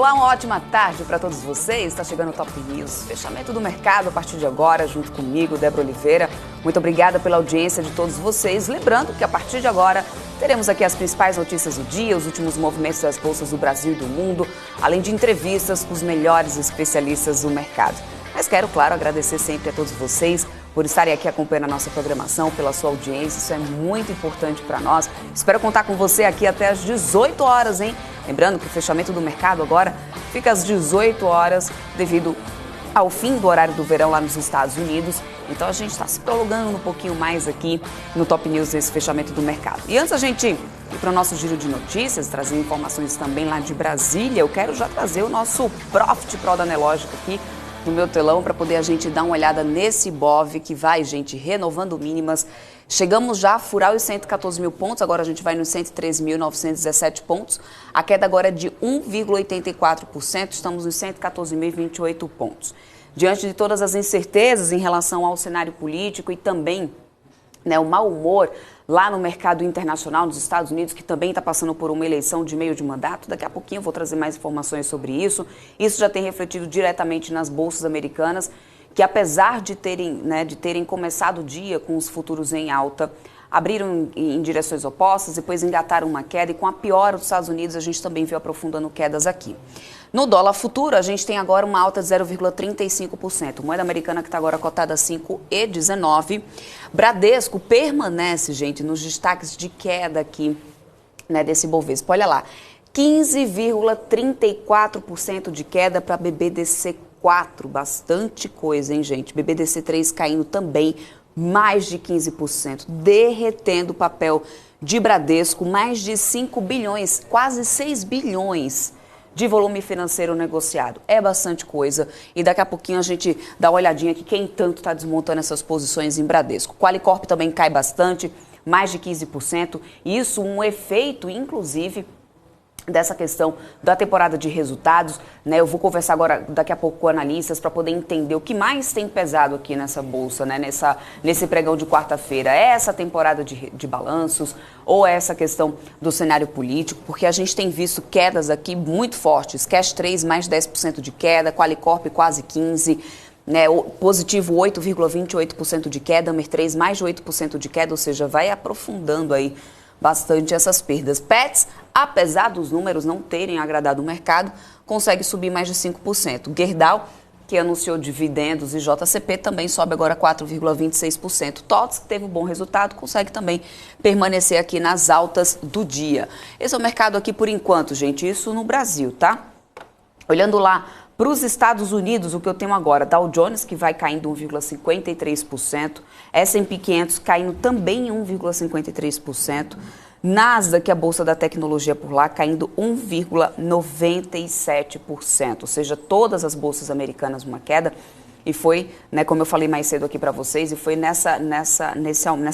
Olá, uma ótima tarde para todos vocês. Está chegando o Top News, fechamento do mercado a partir de agora, junto comigo, Débora Oliveira. Muito obrigada pela audiência de todos vocês. Lembrando que a partir de agora teremos aqui as principais notícias do dia, os últimos movimentos das bolsas do Brasil e do mundo, além de entrevistas com os melhores especialistas do mercado. Mas quero, claro, agradecer sempre a todos vocês por estarem aqui acompanhando a nossa programação, pela sua audiência. Isso é muito importante para nós. Espero contar com você aqui até às 18 horas, hein? Lembrando que o fechamento do mercado agora fica às 18 horas devido ao fim do horário do verão lá nos Estados Unidos. Então a gente está se prolongando um pouquinho mais aqui no Top News desse fechamento do mercado. E antes a gente ir para o nosso giro de notícias, trazer informações também lá de Brasília, eu quero já trazer o nosso Profit Pro da Nelogica aqui no meu telão para poder a gente dar uma olhada nesse Ibov que vai, gente, renovando mínimas. Chegamos já a furar os 114 mil pontos, agora a gente vai nos 113.917 pontos. A queda agora é de 1,84%, estamos nos 114.028 pontos. Diante de todas as incertezas em relação ao cenário político e também o mau humor lá no mercado internacional, nos Estados Unidos, que também está passando por uma eleição de meio de mandato. Daqui a pouquinho eu vou trazer mais informações sobre isso. Isso já tem refletido diretamente nas bolsas americanas, que apesar de terem começado o dia com os futuros em alta, abriram em direções opostas, depois engataram uma queda, e com a piora dos Estados Unidos a gente também viu aprofundando quedas aqui. No dólar futuro, a gente tem agora uma alta de 0,35%. Moeda americana que está agora cotada a 5,19. Bradesco permanece, gente, nos destaques de queda aqui, desse Bovespa. Olha lá, 15,34% de queda para BBDC4. Bastante coisa, hein, gente? BBDC3 caindo também mais de 15%, derretendo o papel de Bradesco, mais de 5 bilhões, quase 6 bilhões de volume financeiro negociado. É bastante coisa e daqui a pouquinho a gente dá uma olhadinha aqui quem tanto está desmontando essas posições em Bradesco. Qualicorp também cai bastante, mais de 15%, isso um efeito, inclusive, dessa questão da temporada de resultados, Eu vou conversar agora, daqui a pouco, com analistas para poder entender o que mais tem pesado aqui nessa bolsa, nesse pregão de quarta-feira. É essa temporada de balanços ou é essa questão do cenário político? Porque a gente tem visto quedas aqui muito fortes. Cash 3, mais de 10% de queda, Qualicorp quase 15%. Positivo 8,28% de queda, Amer 3 mais de 8% de queda, ou seja, vai aprofundando aí bastante essas perdas. Pets, apesar dos números não terem agradado o mercado, consegue subir mais de 5%. Gerdau, que anunciou dividendos, e JCP também sobe agora 4,26%. TOTS, que teve um bom resultado, consegue também permanecer aqui nas altas do dia. Esse é o mercado aqui por enquanto, gente, isso no Brasil, tá? Olhando lá para os Estados Unidos, o que eu tenho agora, Dow Jones, que vai caindo 1,53%, S&P 500 caindo também 1,53%, Nasdaq, que é a bolsa da tecnologia por lá, caindo 1,97%, ou seja, todas as bolsas americanas uma queda, e foi, como eu falei mais cedo aqui para vocês, e foi nessa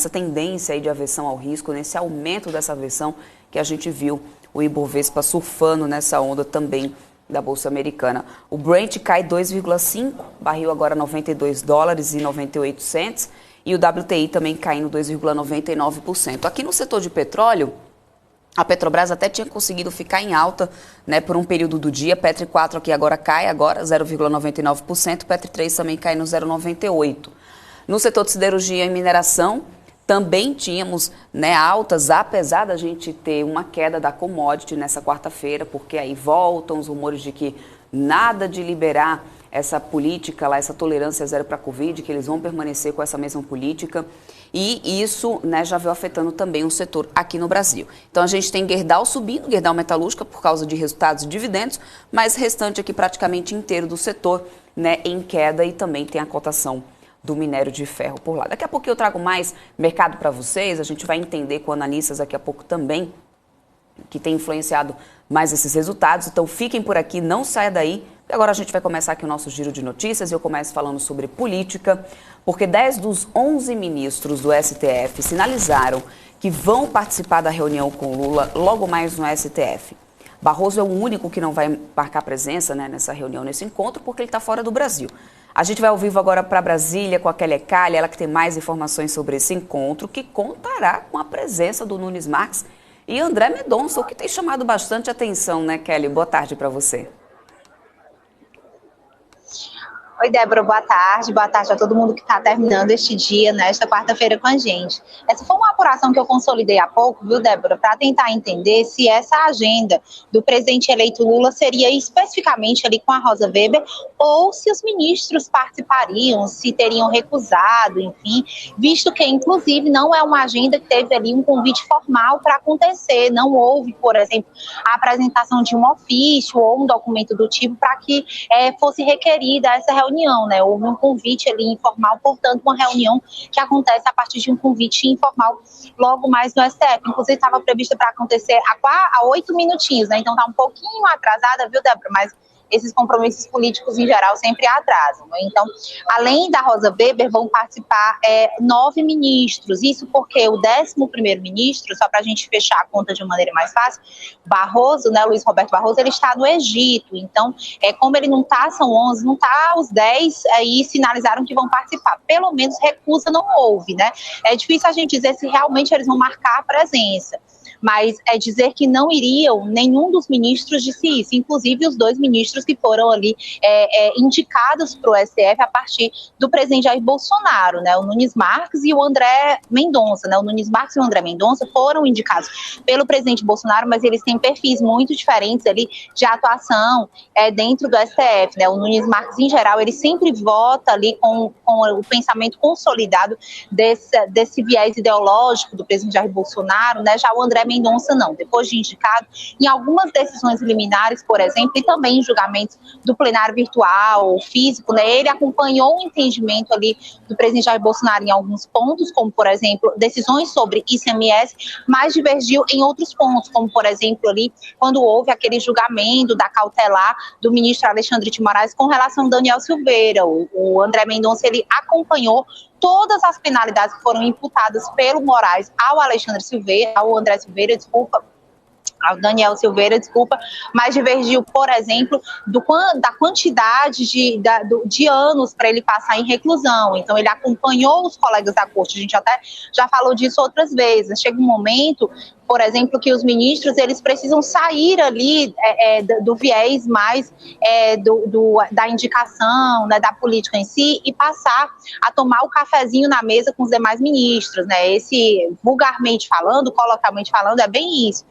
tendência aí de aversão ao risco, nesse aumento dessa aversão que a gente viu o Ibovespa surfando nessa onda também da bolsa americana. O Brent cai 2,5%, barril agora $92,98, e o WTI também caindo 2,99%. Aqui no setor de petróleo, a Petrobras até tinha conseguido ficar em alta, por um período do dia. Petro 4 aqui agora cai, 0,99%, Petro 3 também cai no 0,98%. No setor de siderurgia e mineração, também tínhamos altas, apesar da gente ter uma queda da commodity nessa quarta-feira, porque aí voltam os rumores de que nada de liberar essa política lá, essa tolerância zero para a Covid, que eles vão permanecer com essa mesma política. E isso já veio afetando também o setor aqui no Brasil. Então a gente tem Gerdau subindo, Gerdau Metalúrgica por causa de resultados e dividendos, mas o restante aqui praticamente inteiro do setor em queda, e também tem a cotação do minério de ferro por lá. Daqui a pouco eu trago mais mercado para vocês, a gente vai entender com analistas daqui a pouco também, que tem influenciado mais esses resultados. Então fiquem por aqui, não saia daí. Agora a gente vai começar aqui o nosso giro de notícias e eu começo falando sobre política, porque 10 dos 11 ministros do STF sinalizaram que vão participar da reunião com Lula logo mais no STF. Barroso é o único que não vai marcar presença nessa reunião, nesse encontro, porque ele está fora do Brasil. A gente vai ao vivo agora para Brasília com a Kelly Calha, ela que tem mais informações sobre esse encontro, que contará com a presença do Nunes Marques e André Mendonça, o que tem chamado bastante atenção, Kelly? Boa tarde para você. Oi, Débora, boa tarde. Boa tarde a todo mundo que está terminando este dia, nesta quarta-feira com a gente. Essa foi uma apuração que eu consolidei há pouco, viu, Débora, para tentar entender se essa agenda do presidente eleito Lula seria especificamente ali com a Rosa Weber ou se os ministros participariam, se teriam recusado, enfim, visto que, inclusive, não é uma agenda que teve ali um convite formal para acontecer. Não houve, por exemplo, a apresentação de um ofício ou um documento do tipo para que fosse requerida essa reunião, né? Houve um convite ali informal, portanto, uma reunião que acontece a partir de um convite informal logo mais no STF. Inclusive, estava prevista para acontecer há 8 minutinhos, né? Então, está um pouquinho atrasada, viu, Débora? Mas esses compromissos políticos, em geral, sempre atrasam, né? Então, além da Rosa Weber, vão participar 9 ministros. Isso porque o 11º ministro, só para a gente fechar a conta de uma maneira mais fácil, Barroso, né, Luiz Roberto Barroso, ele está no Egito. Então, como ele não está, são 11, não está, os 10 aí sinalizaram que vão participar. Pelo menos recusa não houve, né? É difícil a gente dizer se realmente eles vão marcar a presença. Mas dizer que não iriam, nenhum dos ministros disse isso, inclusive os 2 ministros que foram ali indicados para o STF a partir do presidente Jair Bolsonaro, né, o Nunes Marques e o André Mendonça, né, o Nunes Marques e o André Mendonça foram indicados pelo presidente Bolsonaro, mas eles têm perfis muito diferentes ali de atuação dentro do STF, né, o Nunes Marques, em geral, ele sempre vota ali com o pensamento consolidado desse viés ideológico do presidente Jair Bolsonaro, né, já o André Mendonça não, depois de indicado, em algumas decisões liminares, por exemplo, e também em julgamentos do plenário virtual, físico, né, ele acompanhou o entendimento ali do presidente Jair Bolsonaro em alguns pontos, como, por exemplo, decisões sobre ICMS, mas divergiu em outros pontos, como, por exemplo, ali, quando houve aquele julgamento da cautelar do ministro Alexandre de Moraes com relação ao Daniel Silveira. O André Mendonça, ele acompanhou todas as penalidades que foram imputadas pelo Moraes ao André Silveira, ao Daniel Silveira, mas divergiu, por exemplo, da quantidade de anos para ele passar em reclusão. Então, ele acompanhou os colegas da corte, a gente até já falou disso outras vezes. Chega um momento, por exemplo, que os ministros eles precisam sair ali do viés mais da indicação, né, da política em si, e passar a tomar o cafezinho na mesa com os demais ministros, né? Esse, vulgarmente falando, coloquialmente falando, é bem isso.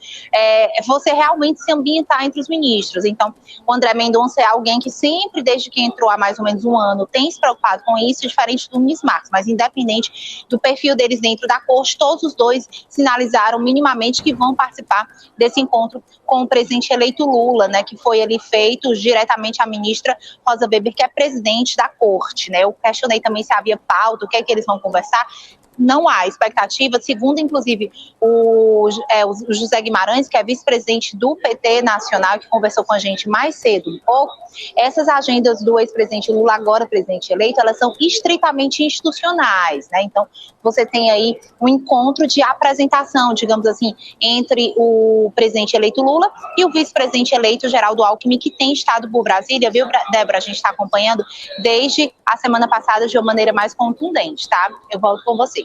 Você realmente se ambientar entre os ministros. Então, o André Mendonça é alguém que sempre, desde que entrou há mais ou menos um ano, tem se preocupado com isso, diferente do Nunes Marques, mas independente do perfil deles dentro da corte, todos os dois sinalizaram minimamente que vão participar desse encontro com o presidente eleito Lula, né, que foi ali feito diretamente à ministra Rosa Weber, que é presidente da corte, né? Eu questionei também se havia pauta, o que é que eles vão conversar. Não há expectativa, segundo inclusive o José Guimarães, que é vice-presidente do PT Nacional, que conversou com a gente mais cedo um pouco, essas agendas do ex-presidente Lula, agora presidente eleito, elas são estritamente institucionais, né? Então, você tem aí um encontro de apresentação, digamos assim, entre o presidente eleito Lula e o vice-presidente eleito Geraldo Alckmin, que tem estado por Brasília, viu, Débora? A gente está acompanhando desde a semana passada de uma maneira mais contundente, tá? Eu volto com você.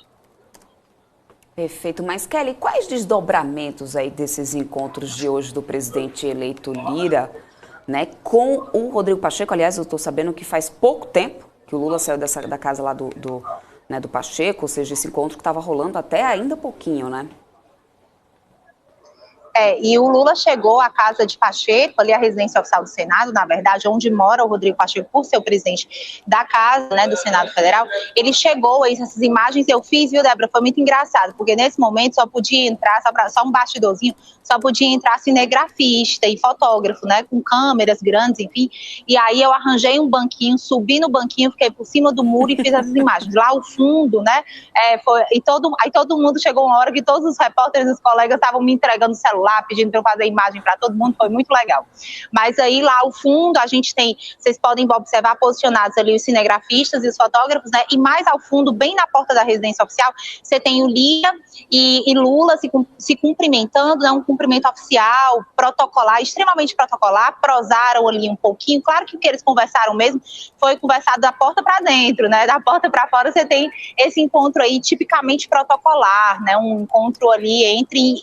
Perfeito. Mas, Kelly, quais desdobramentos aí desses encontros de hoje do presidente eleito Lira, né, com o Rodrigo Pacheco? Aliás, eu estou sabendo que faz pouco tempo que o Lula saiu da casa lá do Pacheco, ou seja, esse encontro que estava rolando até ainda pouquinho, né? E o Lula chegou à casa de Pacheco, ali a residência oficial do Senado, na verdade, onde mora o Rodrigo Pacheco, por ser o presidente da casa, né, do Senado Federal. Ele chegou, essas imagens eu fiz, viu, Débora? Foi muito engraçado, porque nesse momento só podia entrar, só um bastidorzinho, só podia entrar cinegrafista e fotógrafo, né, com câmeras grandes, enfim. E aí eu arranjei um banquinho, subi no banquinho, fiquei por cima do muro e fiz essas imagens. Lá ao fundo, né, aí todo mundo chegou uma hora que todos os repórteres, os colegas estavam me entregando o celular, pedindo para eu fazer imagem para todo mundo, foi muito legal. Mas aí lá ao fundo a gente tem, vocês podem observar posicionados ali os cinegrafistas e os fotógrafos, né? E mais ao fundo, bem na porta da residência oficial, você tem o Lira e Lula se cumprimentando, né? Um cumprimento oficial, protocolar, extremamente protocolar, prosaram ali um pouquinho. Claro que o que eles conversaram mesmo foi conversado da porta para dentro, né? Da porta para fora você tem esse encontro aí tipicamente protocolar, né? Um encontro ali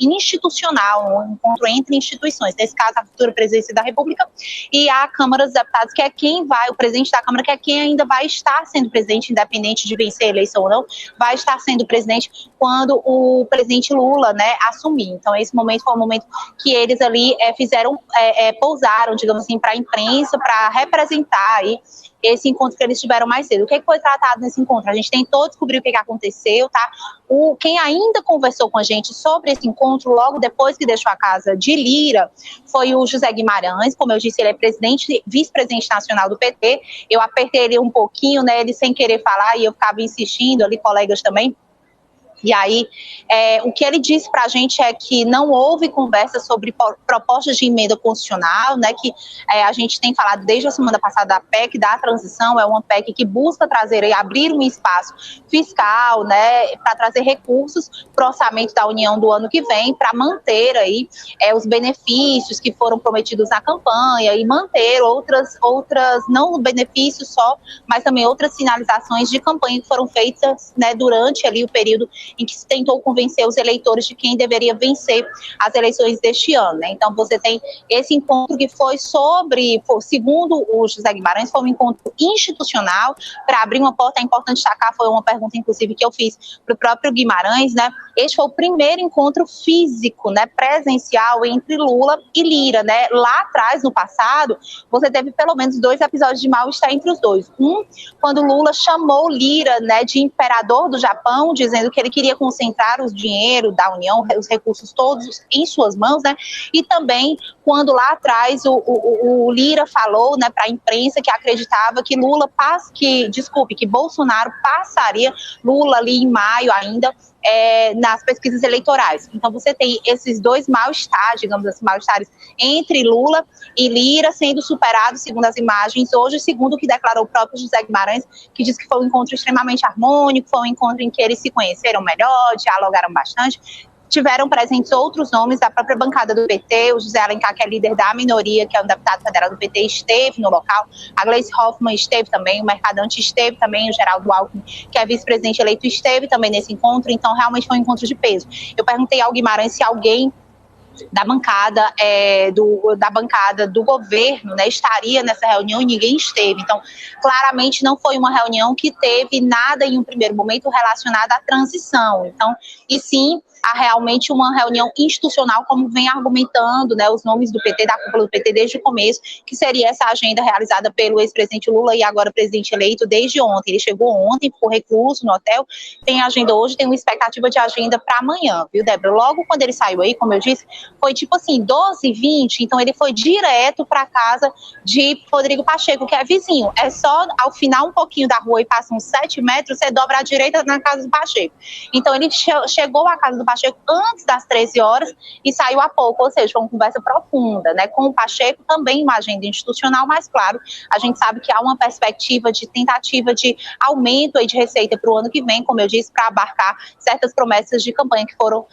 institucional, um encontro entre instituições, nesse caso a futura presidência da República e a Câmara dos Deputados, que é quem vai, o presidente da Câmara, que é quem ainda vai estar sendo presidente, independente de vencer a eleição ou não, vai estar sendo presidente quando o presidente Lula, né, assumir. Então esse momento foi um momento que eles ali pousaram, digamos assim, para a imprensa, para representar aí esse encontro que eles tiveram mais cedo. O que foi tratado nesse encontro? A gente tentou descobrir o que aconteceu, tá? Quem ainda conversou com a gente sobre esse encontro, logo depois que deixou a casa de Lira, foi o José Guimarães. Como eu disse, ele é vice-presidente nacional do PT. Eu apertei ele um pouquinho, né? Ele sem querer falar, e eu ficava insistindo ali, colegas também. E aí, o que ele disse para a gente é que não houve conversa sobre propostas de emenda constitucional, né, que a gente tem falado desde a semana passada da PEC da transição, é uma PEC que busca trazer e abrir um espaço fiscal, né, para trazer recursos para o orçamento da União do ano que vem, para manter aí os benefícios que foram prometidos na campanha e manter outras não benefícios só, mas também outras sinalizações de campanha que foram feitas, né, durante ali o período em que se tentou convencer os eleitores de quem deveria vencer as eleições deste ano, né? Então você tem esse encontro que foi segundo o José Guimarães, foi um encontro institucional para abrir uma porta. É importante destacar, foi uma pergunta inclusive que eu fiz para o próprio Guimarães, né? Este foi o primeiro encontro físico, né, presencial entre Lula e Lira, né? Lá atrás, no passado, você teve pelo menos 2 episódios de mal-estar entre os dois. Quando Lula chamou Lira, né, de imperador do Japão, dizendo que ele queria concentrar o dinheiro da União, os recursos todos em suas mãos, né? E também quando lá atrás o Lira falou, né, para a imprensa que acreditava que que Bolsonaro passaria Lula ali em maio ainda, nas pesquisas eleitorais. Então você tem esses dois mal-estar, digamos assim, mal-estares entre Lula e Lira sendo superados, segundo as imagens, hoje, segundo o que declarou o próprio José Guimarães, que disse que foi um encontro extremamente harmônico, foi um encontro em que eles se conheceram melhor, dialogaram bastante. Tiveram presentes outros nomes da própria bancada do PT, o José Alencar, que é líder da minoria, que é um deputado federal do PT, esteve no local, a Gleice Hoffmann esteve também, o Mercadante esteve também, o Geraldo Alckmin, que é vice-presidente eleito, esteve também nesse encontro. Então realmente foi um encontro de peso. Eu perguntei ao Guimarães se alguém da bancada do governo, né, estaria nessa reunião, e ninguém esteve. Então, claramente não foi uma reunião que teve nada em um primeiro momento relacionado à transição. Então, e sim, há realmente uma reunião institucional, como vem argumentando, né, os nomes do PT, da cúpula do PT desde o começo, que seria essa agenda realizada pelo ex-presidente Lula e agora presidente eleito desde ontem. Ele chegou ontem, ficou recluso no hotel, tem agenda hoje, tem uma expectativa de agenda para amanhã, viu, Débora? Logo quando ele saiu aí, como eu disse, foi tipo assim, 12h20, então ele foi direto para a casa de Rodrigo Pacheco, que é vizinho. É só ao final um pouquinho da rua e passa uns 7 metros, você dobra à direita na casa do Pacheco. Então ele chegou à casa do Pacheco antes das 13 horas e saiu há pouco, ou seja, foi uma conversa profunda, né, com o Pacheco, também uma agenda institucional, mas claro, a gente sabe que há uma perspectiva de tentativa de aumento aí de receita para o ano que vem, como eu disse, para abarcar certas promessas de campanha que foram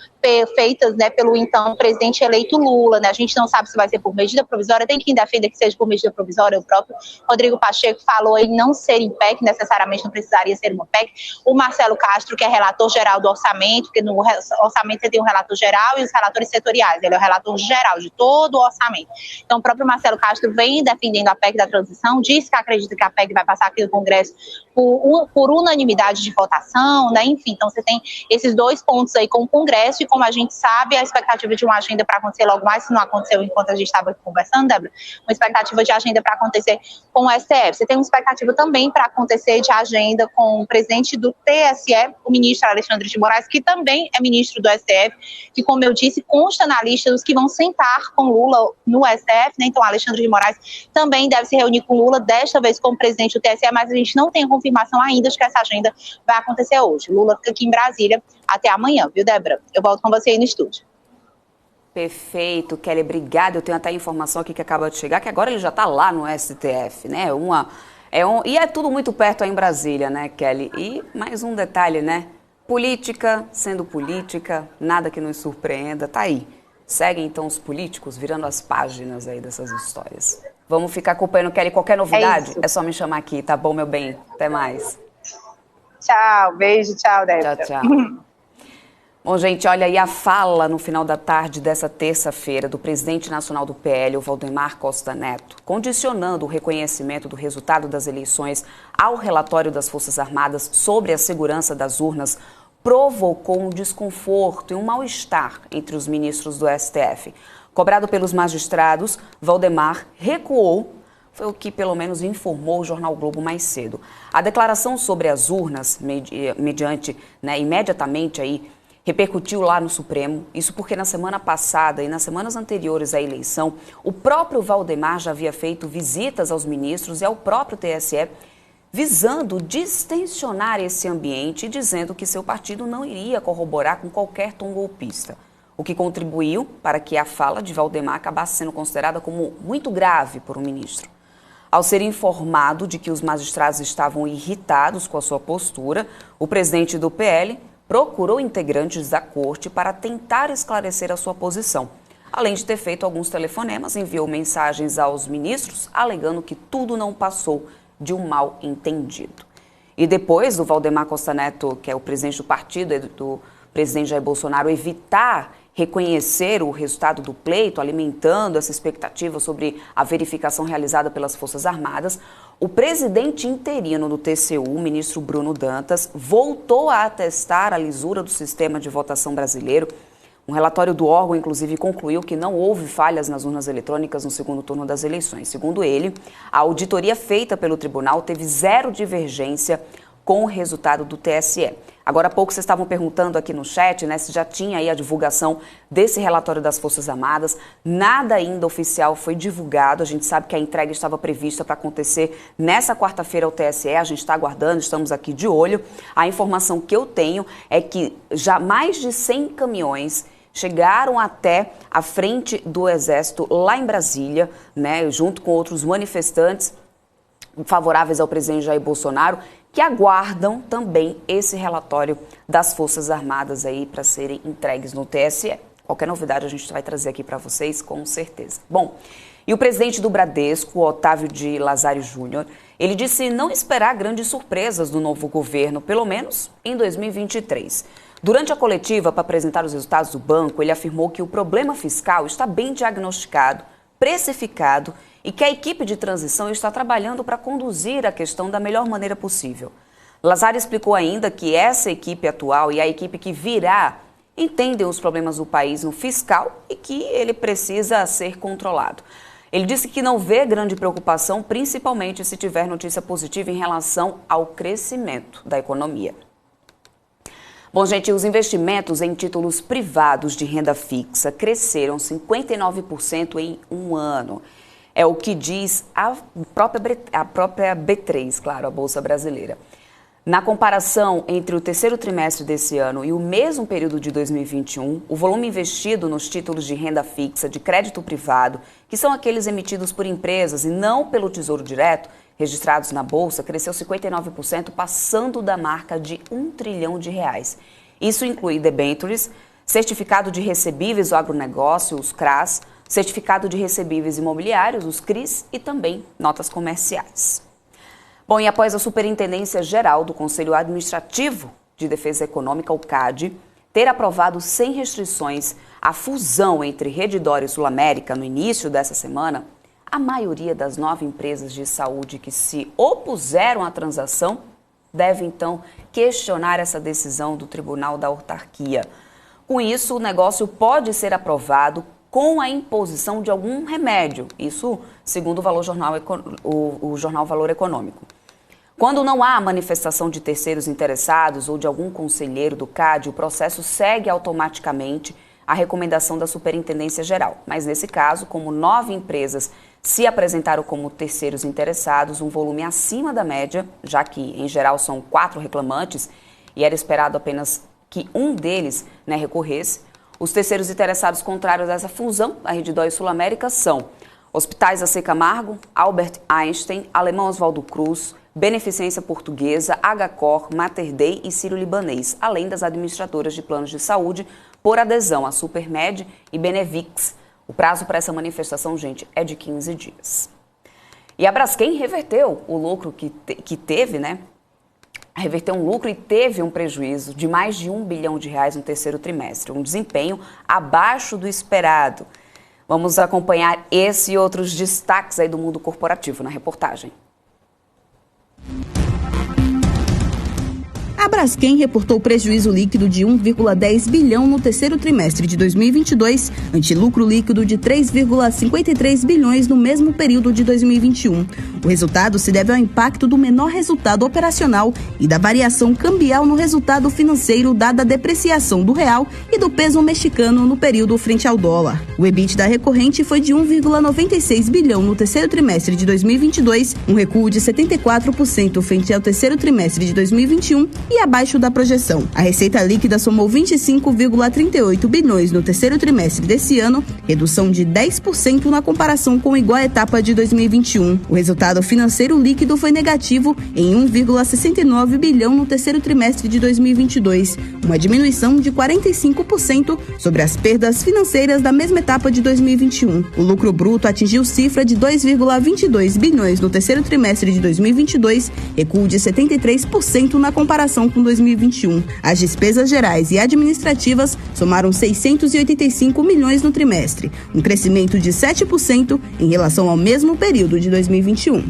feitas, né, pelo então presidente eleito Lula, né? A gente não sabe se vai ser por medida provisória, tem quem defenda que seja por medida provisória, o próprio Rodrigo Pacheco falou em não ser em PEC, necessariamente não precisaria ser uma PEC. O Marcelo Castro, que é relator geral do orçamento, porque no orçamento você tem um relator geral e os relatores setoriais, ele é o relator geral de todo o orçamento. Então o próprio Marcelo Castro vem defendendo a PEC da transição, diz que acredita que a PEC vai passar aqui no Congresso por unanimidade de votação, né? Enfim, então você tem esses dois pontos aí com o Congresso, e como a gente sabe, a expectativa de uma agenda para acontecer logo mais, se não aconteceu enquanto a gente estava conversando, Débora, uma expectativa de agenda para acontecer com o STF. Você tem uma expectativa também para acontecer de agenda com o presidente do TSE, o ministro Alexandre de Moraes, que também é ministro do STF, que, como eu disse, consta na lista dos que vão sentar com Lula no STF, né? Então, Alexandre de Moraes também deve se reunir com Lula, desta vez como presidente do TSE, mas a gente não tem confirmação ainda de que essa agenda vai acontecer hoje. Lula fica aqui em Brasília até amanhã, viu, Débora? Eu volto com você aí no estúdio. Perfeito, Kelly, obrigada. Eu tenho até informação aqui que acaba de chegar, que agora ele já está lá no STF, né? E é tudo muito perto aí em Brasília, né, Kelly? E mais um detalhe, né? Política sendo política, nada que nos surpreenda, tá aí. Seguem então os políticos virando as páginas aí dessas histórias. Vamos ficar acompanhando, Kelly, qualquer novidade? É só me chamar aqui, tá bom, meu bem? Até mais. Tchau, beijo, tchau, Débora. Tchau, tchau. Bom, gente, olha aí a fala no final da tarde dessa terça-feira do presidente nacional do PL, o Valdemar Costa Neto, condicionando o reconhecimento do resultado das eleições ao relatório das Forças Armadas sobre a segurança das urnas, provocou um desconforto e um mal-estar entre os ministros do STF. Cobrado pelos magistrados, Valdemar recuou. Foi o que, pelo menos, informou o Jornal Globo mais cedo. A declaração sobre as urnas, imediatamente aí, repercutiu lá no Supremo. Isso porque na semana passada e nas semanas anteriores à eleição, o próprio Valdemar já havia feito visitas aos ministros e ao próprio TSE, visando distensionar esse ambiente e dizendo que seu partido não iria corroborar com qualquer tom golpista. O que contribuiu para que a fala de Valdemar acabasse sendo considerada como muito grave por um ministro. Ao ser informado de que os magistrados estavam irritados com a sua postura, o presidente do PL procurou integrantes da corte para tentar esclarecer a sua posição. Além de ter feito alguns telefonemas, enviou mensagens aos ministros, alegando que tudo não passou de um mal-entendido. E depois do Valdemar Costa Neto, que é o presidente do partido, do presidente Jair Bolsonaro, evitar reconhecer o resultado do pleito, alimentando essa expectativa sobre a verificação realizada pelas Forças Armadas, o presidente interino do TCU, o ministro Bruno Dantas, voltou a atestar a lisura do sistema de votação brasileiro. Um relatório do órgão, inclusive, concluiu que não houve falhas nas urnas eletrônicas no segundo turno das eleições. Segundo ele, a auditoria feita pelo tribunal teve zero divergência com o resultado do TSE. Agora há pouco vocês estavam perguntando aqui no chat, né, se já tinha aí a divulgação desse relatório das Forças Armadas. Nada ainda oficial foi divulgado. A gente sabe que a entrega estava prevista para acontecer nessa quarta-feira ao TSE. A gente está aguardando, estamos aqui de olho. A informação que eu tenho é que já mais de 100 caminhões chegaram até a frente do Exército lá em Brasília, né, junto com outros manifestantes favoráveis ao presidente Jair Bolsonaro, que aguardam também esse relatório das Forças Armadas aí para serem entregues no TSE. Qualquer novidade a gente vai trazer aqui para vocês, com certeza. Bom, e o presidente do Bradesco, Otávio de Lazari Júnior, ele disse não esperar grandes surpresas do novo governo, pelo menos em 2023. Durante a coletiva para apresentar os resultados do banco, ele afirmou que o problema fiscal está bem diagnosticado, precificado e que a equipe de transição está trabalhando para conduzir a questão da melhor maneira possível. Lazari explicou ainda que essa equipe atual e a equipe que virá entendem os problemas do país no fiscal e que ele precisa ser controlado. Ele disse que não vê grande preocupação, principalmente se tiver notícia positiva em relação ao crescimento da economia. Bom, gente, os investimentos em títulos privados de renda fixa cresceram 59% em um ano. É o que diz a própria B3, claro, a Bolsa Brasileira. Na comparação entre o terceiro trimestre desse ano e o mesmo período de 2021, o volume investido nos títulos de renda fixa de crédito privado, que são aqueles emitidos por empresas e não pelo Tesouro Direto, registrados na Bolsa, cresceu 59%, passando da marca de R$1 trilhão. Isso inclui debêntures, certificado de recebíveis do agronegócio, os CRAs, certificado de recebíveis imobiliários, os CRIs, e também notas comerciais. Bom, e após a Superintendência Geral do Conselho Administrativo de Defesa Econômica, o CAD, ter aprovado sem restrições a fusão entre Redditor e Sul-América no início dessa semana, a maioria das 9 empresas de saúde que se opuseram à transação deve, então, questionar essa decisão do Tribunal da Autarquia. Com isso, o negócio pode ser aprovado com a imposição de algum remédio, isso segundo o jornal Valor Econômico. Quando não há manifestação de terceiros interessados ou de algum conselheiro do CAD, o processo segue automaticamente a recomendação da Superintendência Geral. Mas nesse caso, como 9 empresas se apresentaram como terceiros interessados, um volume acima da média, já que em geral são 4 reclamantes e era esperado apenas que um deles recorresse, os terceiros interessados contrários a essa fusão, a Redditor e Sul-América, são Hospitais AC Camargo, Albert Einstein, Alemão Oswaldo Cruz, Beneficência Portuguesa, HCOR, Mater Dei e Sírio-Libanês, além das administradoras de planos de saúde por adesão a Supermed e Benevix. O prazo para essa manifestação, gente, é de 15 dias. E a Braskem reverteu o lucro que teve, reverteu um lucro e teve um prejuízo de mais de R$1 bilhão no terceiro trimestre, um desempenho abaixo do esperado. Vamos acompanhar esse e outros destaques aí do mundo corporativo na reportagem. A Braskem reportou prejuízo líquido de 1,10 bilhão no terceiro trimestre de 2022, ante lucro líquido de 3,53 bilhões no mesmo período de 2021. O resultado se deve ao impacto do menor resultado operacional e da variação cambial no resultado financeiro, dada a depreciação do real e do peso mexicano no período frente ao dólar. O EBITDA recorrente foi de 1,96 bilhão no terceiro trimestre de 2022, um recuo de 74% frente ao terceiro trimestre de 2021 e abaixo da projeção. A receita líquida somou 25,38 bilhões no terceiro trimestre desse ano, redução de 10% na comparação com a igual etapa de 2021. O resultado financeiro líquido foi negativo em 1,69 bilhão no terceiro trimestre de 2022, uma diminuição de 45% sobre as perdas financeiras da mesma etapa de 2021. O lucro bruto atingiu cifra de 2,22 bilhões no terceiro trimestre de 2022, recuo de 73% na comparação com 2021. As despesas gerais e administrativas somaram 685 milhões no trimestre, um crescimento de 7% em relação ao mesmo período de 2021.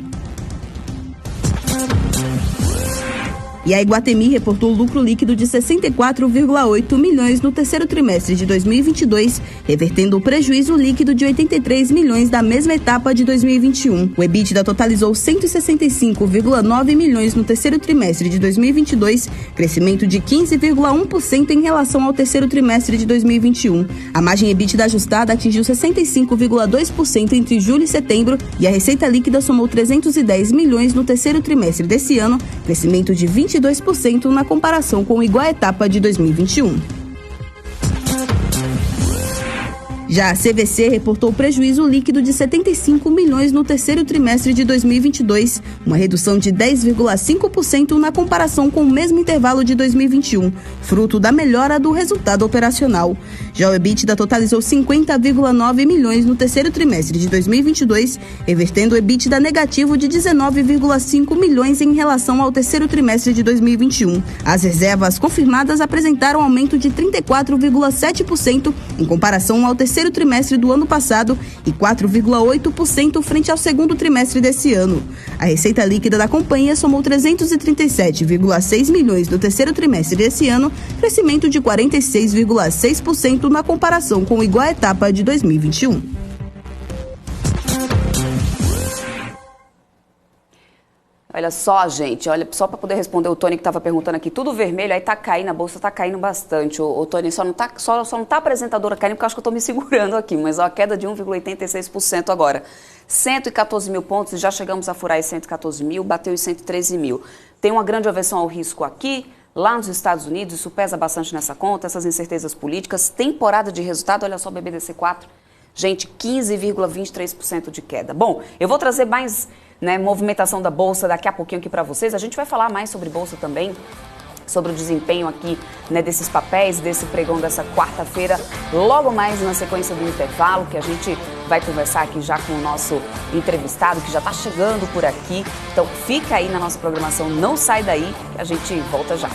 E a Iguatemi reportou lucro líquido de 64,8 milhões no terceiro trimestre de 2022, revertendo o prejuízo líquido de 83 milhões da mesma etapa de 2021. O EBITDA totalizou 165,9 milhões no terceiro trimestre de 2022, crescimento de 15,1% em relação ao terceiro trimestre de 2021. A margem EBITDA ajustada atingiu 65,2% entre julho e setembro e a receita líquida somou 310 milhões no terceiro trimestre desse ano, crescimento de 22% na comparação com a igual etapa de 2021. Já a CVC reportou prejuízo líquido de 75 milhões no terceiro trimestre de 2022, uma redução de 10,5% na comparação com o mesmo intervalo de 2021, fruto da melhora do resultado operacional. Já o EBITDA totalizou 50,9 milhões no terceiro trimestre de 2022, revertendo o EBITDA negativo de 19,5 milhões em relação ao terceiro trimestre de 2021. As reservas confirmadas apresentaram aumento de 34,7% em comparação ao terceiro trimestre do ano passado e 4,8% frente ao segundo trimestre desse ano. A receita líquida da companhia somou 337,6 milhões no terceiro trimestre desse ano, crescimento de 46,6% na comparação com a igual etapa de 2021. Olha só, gente, olha, só para poder responder o Tony que estava perguntando aqui, tudo vermelho, aí tá caindo, a bolsa tá caindo bastante. O Tony, só não tá a apresentadora caindo porque eu acho que eu tô me segurando aqui, mas ó, a queda de 1,86% agora. 114 mil pontos e já chegamos a furar os 114 mil, bateu os 113 mil. Tem uma grande aversão ao risco aqui, lá nos Estados Unidos, isso pesa bastante nessa conta, essas incertezas políticas, temporada de resultado, olha só o BBDC4, gente, 15,23% de queda. Bom, eu vou trazer mais movimentação da Bolsa daqui a pouquinho aqui para vocês. A gente vai falar mais sobre Bolsa também, sobre o desempenho aqui desses papéis, desse pregão dessa quarta-feira, logo mais na sequência do intervalo, que a gente vai conversar aqui já com o nosso entrevistado, que já está chegando por aqui. Então fica aí na nossa programação, não sai daí, que a gente volta já.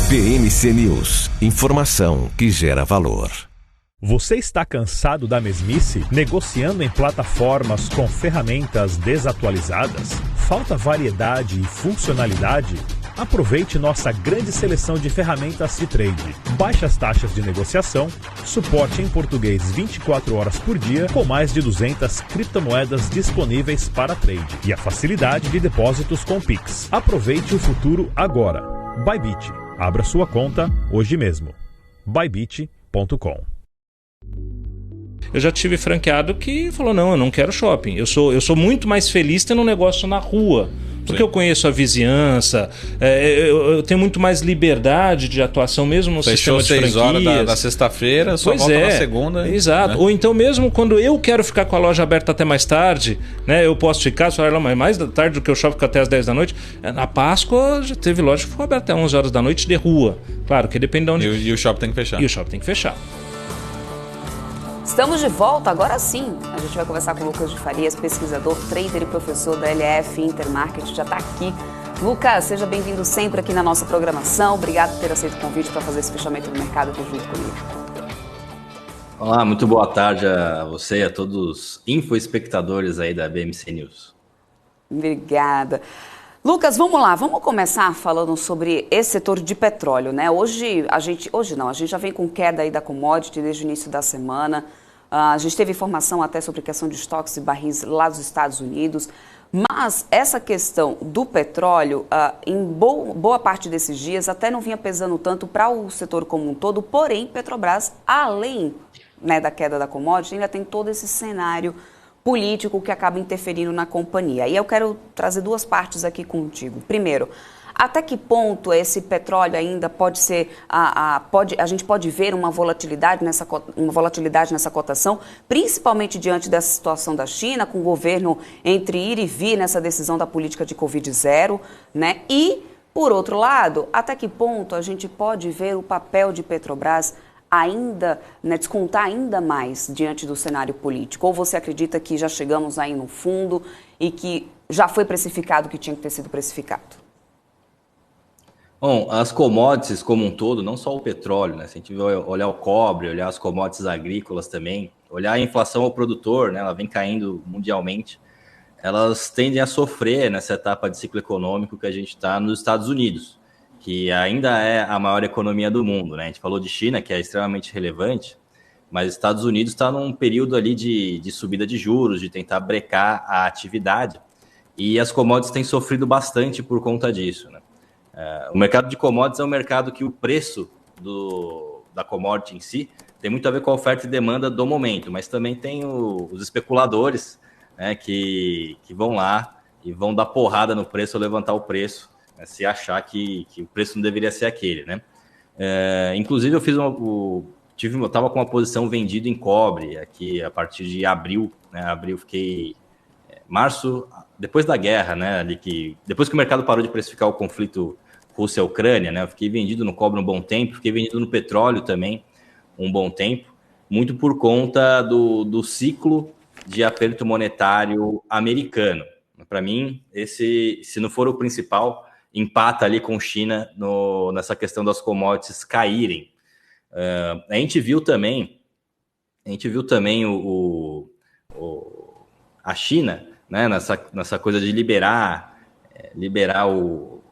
PMC News, informação que gera valor. Você está cansado da mesmice? Negociando em plataformas com ferramentas desatualizadas? Falta variedade e funcionalidade? Aproveite nossa grande seleção de ferramentas de trade. Baixas taxas de negociação, suporte em português 24 horas por dia, com mais de 200 criptomoedas disponíveis para trade. E a facilidade de depósitos com Pix. Aproveite o futuro agora. Bybit. Abra sua conta hoje mesmo. Bybit.com. Eu já tive franqueado que falou, não, eu não quero shopping. Eu sou muito mais feliz tendo um negócio na rua. Porque eu conheço a vizinhança, eu tenho muito mais liberdade de atuação mesmo no sistema de franquias. 6 horas da sexta-feira, só volta na segunda. Exato. Né? Ou então mesmo quando eu quero ficar com a loja aberta até mais tarde, né, eu posso ficar, só mais da tarde do que o shopping fica até as 10 da noite. Na Páscoa já teve loja que ficou aberta até 11 horas da noite de rua. Claro que depende de onde... E o shopping tem que fechar. E o shopping tem que fechar. Estamos de volta, agora sim. A gente vai conversar com o Lucas de Farias, pesquisador, trader e professor da LF Intermarket, já está aqui. Lucas, seja bem-vindo sempre aqui na nossa programação. Obrigado por ter aceito o convite para fazer esse fechamento do mercado aqui junto comigo. Olá, muito boa tarde a você e a todos os infoespectadores aí da BMC News. Obrigada. Lucas, vamos lá, vamos começar falando sobre esse setor de petróleo, né? Hoje a gente já vem com queda aí da commodity desde o início da semana. A gente teve informação até sobre questão de estoques de barris lá dos Estados Unidos. Mas essa questão do petróleo, em boa parte desses dias, até não vinha pesando tanto para o setor como um todo. Porém, Petrobras, além, né, da queda da commodity, ainda tem todo esse cenário político que acaba interferindo na companhia. E eu quero trazer duas partes aqui contigo. Primeiro, até que ponto esse petróleo ainda pode ser, a gente pode ver uma volatilidade nessa cotação, principalmente diante dessa situação da China, com o governo entre ir e vir nessa decisão da política de Covid-0, né? E, por outro lado, até que ponto a gente pode ver o papel de Petrobras ainda, né, descontar ainda mais diante do cenário político? Ou você acredita que já chegamos aí no fundo e que já foi precificado o que tinha que ter sido precificado? Bom, as commodities como um todo, não só o petróleo, né? Se a gente olhar o cobre, olhar as commodities agrícolas também, olhar a inflação ao produtor, né? Ela vem caindo mundialmente, elas tendem a sofrer nessa etapa de ciclo econômico que a gente está nos Estados Unidos, que ainda é a maior economia do mundo, né? A gente falou de China, que é extremamente relevante, mas os Estados Unidos está num período ali de subida de juros, de tentar brecar a atividade, e as commodities têm sofrido bastante por conta disso, né? O mercado de commodities é um mercado que o preço da commodity em si tem muito a ver com a oferta e demanda do momento, mas também tem os especuladores, né, que vão lá e vão dar porrada no preço ou levantar o preço, se achar que o preço não deveria ser aquele, né? Inclusive, eu estava com uma posição vendida em cobre aqui a partir de abril, né? Abril, fiquei março, depois da guerra, né? Depois que o mercado parou de precificar o conflito Rússia-Ucrânia, né? Eu fiquei vendido no cobre um bom tempo, fiquei vendido no petróleo também um bom tempo, muito por conta do ciclo de aperto monetário americano. Para mim, esse, se não for o principal, empata ali com China nessa questão das commodities caírem. A gente viu também a China, né, nessa coisa de liberar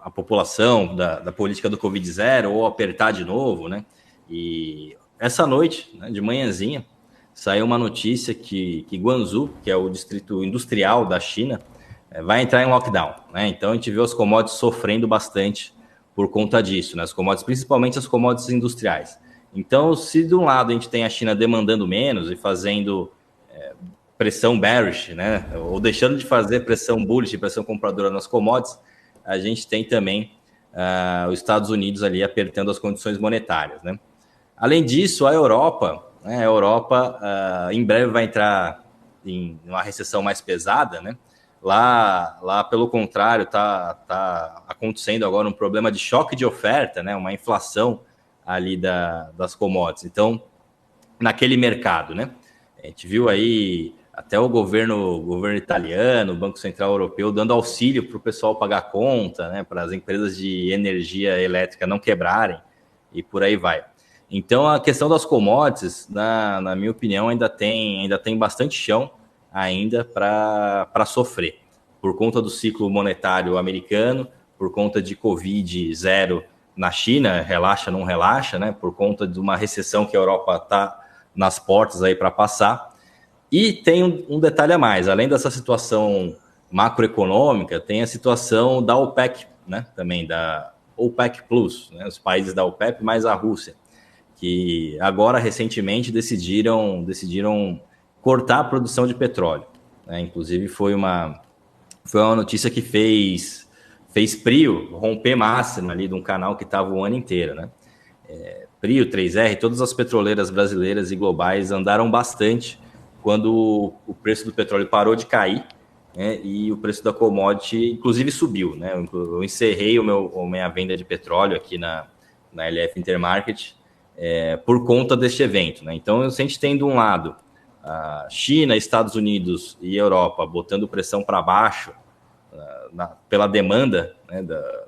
a população da política do Covid-0 ou apertar de novo, né? E essa noite, né, de manhãzinha, saiu uma notícia que Guangzhou, que é o distrito industrial da China, vai entrar em lockdown, né? Então a gente viu as commodities sofrendo bastante por conta disso, né? As commodities, principalmente as commodities industriais. Então, se de um lado a gente tem a China demandando menos e fazendo pressão bearish, né? Ou deixando de fazer pressão bullish, pressão compradora nas commodities, a gente tem também os Estados Unidos ali apertando as condições monetárias, né? Além disso, a Europa, né? Em breve vai entrar em uma recessão mais pesada, né? Lá, pelo contrário, tá acontecendo agora um problema de choque de oferta, né? Uma inflação ali das commodities. Então, naquele mercado, né? A gente viu aí até o governo italiano, o Banco Central Europeu, dando auxílio para o pessoal pagar conta, né? Para as empresas de energia elétrica não quebrarem e por aí vai. Então, a questão das commodities, na minha opinião, ainda tem bastante chão ainda para sofrer, por conta do ciclo monetário americano, por conta de Covid-0 na China, relaxa, não relaxa, né? Por conta de uma recessão que a Europa está nas portas aí para passar. E tem um detalhe a mais, além dessa situação macroeconômica, tem a situação da OPEC, né? Também da OPEC Plus, né? Os países da OPEC mais a Rússia, que agora recentemente decidiram cortar a produção de petróleo, né? Inclusive foi uma notícia que fez Prio romper máxima ali de um canal que estava o ano inteiro, né? Prio, 3R, todas as petroleiras brasileiras e globais andaram bastante quando o preço do petróleo parou de cair, né? E o preço da commodity inclusive subiu, né? Eu encerrei a minha venda de petróleo aqui na LF Intermarket por conta deste evento, né? Então, se a gente tem de um lado a China, Estados Unidos e Europa botando pressão para baixo pela demanda, né,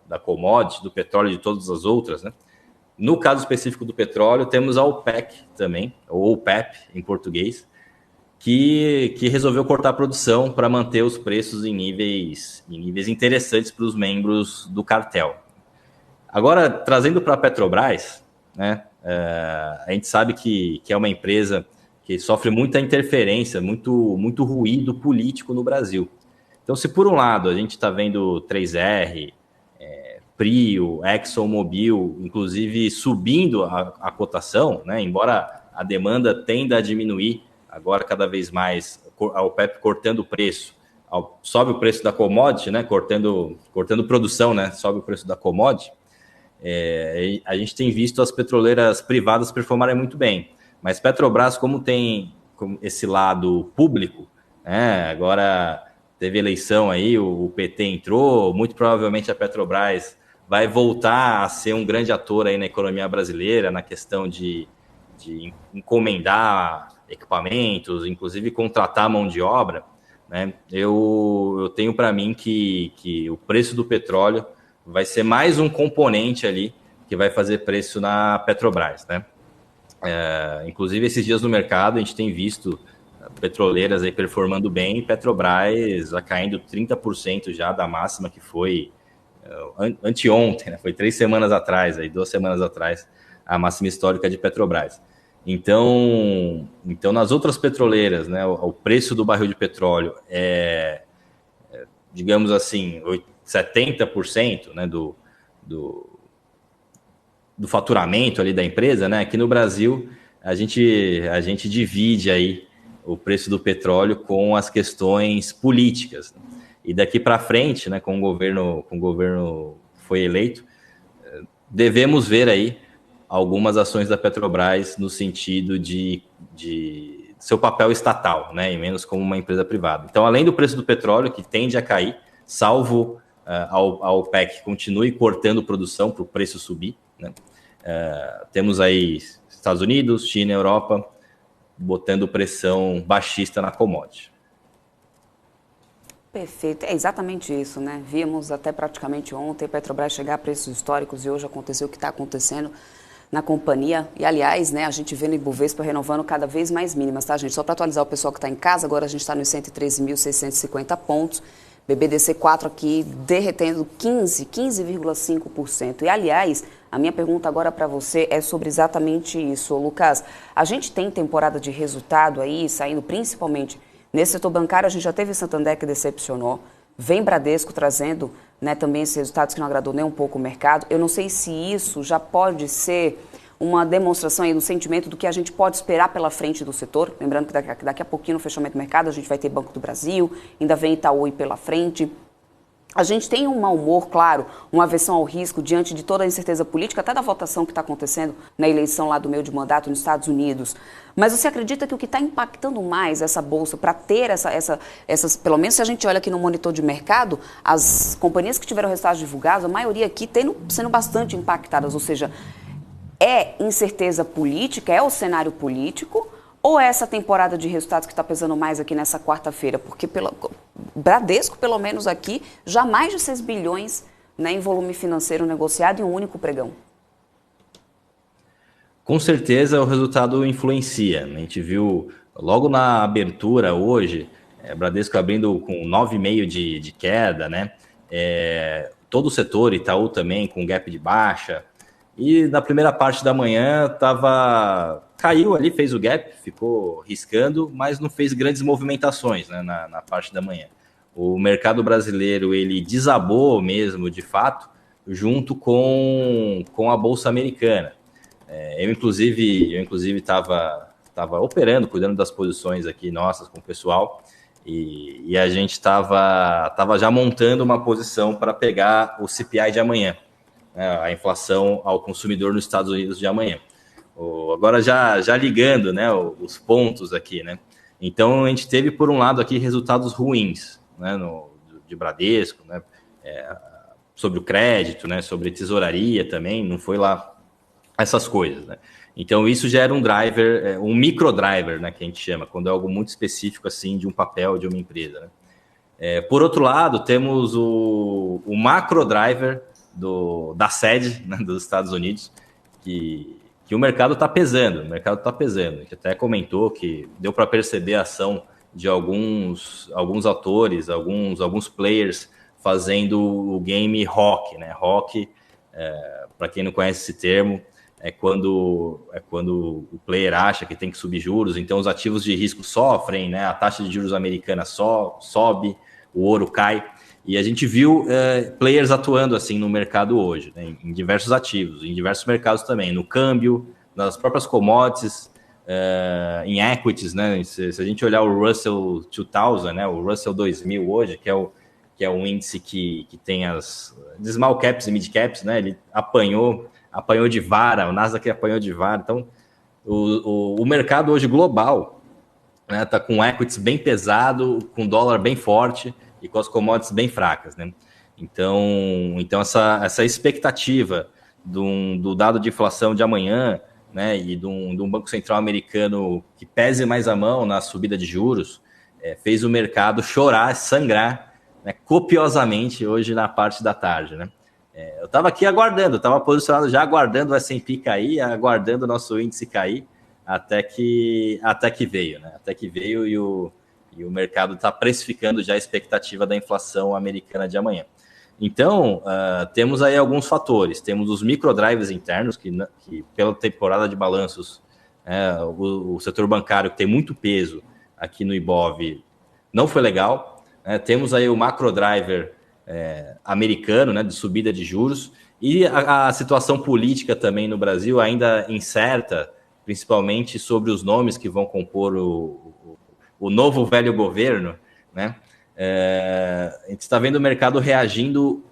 da commodity, do petróleo e de todas as outras, né? No caso específico do petróleo, temos a OPEC também, ou OPEP em português, que resolveu cortar a produção para manter os preços em níveis interessantes para os membros do cartel. Agora, trazendo para a Petrobras, né, a gente sabe que é uma empresa que sofre muita interferência, muito ruído político no Brasil. Então, se por um lado a gente está vendo 3R, Prio, ExxonMobil, inclusive subindo a cotação, né, embora a demanda tenda a diminuir, agora cada vez mais a OPEP cortando o preço, sobe o preço da commodity, né, cortando produção, né, sobe o preço da commodity, a gente tem visto as petroleiras privadas performarem muito bem. Mas Petrobras, como tem esse lado público, né, agora teve eleição aí, o PT entrou, muito provavelmente a Petrobras vai voltar a ser um grande ator aí na economia brasileira, na questão de encomendar equipamentos, inclusive contratar mão de obra, né? Eu tenho para mim que o preço do petróleo vai ser mais um componente ali que vai fazer preço na Petrobras, né? Inclusive, esses dias no mercado, a gente tem visto petroleiras aí performando bem, Petrobras já caindo 30% já da máxima que foi anteontem, né? Foi 2 semanas atrás, a máxima histórica de Petrobras. Então nas outras petroleiras, né, o preço do barril de petróleo digamos assim, 70%, né, do faturamento ali da empresa, né? Aqui no Brasil, a gente divide aí o preço do petróleo com as questões políticas. E daqui para frente, né, com o governo foi eleito, devemos ver aí algumas ações da Petrobras no sentido de seu papel estatal, né, e menos como uma empresa privada. Então, além do preço do petróleo, que tende a cair, salvo a OPEC continue cortando produção para o preço subir, né? Temos aí Estados Unidos, China, Europa botando pressão baixista na commodity. Perfeito, é exatamente isso, né? Vimos até praticamente ontem a Petrobras chegar a preços históricos e hoje aconteceu o que está acontecendo na companhia. E, aliás, né, a gente vê no Ibovespa renovando cada vez mais mínimas, tá, gente? Só para atualizar o pessoal que está em casa, agora a gente está nos 113.650 pontos. BBDC4 aqui derretendo 15,5%. E, aliás, a minha pergunta agora para você é sobre exatamente isso, Lucas. A gente tem temporada de resultado aí, saindo principalmente nesse setor bancário. A gente já teve Santander que decepcionou, vem Bradesco trazendo, né, também esses resultados que não agradou nem um pouco o mercado. Eu não sei se isso já pode ser uma demonstração aí do sentimento do que a gente pode esperar pela frente do setor. Lembrando que daqui a pouquinho, no fechamento do mercado, a gente vai ter Banco do Brasil, ainda vem Itaú aí pela frente. A gente tem um mau humor, claro, uma aversão ao risco diante de toda a incerteza política, até da votação que está acontecendo na eleição lá do meio de mandato nos Estados Unidos. Mas você acredita que o que está impactando mais essa bolsa para ter essas, pelo menos se a gente olha aqui no monitor de mercado, as companhias que tiveram resultados divulgados, a maioria aqui sendo bastante impactadas, ou seja, é incerteza política, é o cenário político, ou é essa temporada de resultados que está pesando mais aqui nessa quarta-feira? Porque Bradesco, pelo menos aqui, já mais de 6 bilhões, né, em volume financeiro negociado em um único pregão. Com certeza o resultado influencia. A gente viu logo na abertura hoje, Bradesco abrindo com 9,5% de queda, né? Todo o setor, Itaú também com gap de baixa. E na primeira parte da manhã caiu ali, fez o gap, ficou riscando, mas não fez grandes movimentações, né, na parte da manhã. O mercado brasileiro ele desabou mesmo, de fato, junto com a Bolsa Americana. Eu, inclusive, estava operando, cuidando das posições aqui nossas com o pessoal, e a gente estava já montando uma posição para pegar o CPI de amanhã, né, a inflação ao consumidor nos Estados Unidos de amanhã. Agora já ligando, né, os pontos aqui, né? Então a gente teve, por um lado, aqui resultados ruins, né, de Bradesco, né, sobre o crédito, né, sobre tesouraria também, não foi lá essas coisas, né? Então isso gera um driver, um micro driver, né, que a gente chama, quando é algo muito específico assim de um papel de uma empresa, né? Por outro lado, temos o macro driver da sede, né, dos Estados Unidos, que o mercado está pesando, A gente até comentou que deu para perceber a ação de alguns autores, alguns players fazendo o game rock, né? Rock, para quem não conhece esse termo, é quando o player acha que tem que subir juros, então os ativos de risco sofrem, né? A taxa de juros americana sobe, o ouro cai, e a gente viu players atuando assim no mercado hoje, né? Em diversos ativos, em diversos mercados também, no câmbio, nas próprias commodities, em equities, né? Se a gente olhar o Russell 2000, né? O Russell 2000 hoje, que é um índice que tem as small caps e mid caps, né? Ele apanhou de vara, o Nasdaq apanhou de vara. Então, o mercado hoje global, né, tá com equities bem pesado, com dólar bem forte e com as commodities bem fracas, né? Então essa expectativa do dado de inflação de amanhã, né, e de um Banco Central americano que pese mais a mão na subida de juros, fez o mercado chorar, sangrar, né, copiosamente hoje na parte da tarde, né? Eu estava aqui aguardando, estava posicionado já aguardando o S&P cair, aguardando o nosso índice cair, até que veio, né? Até que veio e o mercado está precificando já a expectativa da inflação americana de amanhã. Então, temos aí alguns fatores. Temos os microdrives internos, que pela temporada de balanços, o setor bancário, que tem muito peso aqui no Ibov, não foi legal. Temos aí o macro driver americano, né, de subida de juros, e a situação política também no Brasil ainda incerta, principalmente sobre os nomes que vão compor o novo velho governo, né? A gente está vendo o mercado reagindo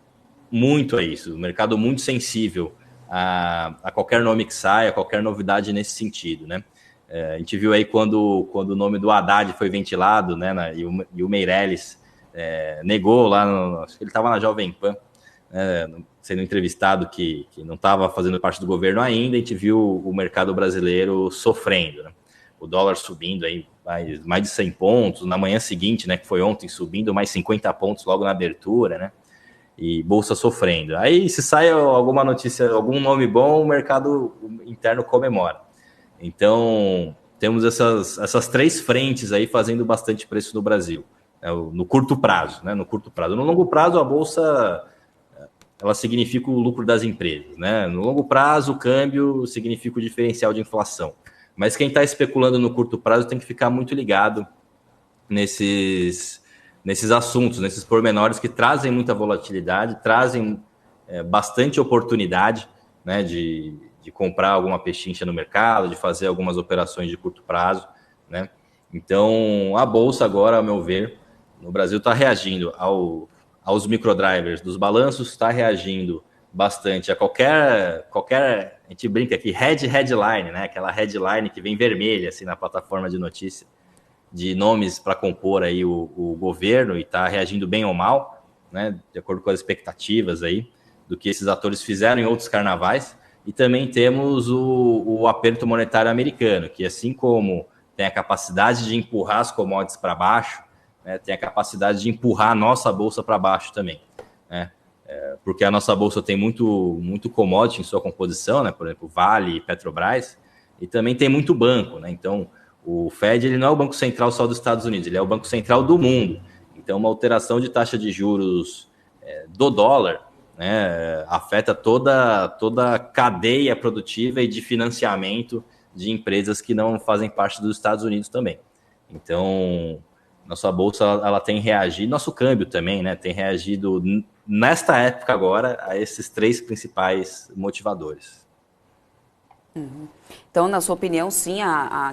muito a isso, o mercado muito sensível a qualquer nome que saia, a qualquer novidade nesse sentido, né? A gente viu aí quando o nome do Haddad foi ventilado, né, e o Meirelles negou lá, acho que ele estava na Jovem Pan, sendo entrevistado que não estava fazendo parte do governo ainda. A gente viu o mercado brasileiro sofrendo, né? O dólar subindo aí mais de 100 pontos, na manhã seguinte, né, que foi ontem, subindo mais 50 pontos logo na abertura, né? E bolsa sofrendo. Aí se sai alguma notícia, algum nome bom, o mercado interno comemora. Então temos essas três frentes aí fazendo bastante preço no Brasil. No curto prazo, né? No curto prazo. No longo prazo, a bolsa ela significa o lucro das empresas, né? No longo prazo, o câmbio significa o diferencial de inflação. Mas quem está especulando no curto prazo tem que ficar muito ligado nesses assuntos, nesses pormenores que trazem muita volatilidade, trazem bastante oportunidade, né, de comprar alguma pechincha no mercado, de fazer algumas operações de curto prazo, né? Então, a bolsa agora, ao meu ver, no Brasil está reagindo aos microdrivers dos balanços, está reagindo bastante a qualquer, a gente brinca aqui, headline, né? Aquela headline que vem vermelha assim na plataforma de notícia, de nomes para compor aí o governo, e está reagindo bem ou mal, né? De acordo com as expectativas aí do que esses atores fizeram em outros carnavais. E também temos o aperto monetário americano, que assim como tem a capacidade de empurrar as commodities para baixo, né, tem a capacidade de empurrar a nossa bolsa para baixo também, né? Porque a nossa bolsa tem muito commodity em sua composição, né? Por exemplo, Vale, Petrobras, e também tem muito banco, né? Então, o Fed ele não é o Banco Central só dos Estados Unidos, ele é o Banco Central do mundo. Então, uma alteração de taxa de juros do dólar, né, afeta toda a cadeia produtiva e de financiamento de empresas que não fazem parte dos Estados Unidos também. Então, nossa bolsa ela tem reagido, nosso câmbio também, né, tem reagido nesta época agora a esses três principais motivadores. Uhum. Então, na sua opinião, sim,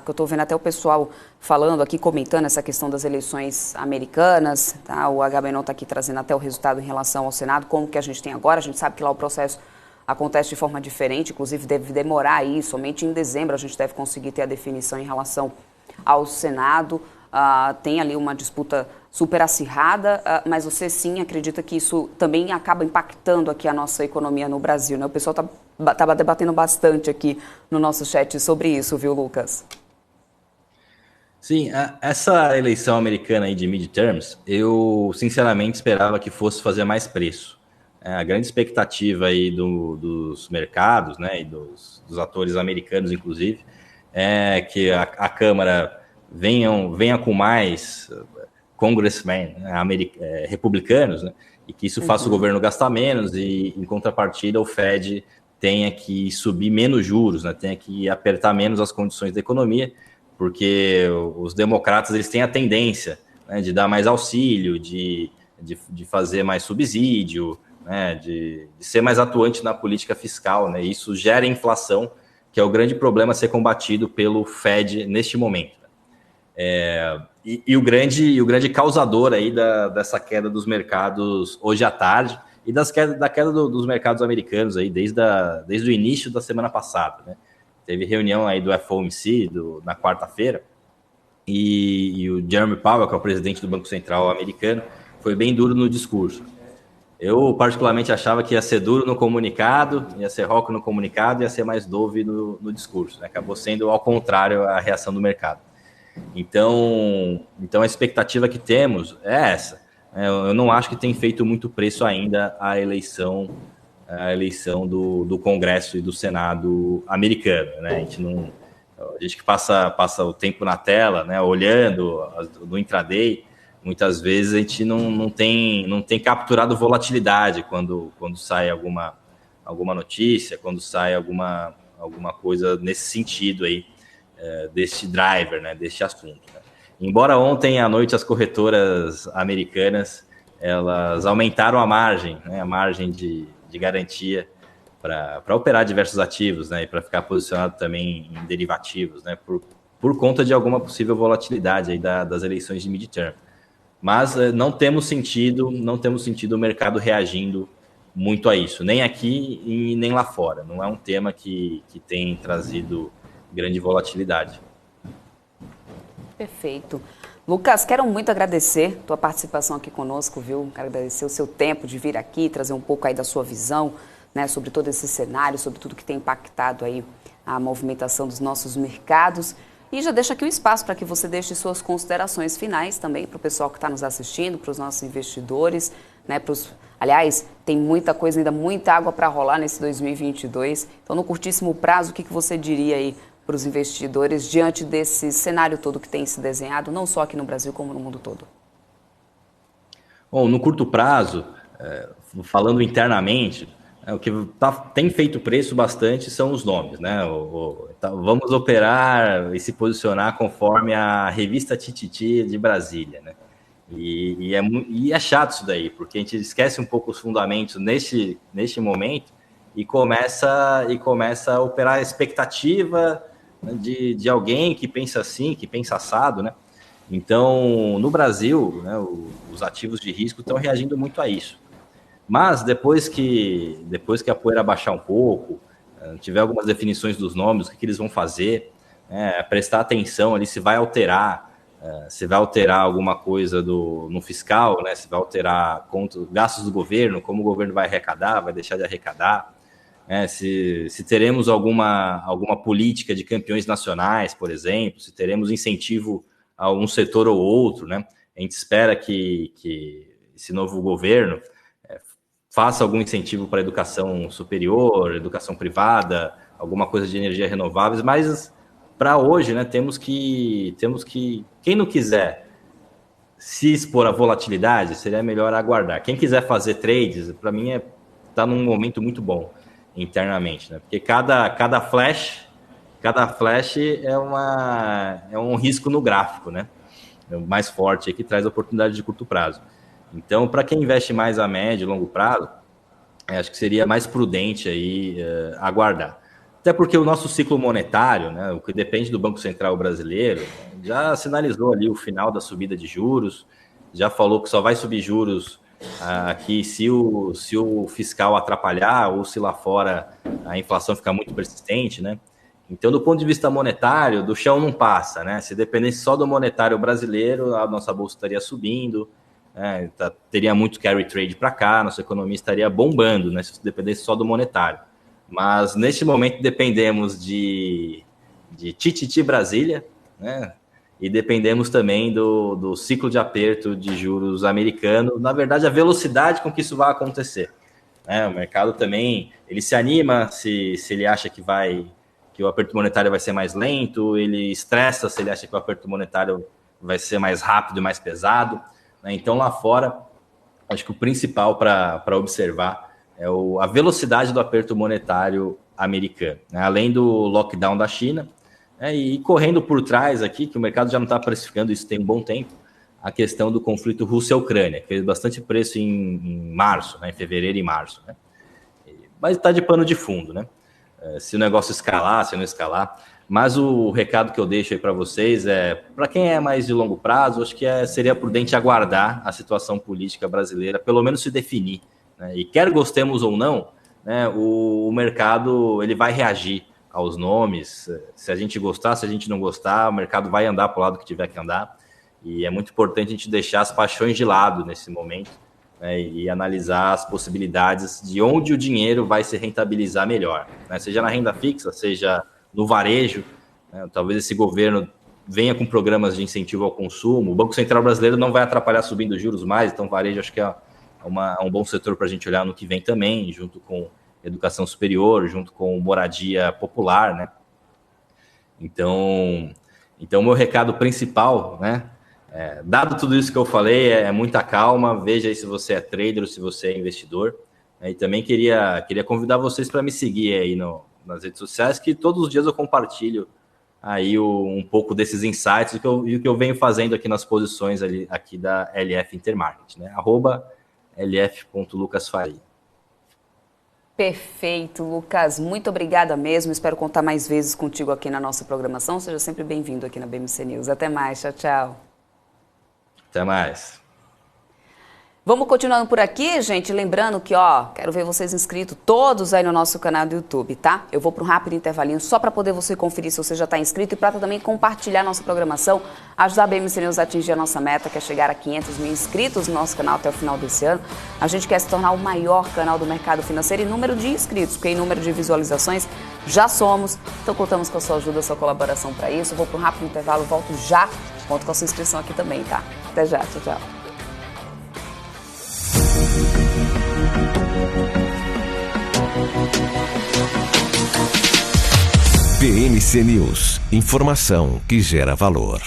que eu estou vendo até o pessoal falando aqui, comentando essa questão das eleições americanas, tá? O Agamenon está aqui trazendo até o resultado em relação ao Senado, como que a gente tem agora. A gente sabe que lá o processo acontece de forma diferente, inclusive deve demorar aí, somente em dezembro a gente deve conseguir ter a definição em relação ao Senado. Tem ali uma disputa super acirrada, mas você sim acredita que isso também acaba impactando aqui a nossa economia no Brasil, né? O pessoal tá debatendo bastante aqui no nosso chat sobre isso, viu, Lucas? Sim, essa eleição americana aí de midterms, eu sinceramente esperava que fosse fazer mais preço. A grande expectativa aí dos mercados, né, e dos atores americanos, inclusive, é que a Câmara venha com mais congressmen, republicanos, né, e que isso faça o governo gastar menos e, em contrapartida, o Fed tenha que subir menos juros, né, tenha que apertar menos as condições da economia, porque os democratas eles têm a tendência, né, de dar mais auxílio, de fazer mais subsídio, né, de ser mais atuante na política fiscal, né? Isso gera inflação, que é o grande problema a ser combatido pelo Fed neste momento. E o grande causador aí dessa queda dos mercados hoje à tarde e da queda dos mercados americanos aí desde o início da semana passada, né? Teve reunião aí do FOMC na quarta-feira e o Jerome Powell, que é o presidente do Banco Central americano, foi bem duro no discurso. Eu, particularmente, achava que ia ser duro no comunicado, ia ser rock no comunicado, ia ser mais dove no discurso, né? Acabou sendo, ao contrário, a reação do mercado. Então a expectativa que temos é essa. Eu não acho que tem feito muito preço ainda a eleição do Congresso e do Senado americano, né? A gente que passa o tempo na tela, né, olhando no intraday, muitas vezes a gente não tem capturado volatilidade quando sai alguma notícia, quando sai alguma coisa nesse sentido aí, deste driver, né, deste assunto, né? Embora ontem à noite as corretoras americanas elas aumentaram a margem, né, a margem de garantia para operar diversos ativos, né, e para ficar posicionado também em derivativos, né, por conta de alguma possível volatilidade aí das eleições de midterm. Mas não temos sentido o mercado reagindo muito a isso, nem aqui e nem lá fora. Não é um tema que tem trazido grande volatilidade. Perfeito. Lucas, quero muito agradecer a tua participação aqui conosco, viu? Quero agradecer o seu tempo de vir aqui, trazer um pouco aí da sua visão, né, sobre todo esse cenário, sobre tudo que tem impactado aí a movimentação dos nossos mercados. E já deixo aqui o espaço para que você deixe suas considerações finais também para o pessoal que está nos assistindo, para os nossos investidores, né? Aliás, tem muita coisa ainda, muita água para rolar nesse 2022. Então, no curtíssimo prazo, o que você diria aí para os investidores diante desse cenário todo que tem se desenhado, não só aqui no Brasil, como no mundo todo? Bom, no curto prazo, falando internamente, o que tem feito preço bastante são os nomes, né? Vamos operar e se posicionar conforme a revista Tititi de Brasília, né? E é chato isso daí, porque a gente esquece um pouco os fundamentos neste momento e começa a operar a expectativa de alguém que pensa assim, que pensa assado, né? Então, no Brasil, né, os ativos de risco estão reagindo muito a isso. Mas depois que a poeira baixar um pouco, tiver algumas definições dos nomes, o que eles vão fazer, prestar atenção ali se vai alterar alguma coisa no fiscal, né, se vai alterar gastos do governo, como o governo vai arrecadar, vai deixar de arrecadar, se teremos alguma política de campeões nacionais, por exemplo, se teremos incentivo a um setor ou outro, né? A gente espera que esse novo governo faça algum incentivo para a educação superior, educação privada, alguma coisa de energia renováveis, mas para hoje, né, temos que quem não quiser se expor à volatilidade, seria melhor aguardar. Quem quiser fazer trades, para mim está num momento muito bom internamente, né? Porque cada flash é um risco no gráfico, né? É o mais forte aí que traz oportunidade de curto prazo. Então, para quem investe mais a médio e longo prazo, acho que seria mais prudente aí aguardar. Até porque o nosso ciclo monetário, né, o que depende do Banco Central brasileiro, já sinalizou ali o final da subida de juros, já falou que só vai subir juros aqui se o fiscal atrapalhar ou se lá fora a inflação ficar muito persistente, né? Então, do ponto de vista monetário, do chão não passa, né? Se dependesse só do monetário brasileiro, a nossa bolsa estaria subindo, teria muito carry trade para cá, nossa economia estaria bombando, né? Se dependesse só do monetário. Mas, neste momento, dependemos de Tititi Brasília, né? E dependemos também do ciclo de aperto de juros americano, na verdade, a velocidade com que isso vai acontecer. O mercado também, ele se anima se ele acha que o aperto monetário vai ser mais lento, ele estressa se ele acha que o aperto monetário vai ser mais rápido e mais pesado. Então, lá fora, acho que o principal para observar é a velocidade do aperto monetário americano, né? Além do lockdown da China, e correndo por trás aqui, que o mercado já não está precificando isso tem um bom tempo, a questão do conflito Rússia-Ucrânia, que fez bastante preço em março, né? Em fevereiro e março. Né? Mas está de pano de fundo, né? Se o negócio escalar, se não escalar. Mas o recado que eu deixo aí para vocês para quem é mais de longo prazo, acho que seria prudente aguardar a situação política brasileira, pelo menos se definir. Né? E quer gostemos ou não, né, o mercado ele vai reagir aos nomes. Se a gente gostar, se a gente não gostar, o mercado vai andar para o lado que tiver que andar. E é muito importante a gente deixar as paixões de lado nesse momento, né, e analisar as possibilidades de onde o dinheiro vai se rentabilizar melhor, né, seja na renda fixa, seja no varejo. Né, talvez esse governo venha com programas de incentivo ao consumo. O Banco Central brasileiro não vai atrapalhar subindo os juros mais, então varejo acho que é um bom setor para a gente olhar no que vem também, junto com educação superior, junto com moradia popular, né? Então meu recado principal, né? Dado tudo isso que eu falei, é muita calma, veja aí se você é trader ou se você é investidor. E também queria convidar vocês para me seguir aí nas redes sociais, que todos os dias eu compartilho aí um pouco desses insights e o que eu venho fazendo aqui nas posições aqui da LF Intermarket, né? @lf.lucasfaria. Perfeito, Lucas. Muito obrigada mesmo. Espero contar mais vezes contigo aqui na nossa programação. Seja sempre bem-vindo aqui na BMC News. Até mais. Tchau, tchau. Até mais. Vamos continuando por aqui, gente. Lembrando que, quero ver vocês inscritos todos aí no nosso canal do YouTube, tá? Eu vou para um rápido intervalinho só para poder você conferir se você já está inscrito e para também compartilhar nossa programação, ajudar a BMC News a atingir a nossa meta, que é chegar a 500 mil inscritos no nosso canal até o final desse ano. A gente quer se tornar o maior canal do mercado financeiro em número de inscritos, porque em número de visualizações já somos. Então contamos com a sua ajuda, a sua colaboração para isso. Eu vou para um rápido intervalo, volto já. Conto com a sua inscrição aqui também, tá? Até já, tchau, tchau. BMC News, informação que gera valor.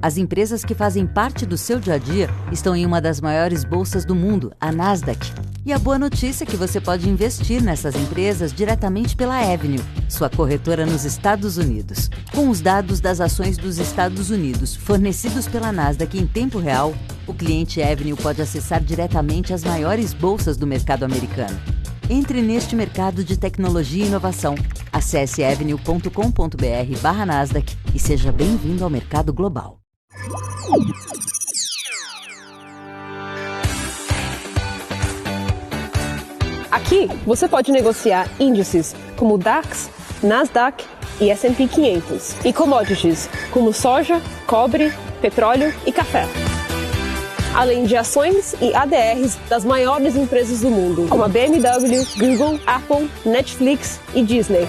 As empresas que fazem parte do seu dia a dia estão em uma das maiores bolsas do mundo, a Nasdaq. E a boa notícia é que você pode investir nessas empresas diretamente pela Avenue, sua corretora nos Estados Unidos. Com os dados das ações dos Estados Unidos fornecidos pela Nasdaq em tempo real, o cliente Avenue pode acessar diretamente as maiores bolsas do mercado americano. Entre neste mercado de tecnologia e inovação. Acesse avenue.com.br/Nasdaq e seja bem-vindo ao mercado global. Aqui você pode negociar índices como DAX, Nasdaq e S&P 500 e commodities como soja, cobre, petróleo e café. Além de ações e ADRs das maiores empresas do mundo, como a BMW, Google, Apple, Netflix e Disney.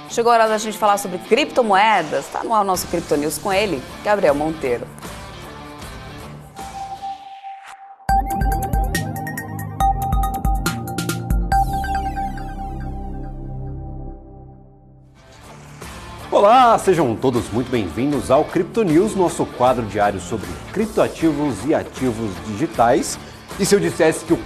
Chegou a hora da gente falar sobre criptomoedas. Está no ar o nosso Crypto News com ele, Gabriel Monteiro. Olá, sejam todos muito bem-vindos ao Crypto News, nosso quadro diário sobre criptoativos e ativos digitais. E se eu dissesse que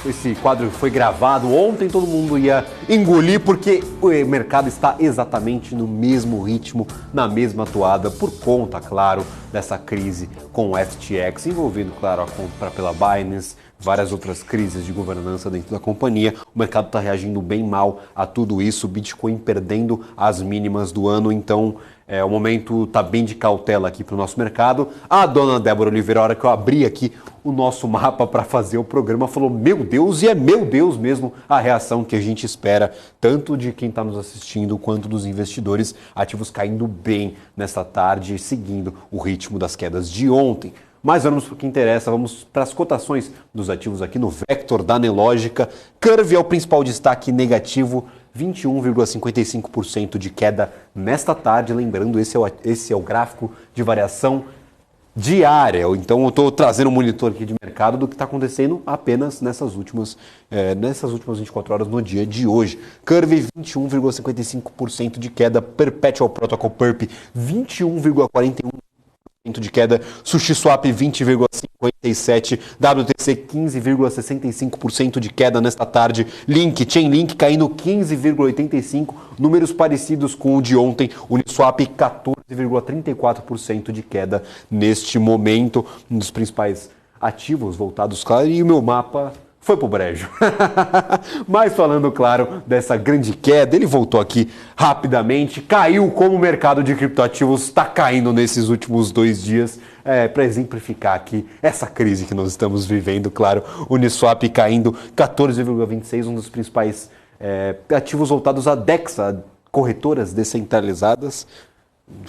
esse quadro foi gravado ontem, todo mundo ia engolir, porque o mercado está exatamente no mesmo ritmo, na mesma toada, por conta, claro, dessa crise com o FTX, envolvendo, claro, a compra pela Binance, várias outras crises de governança dentro da companhia. O mercado está reagindo bem mal a tudo isso, o Bitcoin perdendo as mínimas do ano, então o momento está bem de cautela aqui para o nosso mercado. A dona Débora Oliveira, a hora que eu abri aqui o nosso mapa para fazer o programa, falou: meu Deus, e é meu Deus mesmo a reação que a gente espera, tanto de quem está nos assistindo quanto dos investidores, ativos caindo bem nessa tarde, seguindo o ritmo das quedas de ontem. Mas vamos para o que interessa, vamos para as cotações dos ativos aqui no Vector da Nelogica. Curve é o principal destaque negativo, 21,55% de queda nesta tarde. Lembrando, esse é o gráfico de variação diária. Então eu estou trazendo um monitor aqui de mercado do que está acontecendo apenas nessas últimas 24 horas no dia de hoje. Curve 21,55% de queda, Perpetual Protocol Perp 21,41% de queda, SushiSwap 20,57%, WTC 15,65% de queda nesta tarde, Chainlink caindo 15,85%, números parecidos com o de ontem, Uniswap 14,34% de queda neste momento, um dos principais ativos voltados, claro, e o meu mapa foi pro brejo. Mas falando, claro, dessa grande queda, ele voltou aqui rapidamente, caiu como o mercado de criptoativos está caindo nesses últimos 2 dias, para exemplificar aqui essa crise que nós estamos vivendo, claro, Uniswap caindo 14,26%, um dos principais ativos voltados a DEX, a corretoras descentralizadas.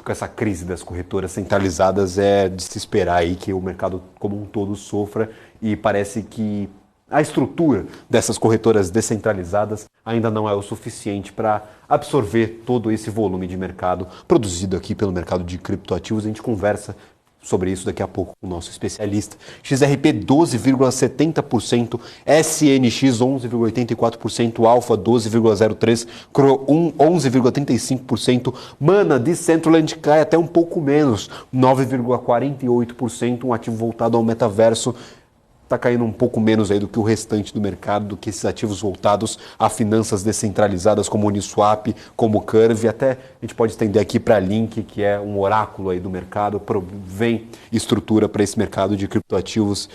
Com essa crise das corretoras centralizadas, é de se esperar aí que o mercado como um todo sofra, e parece que a estrutura dessas corretoras descentralizadas ainda não é o suficiente para absorver todo esse volume de mercado produzido aqui pelo mercado de criptoativos. A gente conversa sobre isso daqui a pouco com o nosso especialista. XRP 12,70%, SNX 11,84%, Alpha 12,03%, Cro 11,35%, Mana Decentraland cai até um pouco menos, 9,48%, um ativo voltado ao metaverso. Está caindo um pouco menos aí do que o restante do mercado, do que esses ativos voltados a finanças descentralizadas como Uniswap, como Curve. Até a gente pode estender aqui para Link, que é um oráculo aí do mercado, provém estrutura para esse mercado de criptoativos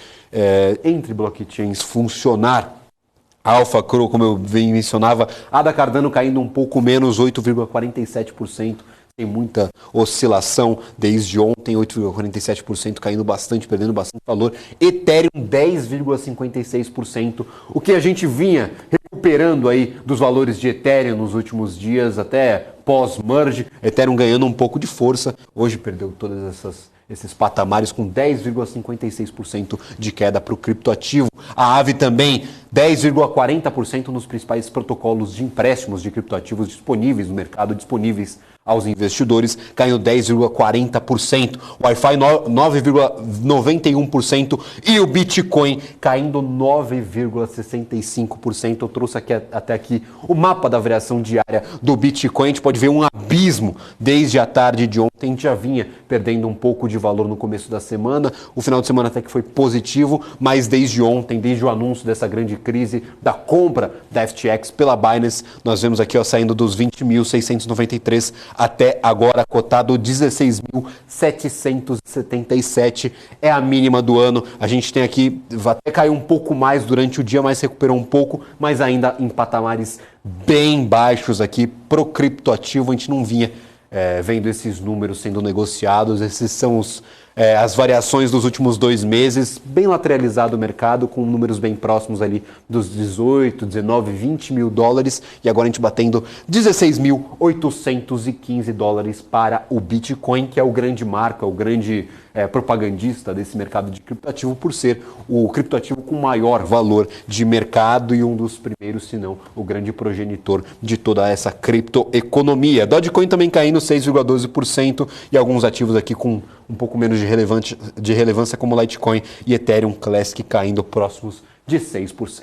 entre blockchains funcionar. Alpha, Cro, como eu mencionava, Ada Cardano caindo um pouco menos, 8,47%. Tem muita oscilação desde ontem, 8,47%, caindo bastante, perdendo bastante valor. Ethereum 10,56%, o que a gente vinha recuperando aí dos valores de Ethereum nos últimos dias, até pós-merge, Ethereum ganhando um pouco de força. Hoje perdeu todas esses patamares com 10,56% de queda para o criptoativo. A Aave também 10,40% nos principais protocolos de empréstimos de criptoativos disponíveis no mercado, disponíveis aos investidores, caindo 10,40%, o Wi-Fi 9,91% e o Bitcoin caindo 9,65%. Eu trouxe até aqui o mapa da variação diária do Bitcoin. A gente pode ver um abismo desde a tarde de ontem. A gente já vinha perdendo um pouco de valor no começo da semana, o final de semana até que foi positivo, mas desde ontem, desde o anúncio dessa grande crise da compra da FTX pela Binance, nós vemos aqui saindo dos 20.693 até agora cotado 16.777, é a mínima do ano. A gente tem aqui, até caiu um pouco mais durante o dia, mas recuperou um pouco, mas ainda em patamares bem baixos aqui pro criptoativo. A gente não vinha vendo esses números sendo negociados. Esses são as variações dos últimos 2 meses, bem lateralizado o mercado, com números bem próximos ali dos 18, 19, 20 mil dólares, e agora a gente batendo 16.815 dólares para o Bitcoin, que é o grande marca, o grande propagandista desse mercado de criptoativo, por ser o criptoativo com maior valor de mercado e um dos primeiros, se não o grande progenitor de toda essa criptoeconomia. Dogecoin também caindo 6,12% e alguns ativos aqui com um pouco menos de relevância como Litecoin e Ethereum Classic caindo próximos de 6%.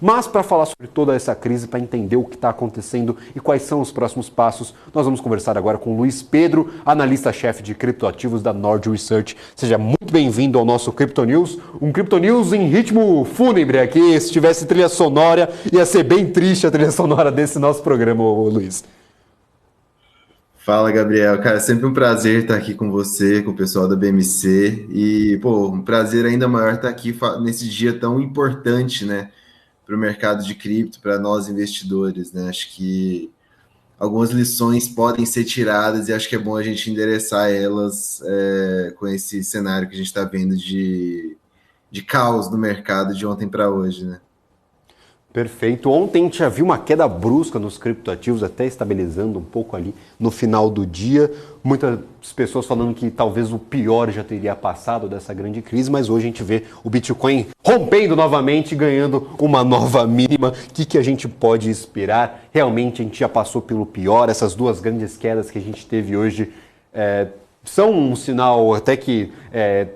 Mas para falar sobre toda essa crise, para entender o que está acontecendo e quais são os próximos passos, nós vamos conversar agora com o Luiz Pedro, analista-chefe de criptoativos da Nord Research. Seja muito bem-vindo ao nosso Crypto News. Um Crypto News em ritmo fúnebre aqui. Se tivesse trilha sonora, ia ser bem triste a trilha sonora desse nosso programa, Luiz. Fala, Gabriel. Cara, sempre um prazer estar aqui com você, com o pessoal da BMC. E, um prazer ainda maior estar aqui nesse dia tão importante, né, para o mercado de cripto, para nós investidores, né? Acho que algumas lições podem ser tiradas e acho que é bom a gente endereçar elas com esse cenário que a gente está vendo de caos no mercado de ontem para hoje, né? Perfeito. Ontem a gente já viu uma queda brusca nos criptoativos, até estabilizando um pouco ali no final do dia. Muitas pessoas falando que talvez o pior já teria passado dessa grande crise, mas hoje a gente vê o Bitcoin rompendo novamente, ganhando uma nova mínima. O que a gente pode esperar? Realmente a gente já passou pelo pior. Essas duas grandes quedas que a gente teve hoje são um sinal até que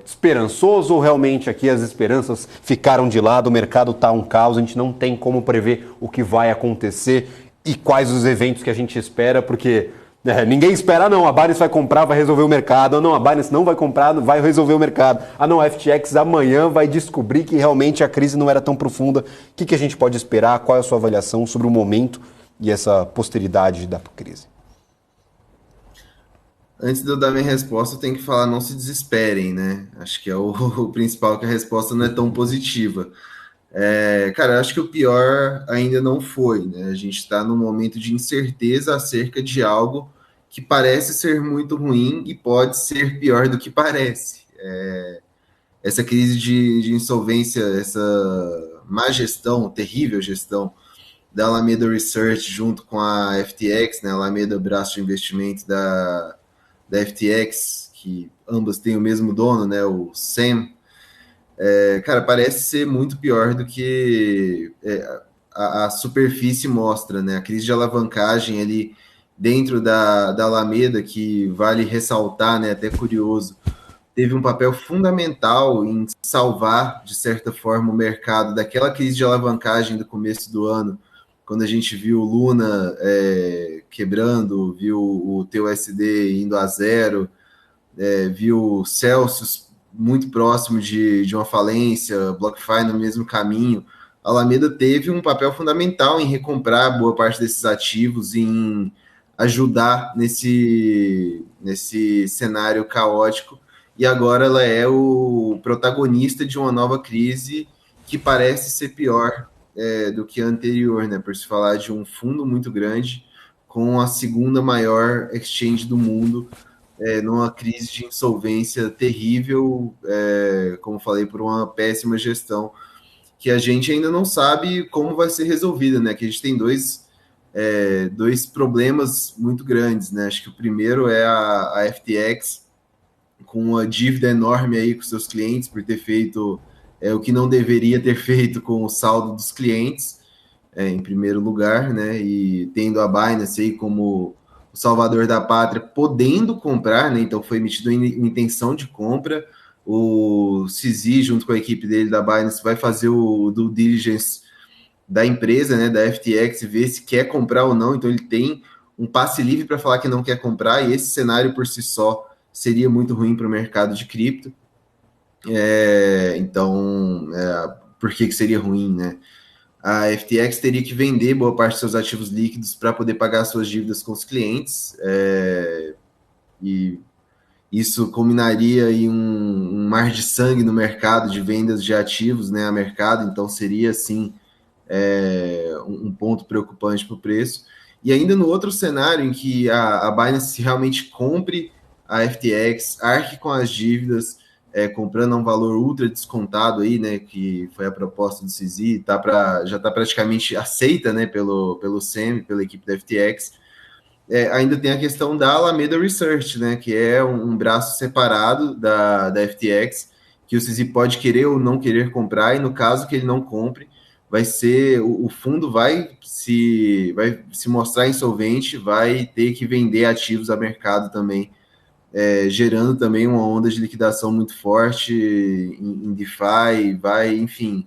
esperançoso, ou realmente aqui as esperanças ficaram de lado, o mercado está um caos, a gente não tem como prever o que vai acontecer e quais os eventos que a gente espera, porque ninguém espera, não, a Binance vai comprar, vai resolver o mercado, não, a Binance não vai comprar, vai resolver o mercado, não, a FTX amanhã vai descobrir que realmente a crise não era tão profunda. O que a gente pode esperar? Qual é a sua avaliação sobre o momento e essa posteridade da crise? Antes de eu dar minha resposta, eu tenho que falar, não se desesperem, né? Acho que é o principal, que a resposta não é tão positiva. Cara, eu acho que o pior ainda não foi, né? A gente está num momento de incerteza acerca de algo que parece ser muito ruim e pode ser pior do que parece. Essa crise de insolvência, essa má gestão, terrível gestão da Alameda Research junto com a FTX, né? A Alameda, braço de investimento da FTX, que ambas têm o mesmo dono, né, o Sam, cara, parece ser muito pior do que a superfície mostra, né? A crise de alavancagem ali dentro da Alameda, que vale ressaltar, né, até curioso, teve um papel fundamental em salvar, de certa forma, o mercado daquela crise de alavancagem do começo do ano, quando a gente viu o Luna quebrando, viu o TUSD indo a zero, viu Celsius muito próximo de uma falência, BlockFi no mesmo caminho. A Alameda teve um papel fundamental em recomprar boa parte desses ativos, em ajudar nesse cenário caótico, e agora ela é o protagonista de uma nova crise que parece ser pior do que a anterior, né? Por se falar de um fundo muito grande com a segunda maior exchange do mundo, numa crise de insolvência terrível, como falei, por uma péssima gestão, que a gente ainda não sabe como vai ser resolvida, né? Que a gente tem dois problemas muito grandes, né? Acho que o primeiro é a FTX, com uma dívida enorme aí com seus clientes, por ter feito o que não deveria ter feito com o saldo dos clientes, em primeiro lugar, né? E tendo a Binance aí como o salvador da pátria, podendo comprar, né? Então foi emitida uma intenção de compra. O CZ, junto com a equipe dele da Binance, vai fazer o due diligence da empresa, né? Da FTX, ver se quer comprar ou não. Então ele tem um passe livre para falar que não quer comprar, e esse cenário por si só seria muito ruim para o mercado de cripto. Então, por que seria ruim, né? A FTX teria que vender boa parte dos seus ativos líquidos para poder pagar suas dívidas com os clientes, e isso culminaria em um mar de sangue no mercado de vendas de ativos, né, a mercado. Então seria, sim, um ponto preocupante para o preço. E ainda no outro cenário, em que a Binance realmente compre a FTX, arque com as dívidas, comprando a um valor ultra descontado aí, né, que foi a proposta do CZ, já está praticamente aceita, né, pelo SEM, pela equipe da FTX. Ainda tem a questão da Alameda Research, né, que é um braço separado da FTX, que o CZ pode querer ou não querer comprar, e no caso que ele não compre, vai ser, o fundo vai se mostrar insolvente, vai ter que vender ativos a mercado também, gerando também uma onda de liquidação muito forte em DeFi, enfim.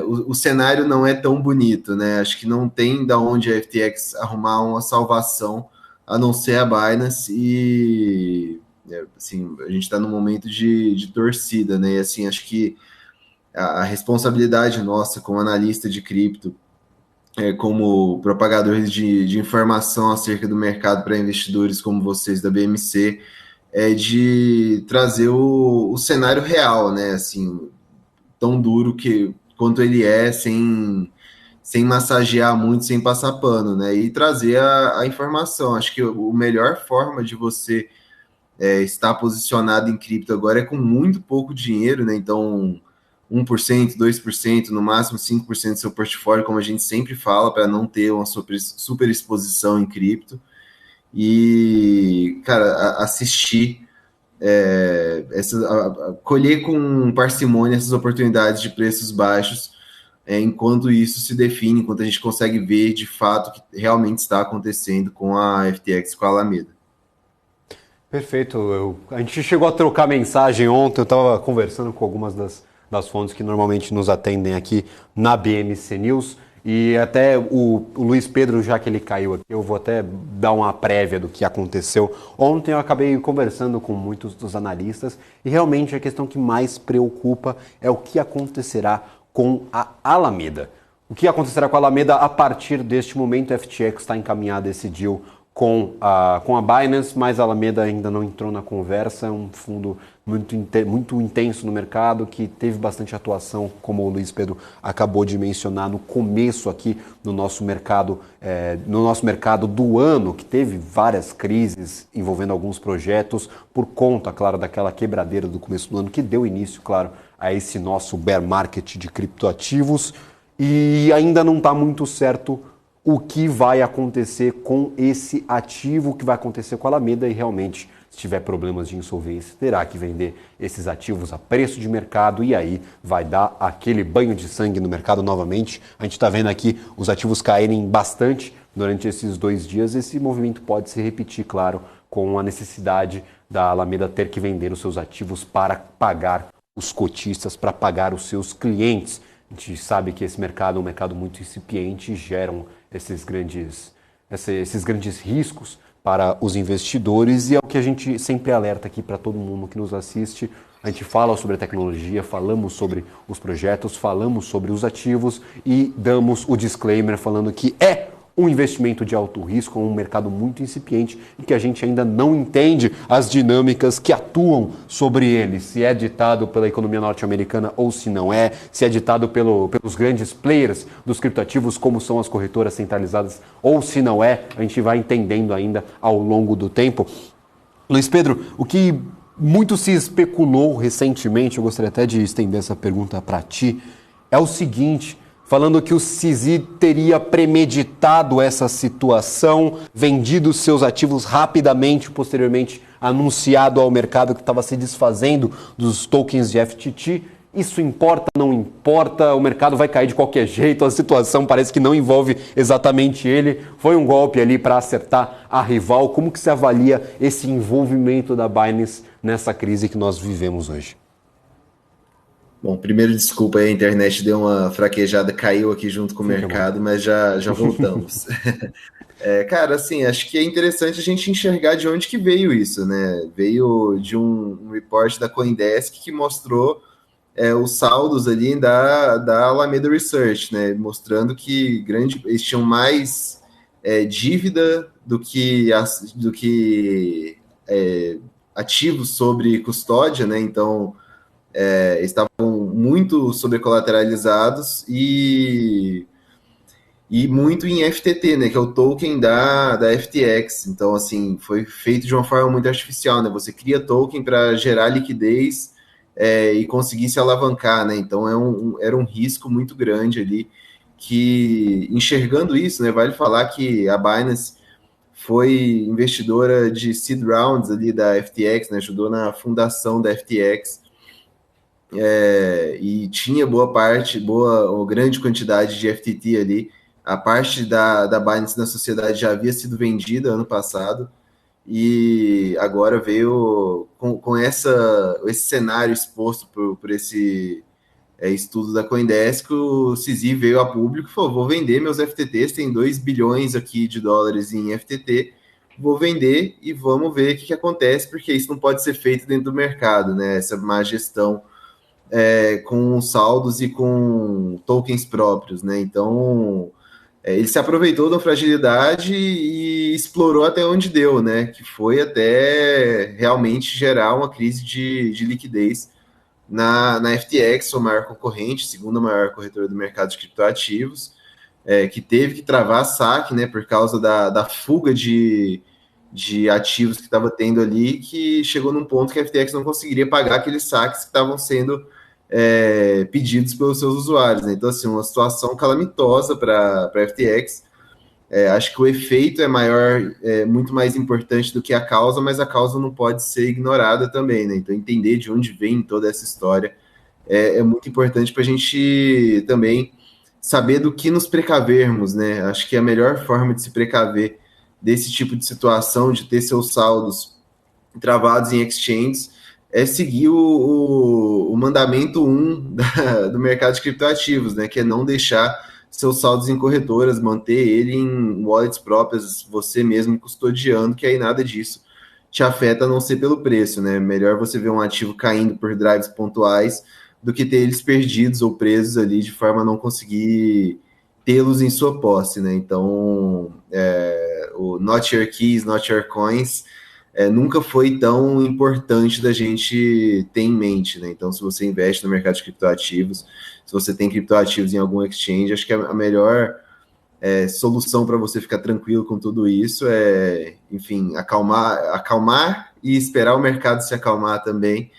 o cenário não é tão bonito, né? Acho que não tem da onde a FTX arrumar uma salvação a não ser a Binance e assim, a gente está num momento de torcida, né? E assim, acho que a responsabilidade nossa como analista de cripto, como propagadores de informação acerca do mercado para investidores como vocês da BMC, é de trazer o cenário real, né? Assim, tão duro quanto ele é, sem massagear muito, sem passar pano, né? E trazer a informação. Acho que a melhor forma de você estar posicionado em cripto agora é com muito pouco dinheiro, né? Então, 1%, 2%, no máximo 5% do seu portfólio, como a gente sempre fala, para não ter uma super exposição em cripto. E, cara, assistir, colher com parcimônia essas oportunidades de preços baixos, enquanto isso se define, enquanto a gente consegue ver de fato o que realmente está acontecendo com a FTX, com a Alameda. Perfeito. A gente chegou a trocar mensagem ontem, eu estava conversando com algumas das fontes que normalmente nos atendem aqui na BMC News, e até o Luiz Pedro, já que ele caiu aqui, eu vou até dar uma prévia do que aconteceu. Ontem eu acabei conversando com muitos dos analistas e realmente a questão que mais preocupa é o que acontecerá com a Alameda. O que acontecerá com a Alameda a partir deste momento? A FTX está encaminhada esse deal com a Binance, mas a Alameda ainda não entrou na conversa. É um fundo muito intenso no mercado, que teve bastante atuação, como o Luiz Pedro acabou de mencionar, no começo aqui no nosso mercado do ano, que teve várias crises envolvendo alguns projetos, por conta, claro, daquela quebradeira do começo do ano, que deu início, claro, a esse nosso bear market de criptoativos, e ainda não está muito certo o que vai acontecer com esse ativo, o que vai acontecer com a Alameda, e realmente, se tiver problemas de insolvência, terá que vender esses ativos a preço de mercado, e aí vai dar aquele banho de sangue no mercado novamente. A gente está vendo aqui os ativos caírem bastante durante esses 2 dias. Esse movimento pode se repetir, claro, com a necessidade da Alameda ter que vender os seus ativos para pagar os cotistas, para pagar os seus clientes. A gente sabe que esse mercado é um mercado muito incipiente e geram esses grandes riscos para os investidores, e é o que a gente sempre alerta aqui para todo mundo que nos assiste. A gente fala sobre a tecnologia, falamos sobre os projetos, falamos sobre os ativos e damos o disclaimer falando que é um investimento de alto risco, um mercado muito incipiente e que a gente ainda não entende as dinâmicas que atuam sobre ele, se é ditado pela economia norte-americana ou se não é, se é ditado pelos grandes players dos criptoativos, como são as corretoras centralizadas, ou se não é, a gente vai entendendo ainda ao longo do tempo. Luiz Pedro, o que muito se especulou recentemente, eu gostaria até de estender essa pergunta para ti, é o seguinte: falando que o CZ teria premeditado essa situação, vendido seus ativos rapidamente, posteriormente anunciado ao mercado que estava se desfazendo dos tokens de FTT. Isso importa, não importa? O mercado vai cair de qualquer jeito, a situação parece que não envolve exatamente ele. Foi um golpe ali para acertar a rival. Como que se avalia esse envolvimento da Binance nessa crise que nós vivemos hoje? Bom, primeiro, desculpa aí, a internet deu uma fraquejada, caiu aqui junto com o mercado, mas já voltamos. Cara, assim, acho que é interessante a gente enxergar de onde que veio isso, né? Veio de um report da CoinDesk que mostrou os saldos ali da Alameda Research, né? Mostrando que eles tinham mais dívida do que ativos sobre custódia, né? Então, estavam muito sobrecolateralizados e muito em FTT, né, que é o token da FTX. Então, assim, foi feito de uma forma muito artificial, né? Você cria token para gerar liquidez e conseguir se alavancar, né? Então, era um risco muito grande ali, que, enxergando isso, né, vale falar que a Binance foi investidora de seed rounds ali da FTX, né? Ajudou na fundação da FTX. E tinha grande quantidade de FTT ali. A parte da Binance na sociedade já havia sido vendida ano passado, e agora veio com esse cenário exposto por esse estudo da CoinDesk, o CZ veio a público e falou, vou vender meus FTTs, tem 2 bilhões aqui de dólares em FTT, vou vender e vamos ver o que acontece, porque isso não pode ser feito dentro do mercado, né? Essa má gestão com saldos e com tokens próprios, né? Então, ele se aproveitou da fragilidade e explorou até onde deu, né? Que foi até realmente gerar uma crise de liquidez na FTX, sua maior concorrente, segunda maior corretora do mercado de criptoativos, que teve que travar saque, né? Por causa da fuga de ativos que estava tendo ali, que chegou num ponto que a FTX não conseguiria pagar aqueles saques que estavam sendo pedidos pelos seus usuários, né? Então, assim, uma situação calamitosa para a FTX. Acho que o efeito é maior, muito mais importante do que a causa, mas a causa não pode ser ignorada também, né? Então, entender de onde vem toda essa história é muito importante para a gente também saber do que nos precavermos, né? Acho que a melhor forma de se precaver desse tipo de situação, de ter seus saldos travados em exchanges, é seguir o mandamento 1 do mercado de criptoativos, né? Que é não deixar seus saldos em corretoras, manter ele em wallets próprias, você mesmo custodiando, que aí nada disso te afeta a não ser pelo preço, né? Melhor você ver um ativo caindo por drives pontuais do que ter eles perdidos ou presos ali de forma a não conseguir tê-los em sua posse, né? Então, o Not Your Keys, Not Your Coins nunca foi tão importante da gente ter em mente, né? Então, se você investe no mercado de criptoativos, se você tem criptoativos em algum exchange, acho que a melhor solução para você ficar tranquilo com tudo isso enfim, acalmar e esperar o mercado se acalmar também,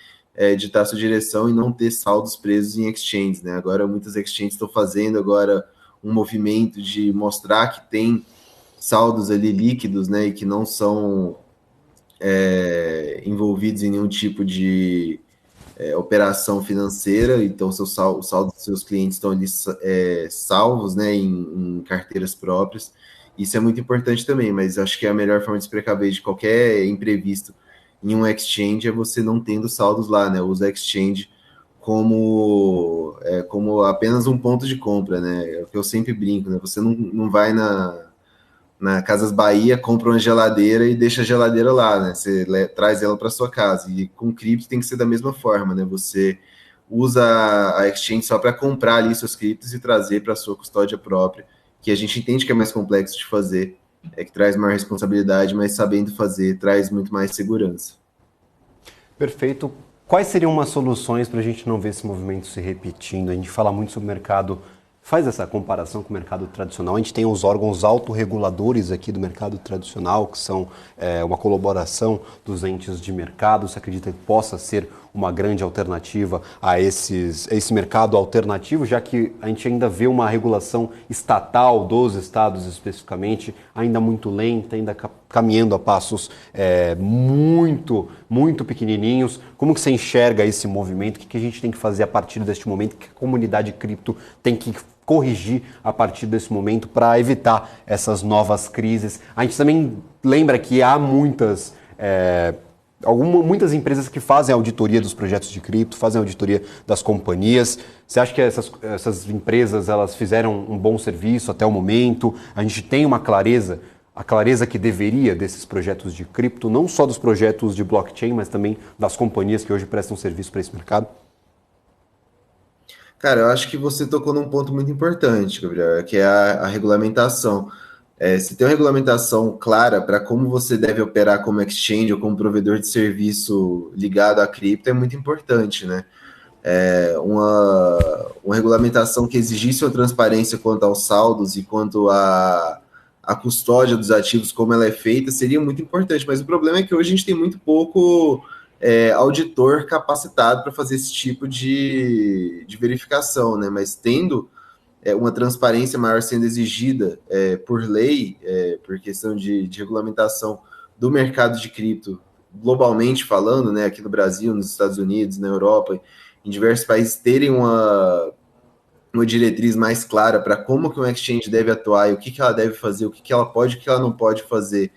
ditar sua direção e não ter saldos presos em exchanges, né? Agora, muitas exchanges estão fazendo agora um movimento de mostrar que tem saldos ali líquidos, né? E que não são envolvidos em nenhum tipo de operação financeira, então o saldo dos seus clientes estão ali salvos, né, em carteiras próprias. Isso é muito importante também, mas acho que a melhor forma de se precaver de qualquer imprevisto em um exchange é você não tendo saldos lá, né? Usa exchange como apenas um ponto de compra, né? É o que eu sempre brinco, né? Você não vai na Casas Bahia, compra uma geladeira e deixa a geladeira lá, né? Você traz ela para sua casa. E com cripto tem que ser da mesma forma, né? Você usa a exchange só para comprar ali seus criptos e trazer para sua custódia própria, que a gente entende que é mais complexo de fazer, que traz maior responsabilidade, mas sabendo fazer, traz muito mais segurança. Perfeito. Quais seriam umas soluções para a gente não ver esse movimento se repetindo? A gente fala muito sobre o mercado, faz essa comparação com o mercado tradicional. A gente tem os órgãos autorreguladores aqui do mercado tradicional, que são uma colaboração dos entes de mercado. Você acredita que possa ser uma grande alternativa a esse mercado alternativo, já que a gente ainda vê uma regulação estatal dos estados especificamente, ainda muito lenta, ainda caminhando a passos muito, muito pequenininhos. Como que você enxerga esse movimento? O que a gente tem que fazer a partir deste momento? O que a comunidade cripto tem que corrigir a partir desse momento para evitar essas novas crises? A gente também lembra que há muitas empresas que fazem auditoria dos projetos de cripto, fazem auditoria das companhias. Você acha que essas empresas elas fizeram um bom serviço até o momento? A gente tem uma clareza, a clareza que deveria desses projetos de cripto, não só dos projetos de blockchain, mas também das companhias que hoje prestam serviço para esse mercado? Cara, eu acho que você tocou num ponto muito importante, Gabriel, que é a regulamentação. Se tem uma regulamentação clara para como você deve operar como exchange ou como provedor de serviço ligado à cripto, é muito importante, né? Uma regulamentação que exigisse uma transparência quanto aos saldos e quanto à custódia dos ativos, como ela é feita, seria muito importante. Mas o problema é que hoje a gente tem muito pouco auditor capacitado para fazer esse tipo de verificação, né? Mas tendo uma transparência maior sendo exigida por lei, por questão de regulamentação do mercado de cripto, globalmente falando, né, aqui no Brasil, nos Estados Unidos, na Europa, em diversos países, terem uma diretriz mais clara para como que um exchange deve atuar e o que ela deve fazer, o que ela pode e o que ela não pode fazer,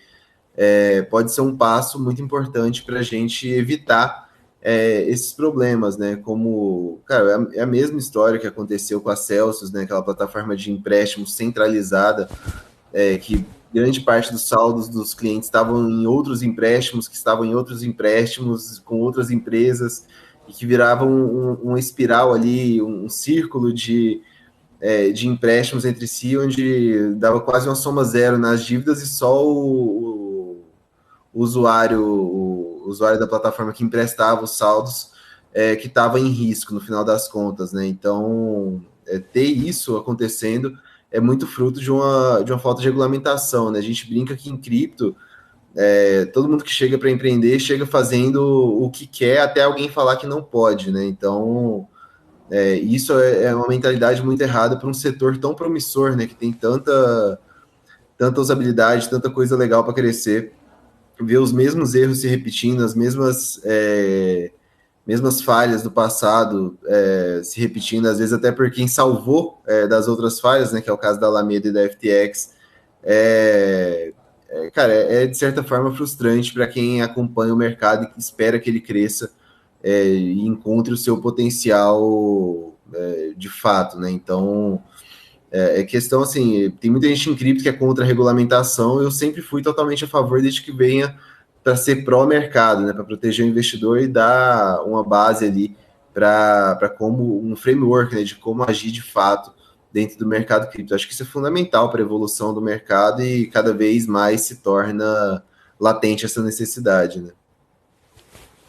pode ser um passo muito importante para a gente evitar esses problemas, né? Como, cara, é a mesma história que aconteceu com a Celsius, né? Aquela plataforma de empréstimo centralizada, que grande parte dos saldos dos clientes estavam em outros empréstimos, que estavam em outros empréstimos com outras empresas, e que viravam uma espiral ali, um círculo de empréstimos entre si, onde dava quase uma soma zero nas dívidas e só o usuário da plataforma que emprestava os saldos que estava em risco no final das contas, né? Então, ter isso acontecendo é muito fruto de uma falta de regulamentação, né? A gente brinca que em cripto, todo mundo que chega para empreender chega fazendo o que quer até alguém falar que não pode, né? Então, isso é uma mentalidade muito errada para um setor tão promissor, né? Que tem tanta usabilidade, tanta coisa legal para crescer. Ver os mesmos erros se repetindo, as mesmas falhas do passado se repetindo, às vezes até por quem salvou das outras falhas, né, que é o caso da Alameda e da FTX, cara, é de certa forma frustrante para quem acompanha o mercado e que espera que ele cresça e encontre o seu potencial de fato, né? Então, questão assim, tem muita gente em cripto que é contra a regulamentação. Eu sempre fui totalmente a favor desde que venha para ser pró-mercado, né, para proteger o investidor e dar uma base ali para como um framework, né, de como agir de fato dentro do mercado cripto. Acho que isso é fundamental para a evolução do mercado e cada vez mais se torna latente essa necessidade, né?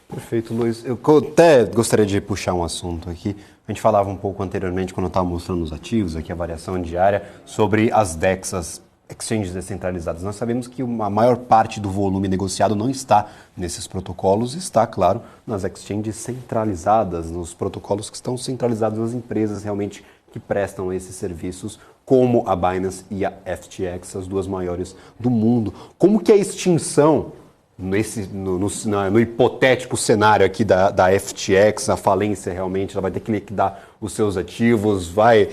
Perfeito, Luiz. Eu até gostaria de puxar um assunto aqui. A gente falava um pouco anteriormente, quando eu estava mostrando os ativos, aqui a variação diária, sobre as DEX, as exchanges descentralizadas. Nós sabemos que a maior parte do volume negociado não está nesses protocolos, está, claro, nas exchanges centralizadas, nos protocolos que estão centralizados nas empresas realmente que prestam esses serviços, como a Binance e a FTX, as duas maiores do mundo. Como que a extinção no hipotético cenário aqui da FTX, a falência realmente, ela vai ter que liquidar os seus ativos, vai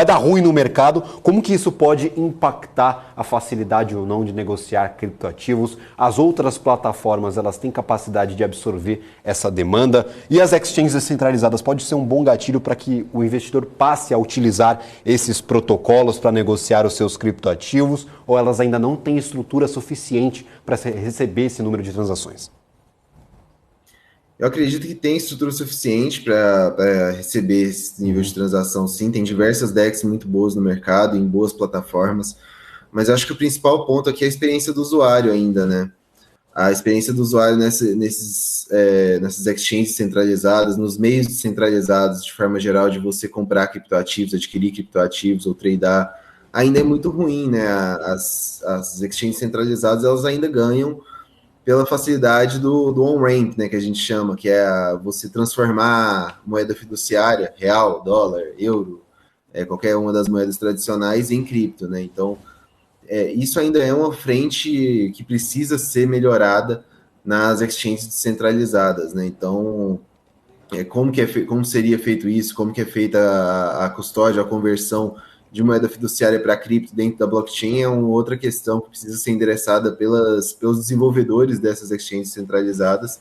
dar ruim no mercado. Como que isso pode impactar a facilidade ou não de negociar criptoativos? As outras plataformas, elas têm capacidade de absorver essa demanda, e as exchanges descentralizadas pode ser um bom gatilho para que o investidor passe a utilizar esses protocolos para negociar os seus criptoativos, ou elas ainda não têm estrutura suficiente para receber esse número de transações? Eu acredito que tem estrutura suficiente para receber esse nível de transação, sim. Tem diversas DEX muito boas no mercado, em boas plataformas, mas eu acho que o principal ponto aqui é a experiência do usuário ainda, né? A experiência do usuário nessas exchanges centralizadas, nos meios descentralizados, de forma geral, de você comprar criptoativos, adquirir criptoativos ou tradear, ainda é muito ruim, né? As exchanges centralizadas, elas ainda ganham pela facilidade do on-ramp, né, que a gente chama, que é você transformar moeda fiduciária, real, dólar, euro, qualquer uma das moedas tradicionais em cripto, né? Então, isso ainda é uma frente que precisa ser melhorada nas exchanges descentralizadas, né? Então, como seria feito isso? Como que é feita a custódia, a conversão de moeda fiduciária para cripto dentro da blockchain é uma outra questão que precisa ser endereçada pelos desenvolvedores dessas exchanges centralizadas.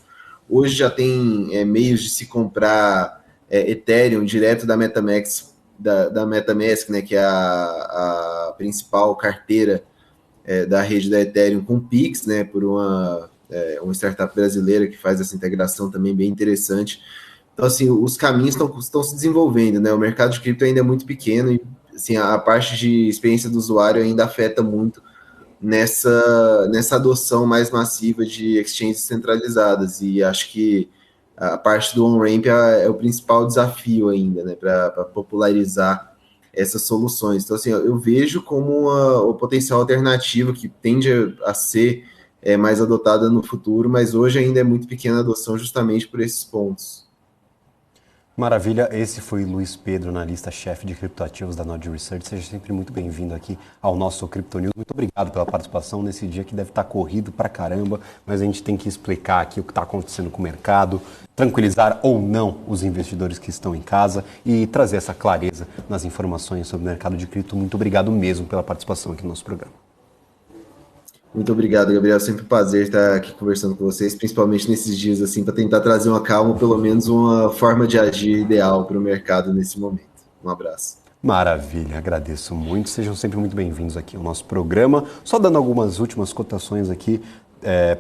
Hoje já tem meios de se comprar Ethereum direto da MetaMask, da MetaMask, né, que é a principal carteira da rede da Ethereum, com Pix, né, por uma startup brasileira que faz essa integração também bem interessante. Então, assim, os caminhos estão se desenvolvendo, né? O mercado de cripto ainda é muito pequeno e assim, a parte de experiência do usuário ainda afeta muito nessa adoção mais massiva de exchanges centralizadas, e acho que a parte do on-ramp é o principal desafio ainda, né, para popularizar essas soluções. Então, assim, eu vejo como o potencial alternativo que tende a ser mais adotada no futuro, mas hoje ainda é muito pequena a adoção justamente por esses pontos. Maravilha, esse foi Luiz Pedro, analista-chefe de criptoativos da Node Research. Seja sempre muito bem-vindo aqui ao nosso Crypto News. Muito obrigado pela participação nesse dia que deve estar corrido pra caramba, mas a gente tem que explicar aqui o que está acontecendo com o mercado, tranquilizar ou não os investidores que estão em casa e trazer essa clareza nas informações sobre o mercado de cripto. Muito obrigado mesmo pela participação aqui no nosso programa. Muito obrigado, Gabriel. Sempre um prazer estar aqui conversando com vocês, principalmente nesses dias assim, para tentar trazer uma calma, pelo menos uma forma de agir ideal para o mercado nesse momento. Um abraço. Maravilha, agradeço muito. Sejam sempre muito bem-vindos aqui ao nosso programa. Só dando algumas últimas cotações aqui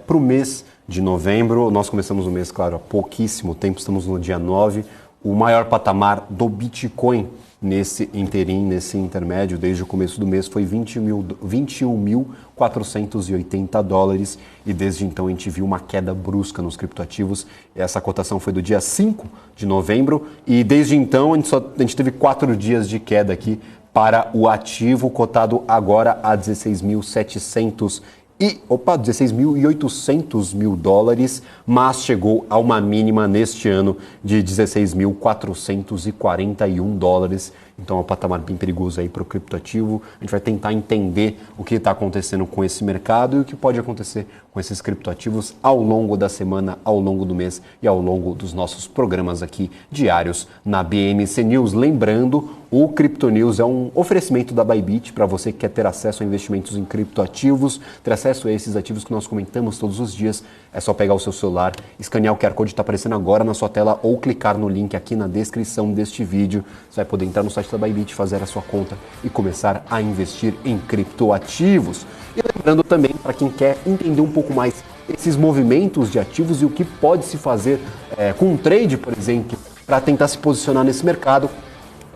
para o mês de novembro. Nós começamos o mês, claro, há pouquíssimo tempo, estamos no dia 9. O maior patamar do Bitcoin nesse interim, nesse intermédio, desde o começo do mês, foi 21.480 dólares e desde então a gente viu uma queda brusca nos criptoativos. Essa cotação foi do dia 5 de novembro e desde então a gente teve 4 dias de queda aqui para o ativo, cotado agora a 16.800 dólares, mas chegou a uma mínima neste ano de 16.441 dólares. Então é um patamar bem perigoso aí para o criptoativo. A gente vai tentar entender o que está acontecendo com esse mercado e o que pode acontecer com esses criptoativos ao longo da semana, ao longo do mês e ao longo dos nossos programas aqui diários na BMC News. Lembrando, o Crypto News é um oferecimento da Bybit para você que quer ter acesso a investimentos em criptoativos, ter acesso a esses ativos que nós comentamos todos os dias. É só pegar o seu celular, escanear o QR Code que está aparecendo agora na sua tela ou clicar no link aqui na descrição deste vídeo. Você vai poder entrar no site da Bybit, fazer a sua conta e começar a investir em criptoativos. E lembrando também, para quem quer entender um pouco mais esses movimentos de ativos e o que pode se fazer com um trade, por exemplo, para tentar se posicionar nesse mercado,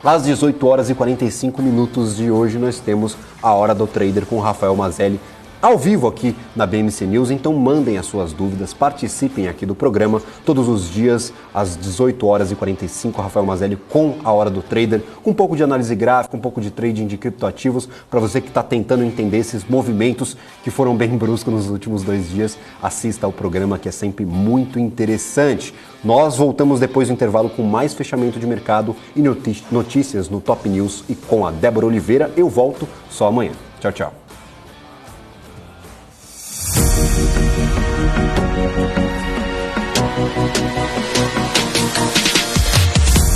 às 18 horas e 45 minutos de hoje nós temos a Hora do Trader com o Rafael Mazzelli ao vivo aqui na BMC News, então mandem as suas dúvidas, participem aqui do programa todos os dias às 18 horas e 45, Rafael Mazzelli com a Hora do Trader, com um pouco de análise gráfica, um pouco de trading de criptoativos, para você que está tentando entender esses movimentos que foram bem bruscos nos últimos 2 dias, assista ao programa que é sempre muito interessante. Nós voltamos depois do intervalo com mais fechamento de mercado e notícias no Top News e com a Débora Oliveira. Eu volto só amanhã. Tchau, tchau.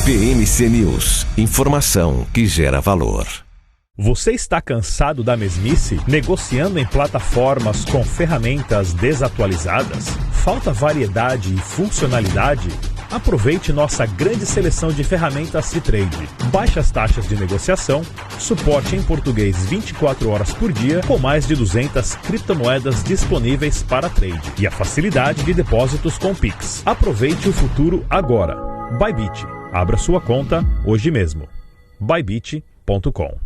BMC News, informação que gera valor. Você está cansado da mesmice? Negociando em plataformas com ferramentas desatualizadas? Falta variedade e funcionalidade? Aproveite nossa grande seleção de ferramentas C-Trade. Baixas taxas de negociação, suporte em português 24 horas por dia, com mais de 200 criptomoedas disponíveis para trade e a facilidade de depósitos com Pix. Aproveite o futuro agora. Bybit. Abra sua conta hoje mesmo. Bybit.com.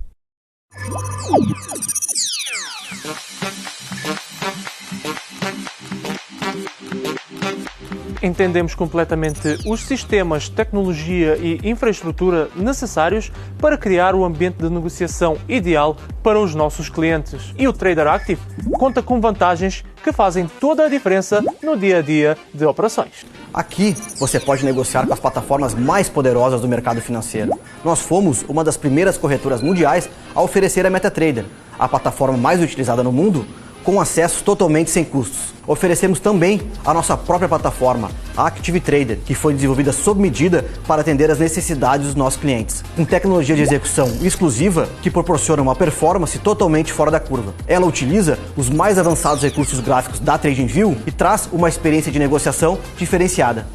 Entendemos completamente os sistemas, tecnologia e infraestrutura necessários para criar o ambiente de negociação ideal para os nossos clientes. E o Trader Active conta com vantagens que fazem toda a diferença no dia a dia de operações. Aqui você pode negociar com as plataformas mais poderosas do mercado financeiro. Nós fomos uma das primeiras corretoras mundiais a oferecer a MetaTrader, a plataforma mais utilizada no mundo, com acesso totalmente sem custos. Oferecemos também a nossa própria plataforma, a Active Trader, que foi desenvolvida sob medida para atender às necessidades dos nossos clientes, com tecnologia de execução exclusiva que proporciona uma performance totalmente fora da curva. Ela utiliza os mais avançados recursos gráficos da TradingView e traz uma experiência de negociação diferenciada.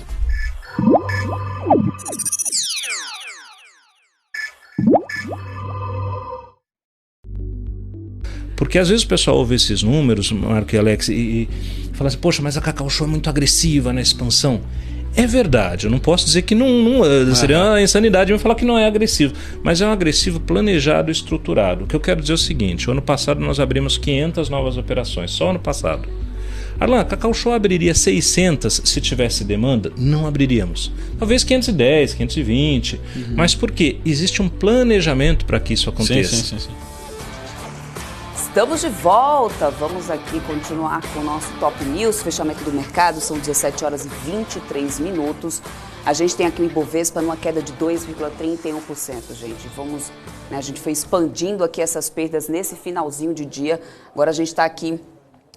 Porque às vezes o pessoal ouve esses números, Marco e Alex, e fala assim, poxa, mas a Cacau Show é muito agressiva na expansão. É verdade, eu não posso dizer que não seria uma insanidade eu falar que não é agressivo, mas é um agressivo planejado e estruturado. O que eu quero dizer é o seguinte, o ano passado nós abrimos 500 novas operações, só ano passado. Arlan, a Cacau Show abriria 600 se tivesse demanda? Não abriríamos. Talvez 510, 520, mas por quê? Existe um planejamento para que isso aconteça. Sim. Estamos de volta, vamos aqui continuar com o nosso Top News, fechamento do mercado, são 17 horas e 23 minutos. A gente tem aqui o Ibovespa numa queda de 2,31%, gente. A gente foi expandindo aqui essas perdas nesse finalzinho de dia. Agora a gente está aqui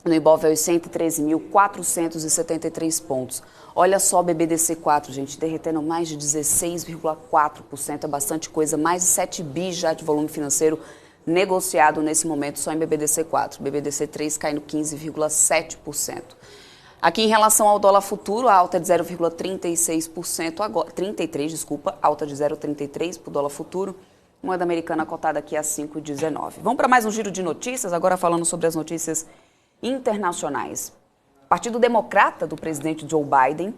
no Ibov aos 113.473 pontos. Olha só o BBDC4, gente, derretendo mais de 16,4%, é bastante coisa, mais de 7 bi já de volume financeiro negociado nesse momento só em BBDC4. BBDC3 caindo 15,7%. Aqui em relação ao dólar futuro, a alta é de 0,36%, agora 33, desculpa, alta de 0,33 para o dólar futuro. Moeda americana cotada aqui a 5,19. Vamos para mais um giro de notícias, agora falando sobre as notícias internacionais. O Partido Democrata do presidente Joe Biden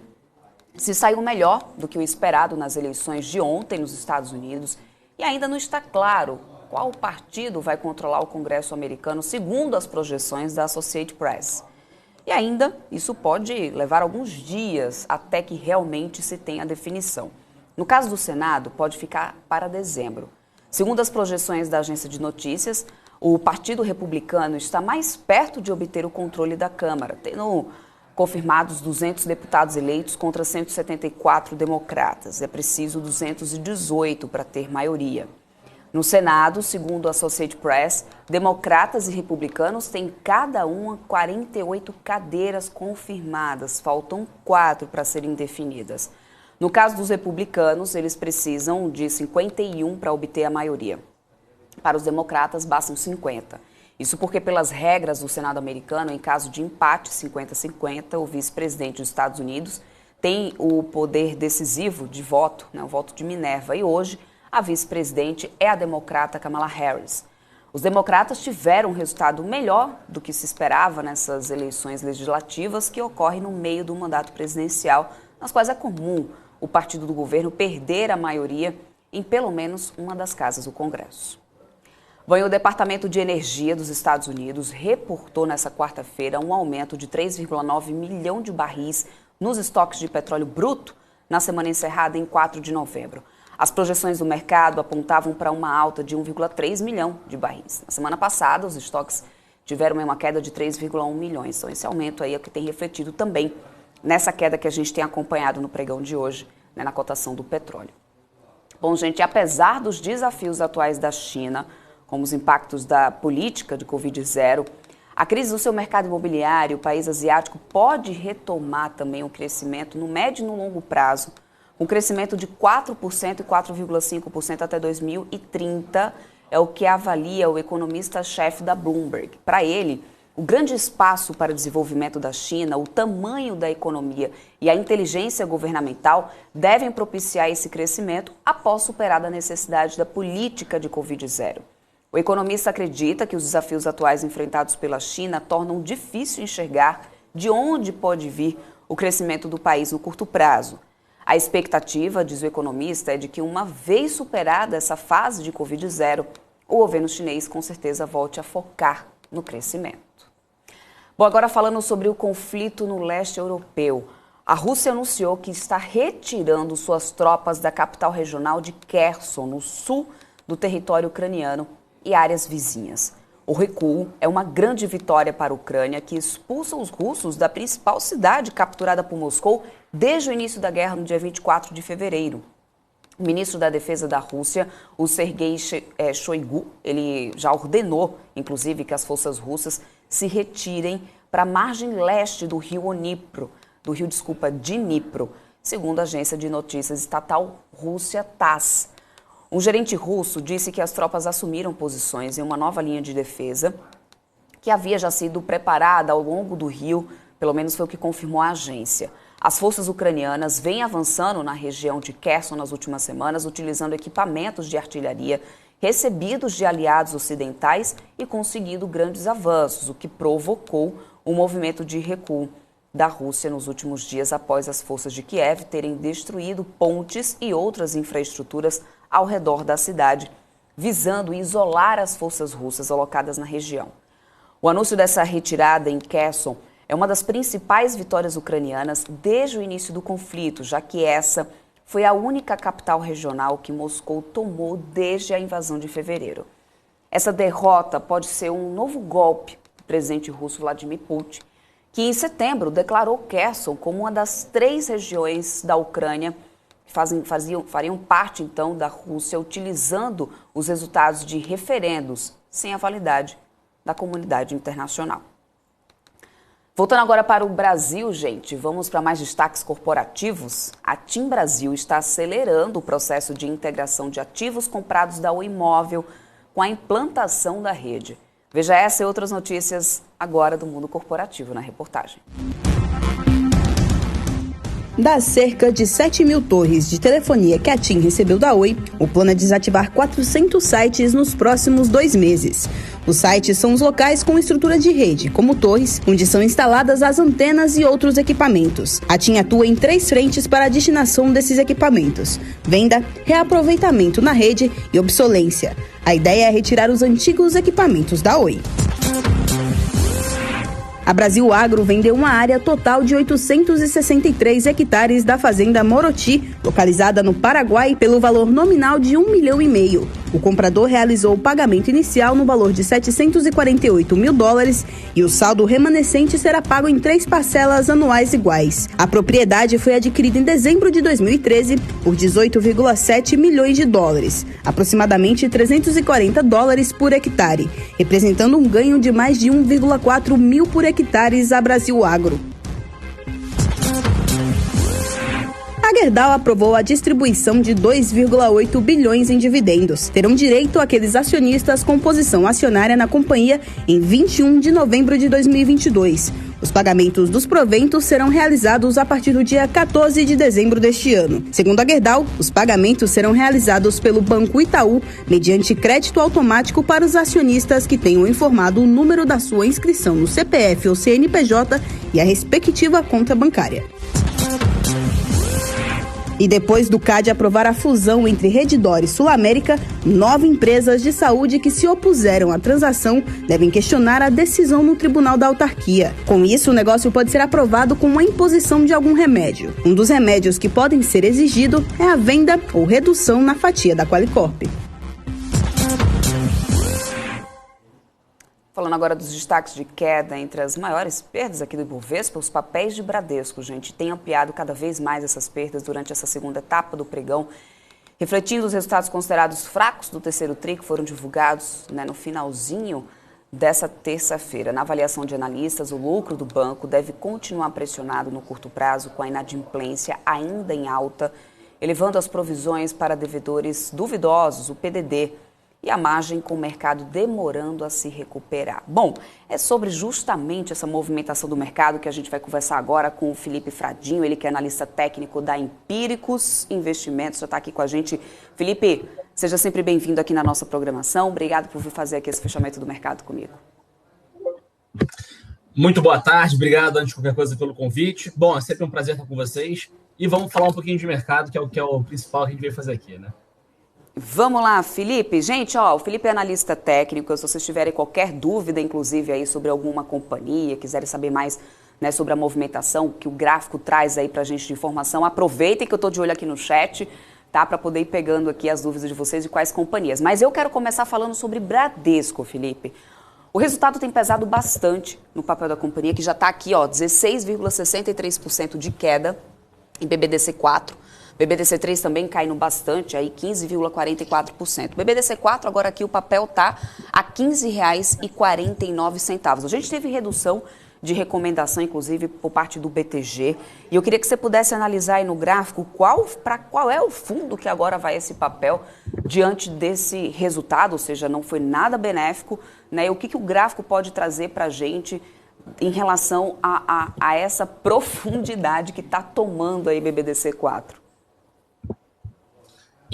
se saiu melhor do que o esperado nas eleições de ontem nos Estados Unidos e ainda não está claro qual partido vai controlar o Congresso americano, segundo as projeções da Associated Press. E ainda, isso pode levar alguns dias até que realmente se tenha a definição. No caso do Senado, pode ficar para dezembro. Segundo as projeções da agência de notícias, o Partido Republicano está mais perto de obter o controle da Câmara, tendo confirmados 200 deputados eleitos contra 174 democratas. É preciso 218 para ter maioria. No Senado, segundo a Associated Press, democratas e republicanos têm cada uma 48 cadeiras confirmadas. Faltam 4 para serem definidas. No caso dos republicanos, eles precisam de 51 para obter a maioria. Para os democratas, bastam 50. Isso porque, pelas regras do Senado americano, em caso de empate 50-50, o vice-presidente dos Estados Unidos tem o poder decisivo de voto, o voto de Minerva. E hoje, a vice-presidente é a democrata Kamala Harris. Os democratas tiveram um resultado melhor do que se esperava nessas eleições legislativas que ocorrem no meio do mandato presidencial, nas quais é comum o partido do governo perder a maioria em pelo menos uma das casas do Congresso. Bom, o Departamento de Energia dos Estados Unidos reportou nessa quarta-feira um aumento de 3,9 milhão de barris nos estoques de petróleo bruto na semana encerrada em 4 de novembro. As projeções do mercado apontavam para uma alta de 1,3 milhão de barris. Na semana passada, os estoques tiveram uma queda de 3,1 milhões. Então, esse aumento aí é o que tem refletido também nessa queda que a gente tem acompanhado no pregão de hoje, na cotação do petróleo. Bom, gente, apesar dos desafios atuais da China, como os impactos da política de Covid-0, a crise do seu mercado imobiliário, o país asiático pode retomar também o crescimento no médio e no longo prazo, um crescimento de 4% e 4,5% até 2030, é o que avalia o economista-chefe da Bloomberg. Para ele, o grande espaço para o desenvolvimento da China, o tamanho da economia e a inteligência governamental devem propiciar esse crescimento após superar a necessidade da política de Covid-0. O economista acredita que os desafios atuais enfrentados pela China tornam difícil enxergar de onde pode vir o crescimento do país no curto prazo. A expectativa, diz o economista, é de que uma vez superada essa fase de Covid-0, o governo chinês com certeza volte a focar no crescimento. Bom, agora falando sobre o conflito no leste europeu. A Rússia anunciou que está retirando suas tropas da capital regional de Kherson, no sul do território ucraniano e áreas vizinhas. O recuo é uma grande vitória para a Ucrânia, que expulsa os russos da principal cidade capturada por Moscou desde o início da guerra no dia 24 de fevereiro. O ministro da Defesa da Rússia, o Sergei Shoigu, ele já ordenou, inclusive, que as forças russas se retirem para a margem leste do rio Dnipro, segundo a agência de notícias estatal Rússia TASS. Um gerente russo disse que as tropas assumiram posições em uma nova linha de defesa que havia já sido preparada ao longo do rio, pelo menos foi o que confirmou a agência. As forças ucranianas vêm avançando na região de Kherson nas últimas semanas, utilizando equipamentos de artilharia recebidos de aliados ocidentais e conseguindo grandes avanços, o que provocou um movimento de recuo da Rússia nos últimos dias após as forças de Kiev terem destruído pontes e outras infraestruturas ao redor da cidade, visando isolar as forças russas alocadas na região. O anúncio dessa retirada em Kherson é uma das principais vitórias ucranianas desde o início do conflito, já que essa foi a única capital regional que Moscou tomou desde a invasão de fevereiro. Essa derrota pode ser um novo golpe do presidente russo Vladimir Putin, que em setembro declarou Kherson como uma das 3 regiões da Ucrânia que fariam parte, então, da Rússia, utilizando os resultados de referendos sem a validade da comunidade internacional. Voltando agora para o Brasil, gente, vamos para mais destaques corporativos. A TIM Brasil está acelerando o processo de integração de ativos comprados da Oi Imóvel com a implantação da rede. Veja essa e outras notícias agora do mundo corporativo na reportagem. Das cerca de 7 mil torres de telefonia que a TIM recebeu da Oi, o plano é desativar 400 sites nos próximos 2 meses. Os sites são os locais com estrutura de rede, como torres, onde são instaladas as antenas e outros equipamentos. A TIM atua em 3 frentes para a destinação desses equipamentos: venda, reaproveitamento na rede e obsolência. A ideia é retirar os antigos equipamentos da Oi. A Brasil Agro vendeu uma área total de 863 hectares da fazenda Moroti, localizada no Paraguai, pelo valor nominal de R$1,5 milhão. O comprador realizou o pagamento inicial no valor de $748 mil e o saldo remanescente será pago em 3 parcelas anuais iguais. A propriedade foi adquirida em dezembro de 2013 por $18,7 milhões, aproximadamente $340 por hectare, representando um ganho de mais de 1,4 mil por hectares a Brasil Agro. A Gerdau aprovou a distribuição de 2,8 bilhões em dividendos. Terão direito aqueles acionistas com posição acionária na companhia em 21 de novembro de 2022. Os pagamentos dos proventos serão realizados a partir do dia 14 de dezembro deste ano. Segundo a Gerdau, os pagamentos serão realizados pelo Banco Itaú mediante crédito automático para os acionistas que tenham informado o número da sua inscrição no CPF ou CNPJ e a respectiva conta bancária. E depois do CAD aprovar a fusão entre Redditor e Sul América, 9 empresas de saúde que se opuseram à transação devem questionar a decisão no Tribunal da Autarquia. Com isso, o negócio pode ser aprovado com a imposição de algum remédio. Um dos remédios que podem ser exigido é a venda ou redução na fatia da Qualicorp. Falando agora dos destaques de queda, entre as maiores perdas aqui do Ibovespa, os papéis de Bradesco, gente, tem ampliado cada vez mais essas perdas durante essa segunda etapa do pregão, refletindo os resultados considerados fracos do terceiro TRI, que foram divulgados no finalzinho dessa terça-feira. Na avaliação de analistas, o lucro do banco deve continuar pressionado no curto prazo, com a inadimplência ainda em alta, elevando as provisões para devedores duvidosos, o PDD, e a margem com o mercado demorando a se recuperar. Bom, é sobre justamente essa movimentação do mercado que a gente vai conversar agora com o Felipe Fradinho, ele que é analista técnico da Empíricos Investimentos, já está aqui com a gente. Felipe, seja sempre bem-vindo aqui na nossa programação. Obrigado por vir fazer aqui esse fechamento do mercado comigo. Muito boa tarde, obrigado antes de qualquer coisa pelo convite. Bom, é sempre um prazer estar com vocês e vamos falar um pouquinho de mercado, que é o principal que a gente veio fazer aqui, né? Vamos lá, Felipe. Gente, o Felipe é analista técnico. Se vocês tiverem qualquer dúvida, inclusive, aí sobre alguma companhia, quiserem saber mais sobre a movimentação que o gráfico traz aí pra gente de informação, aproveitem que eu tô de olho aqui no chat, tá? Para poder ir pegando aqui as dúvidas de vocês de quais companhias. Mas eu quero começar falando sobre Bradesco, Felipe. O resultado tem pesado bastante no papel da companhia, que já está aqui, 16,63% de queda em BBDC4. BBDC3 também caindo bastante, aí 15,44%. BBDC4, agora aqui o papel está a R$ 15,49. A gente teve redução de recomendação, inclusive, por parte do BTG. E eu queria que você pudesse analisar aí no gráfico qual é o fundo que agora vai esse papel diante desse resultado, ou seja, não foi nada benéfico, né? E o que o gráfico pode trazer para a gente em relação a essa profundidade que está tomando aí BBDC4?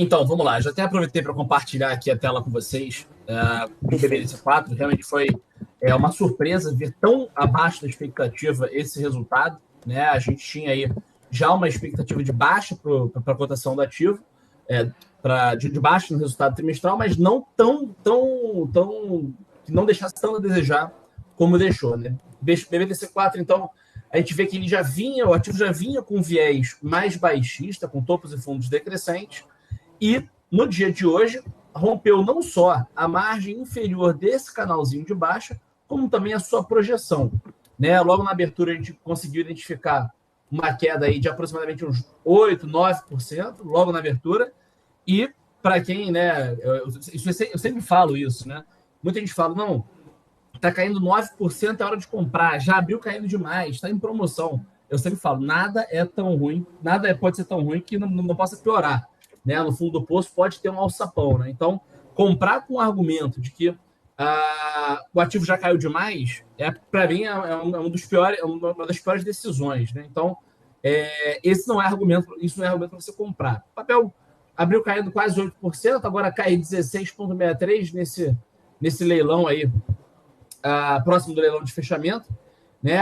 Então, vamos lá. Já até aproveitei para compartilhar aqui a tela com vocês. O BBDC4 realmente foi uma surpresa ver tão abaixo da expectativa esse resultado, né? A gente tinha aí já uma expectativa de baixa para a cotação do ativo, de baixa no resultado trimestral, mas não tão que não deixasse tanto a desejar como deixou, né? BBDC4, então, a gente vê que o ativo já vinha com viés mais baixista, com topos e fundos decrescentes, e no dia de hoje rompeu não só a margem inferior desse canalzinho de baixa, como também a sua projeção, né? Logo na abertura a gente conseguiu identificar uma queda aí de aproximadamente uns 8%, 9%, logo na abertura, e para quem, né, eu sempre falo isso, né? Muita gente fala, não, tá caindo 9%, é hora de comprar, já abriu caindo demais, está em promoção. Eu sempre falo, nada é tão ruim, pode ser tão ruim que não possa piorar, né? No fundo do poço pode ter um alçapão, né? Então, comprar com o argumento de que o ativo já caiu demais, para mim, uma das piores decisões. Né? Então, isso não é argumento para você comprar. O papel abriu caindo quase 8%, agora cai 16,63% nesse leilão aí, próximo do leilão de fechamento. Né?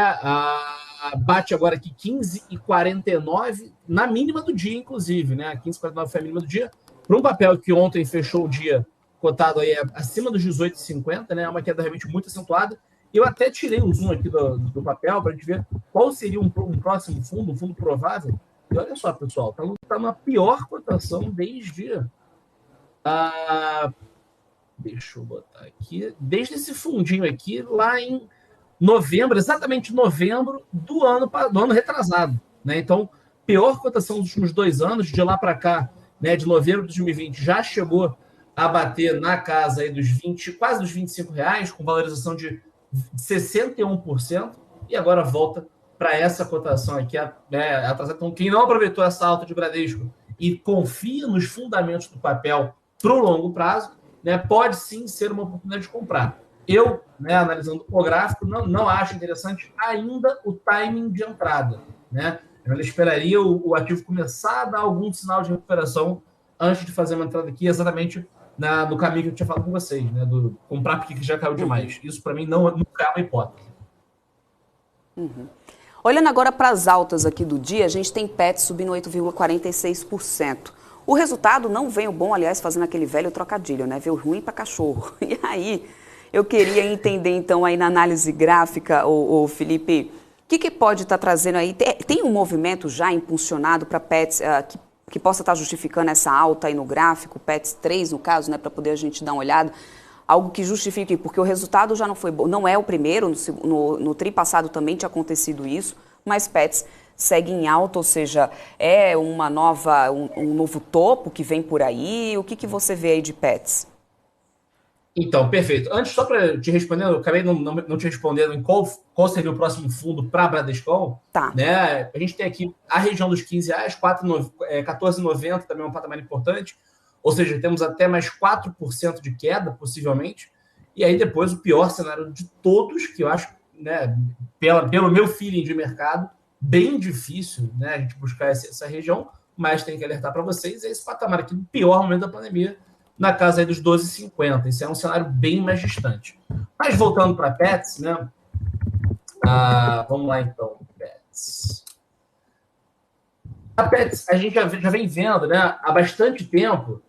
Bate agora aqui 15,49 na mínima do dia, inclusive. Né? 15,49 foi a mínima do dia. Para um papel que ontem fechou o dia cotado aí acima dos 18,50, né? É uma queda realmente muito acentuada. Eu até tirei um zoom aqui do papel para a gente ver qual seria um próximo fundo, um fundo provável. E olha só, pessoal, está na pior cotação desde... deixa eu botar aqui. Desde esse fundinho aqui, lá em novembro, exatamente novembro do ano retrasado. Né? Então, pior cotação dos últimos 2 anos, de lá para cá, né, de novembro de 2020, já chegou a bater na casa aí dos 20, quase dos R$25, com valorização de 61%, e agora volta para essa cotação aqui. Então, quem não aproveitou essa alta de Bradesco e confia nos fundamentos do papel para o longo prazo, né, pode sim ser uma oportunidade de comprar. Eu, né, analisando o gráfico, não acho interessante ainda o timing de entrada. Né? Eu esperaria o ativo começar a dar algum sinal de recuperação antes de fazer uma entrada aqui, exatamente no caminho que eu tinha falado com vocês, né? Do comprar porque já caiu demais. Isso, para mim, nunca é uma hipótese. Uhum. Olhando agora para as altas aqui do dia, a gente tem Pets subindo 8,46%. O resultado não veio bom, aliás, fazendo aquele velho trocadilho, né? Veio ruim para cachorro. E aí, eu queria entender, então, aí na análise gráfica, o Felipe, o que pode estar trazendo aí? Tem um movimento já impulsionado para Pets que possa estar justificando essa alta aí no gráfico, Pets 3 no caso, né, para poder a gente dar uma olhada, algo que justifique, porque o resultado já não foi bom, não é o primeiro, no tri passado também tinha acontecido isso, mas Pets segue em alta, ou seja, é um novo topo que vem por aí, o que você vê aí de Pets? Então, perfeito. Antes, só para te responder, eu acabei não te respondendo em qual seria o próximo fundo para a Bradescom. Tá. Né? A gente tem aqui a região dos R$15, 14,90 também é um patamar importante. Ou seja, temos até mais 4% de queda, possivelmente. E aí depois o pior cenário de todos, que eu acho, né, pelo meu feeling de mercado, bem difícil, né, a gente buscar essa região, mas tem que alertar para vocês, é esse patamar aqui do pior momento da pandemia, na casa aí dos 12,50. Isso é um cenário bem mais distante. Mas voltando para Pets, né? Vamos lá então, Pets. A Pets, a gente já vem vendo, né, há bastante tempo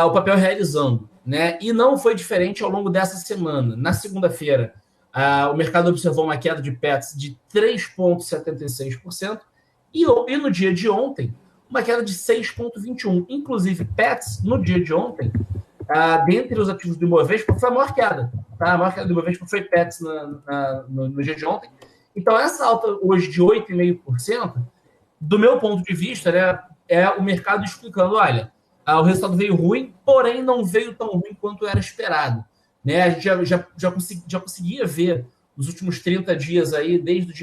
o papel realizando, né? E não foi diferente ao longo dessa semana. Na segunda-feira, o mercado observou uma queda de Pets de 3,76%, e no dia de ontem, uma queda de 6,21%. Inclusive, Pets, no dia de ontem, dentre os ativos do Ibovespa, foi a maior queda. Tá? A maior queda do Ibovespa foi Pets no dia de ontem. Então, essa alta hoje de 8,5%, do meu ponto de vista, né, é o mercado explicando, olha, o resultado veio ruim, porém não veio tão ruim quanto era esperado. Né? A gente já conseguia ver nos últimos 30 dias, aí, desde o